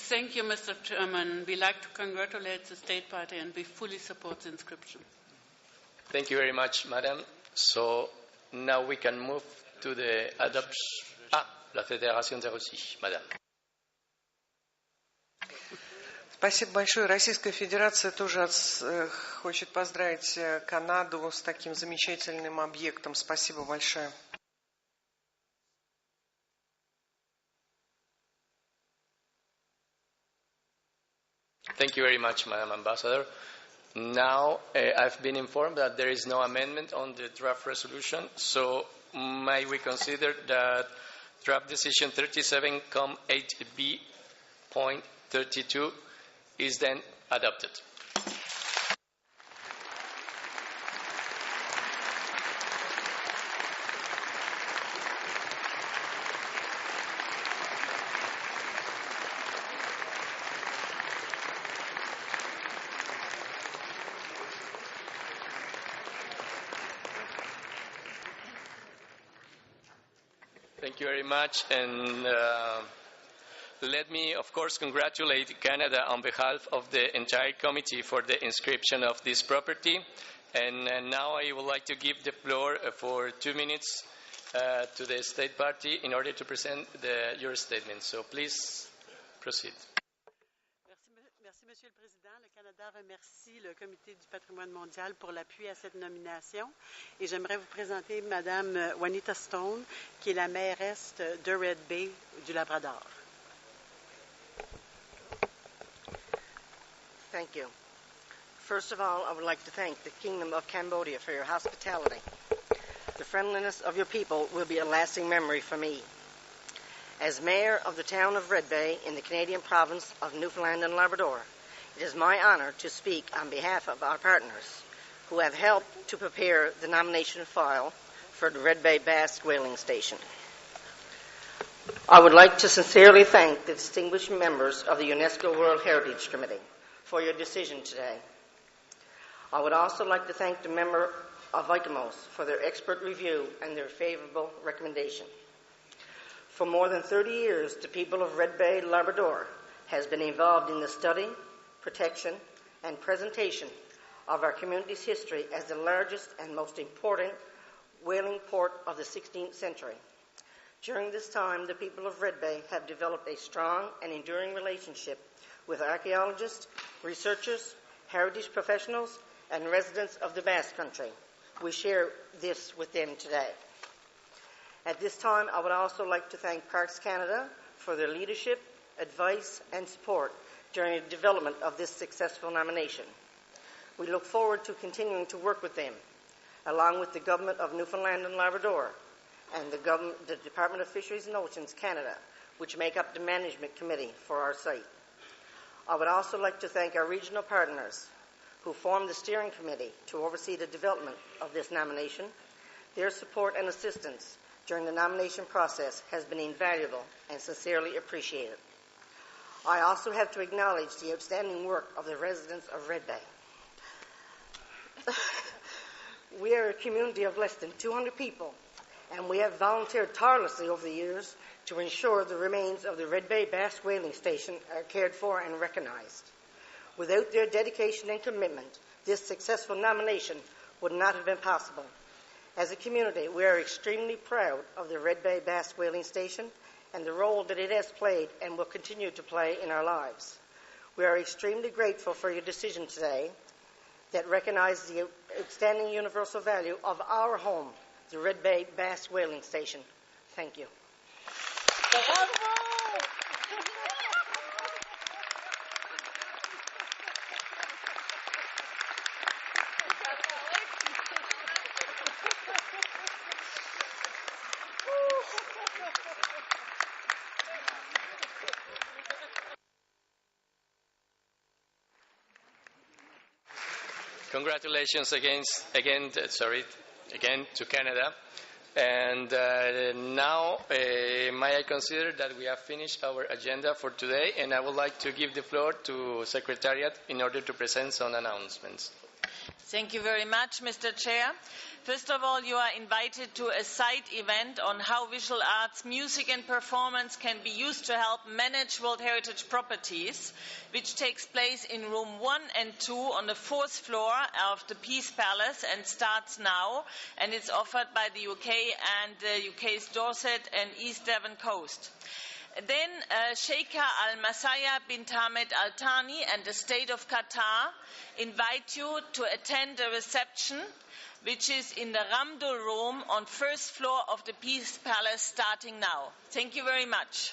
Speaker 8: Thank you, Mr. Chairman. We like to congratulate the State Party and we fully support the inscription.
Speaker 4: Thank you very much, Madam. So now we can move to the adoption. La Fédération de Russie, Madame.
Speaker 5: Спасибо большое. Российская Федерация тоже хочет поздравить Канаду с таким замечательным объектом. Спасибо большое.
Speaker 4: Thank you very much, Madam Ambassador. Now, I've been informed that there is no amendment on the draft resolution, so may we consider that Draft Decision 37.8b.32 is then adopted. you very much. And let me, of course, congratulate Canada on behalf of the entire committee for the inscription of this property. And now I would like to give the floor for 2 minutes to the State Party in order to present your statement. So please proceed.
Speaker 12: Merci, Monsieur le Président. Le Canada remercie le Comité du patrimoine mondial pour l'appui à cette nomination. Et j'aimerais vous présenter Madame Juanita Stone, qui est la mairesse de Red Bay du Labrador.
Speaker 13: Thank you. First of all, I would like to thank the Kingdom of Cambodia for your hospitality. The friendliness of your people will be a lasting memory for me. As mayor of the town of Red Bay in the Canadian province of Newfoundland and Labrador, it is my honor to speak on behalf of our partners who have helped to prepare the nomination file for the Red Bay Bass Whaling Station. I would like to sincerely thank the distinguished members of the UNESCO World Heritage Committee for your decision today. I would also like to thank the member of ICOMOS for their expert review and their favorable recommendation. For more than 30 years, the people of Red Bay, Labrador, has been involved in the study, protection, and presentation of our community's history as the largest and most important whaling port of the 16th century. During this time, the people of Red Bay have developed a strong and enduring relationship with archaeologists, researchers, heritage professionals, and residents of the Basque Country. We share this with them today. At this time, I would also like to thank Parks Canada for their leadership, advice, and support during the development of this successful nomination. We look forward to continuing to work with them, along with the Government of Newfoundland and Labrador and the Department of Fisheries and Oceans Canada, which make up the management committee for our site. I would also like to thank our regional partners who formed the steering committee to oversee the development of this nomination. Their support and assistance during the nomination process has been invaluable and sincerely appreciated. I also have to acknowledge the outstanding work of the residents of Red Bay. We are a community of less than 200 people, and we have volunteered tirelessly over the years to ensure the remains of the Red Bay Bass Whaling Station are cared for and recognized. Without their dedication and commitment, this successful nomination would not have been possible. As a community, we are extremely proud of the Red Bay Bass Whaling Station and the role that it has played and will continue to play in our lives. We are extremely grateful for your decision today that recognizes the outstanding universal value of our home, the Red Bay Bass Whaling Station. Thank you.
Speaker 4: Congratulations again to Canada. And now, may I consider that we have finished our agenda for today, and I would like to give the floor to Secretariat in order to present some announcements.
Speaker 16: Thank you very much, Mr. Chair. First of all, you are invited to a side event on how visual arts, music and performance can be used to help manage World Heritage properties, which takes place in room 1 and 2 on the 4th floor of the Peace Palace and starts now, and it's offered by the UK and the UK's Dorset and East Devon coast. Then Sheikha Al-Masaya bint Hamad Al Thani and the State of Qatar invite you to attend a reception which is in the Ramdul room on 1st floor of the Peace Palace starting now. Thank you very much.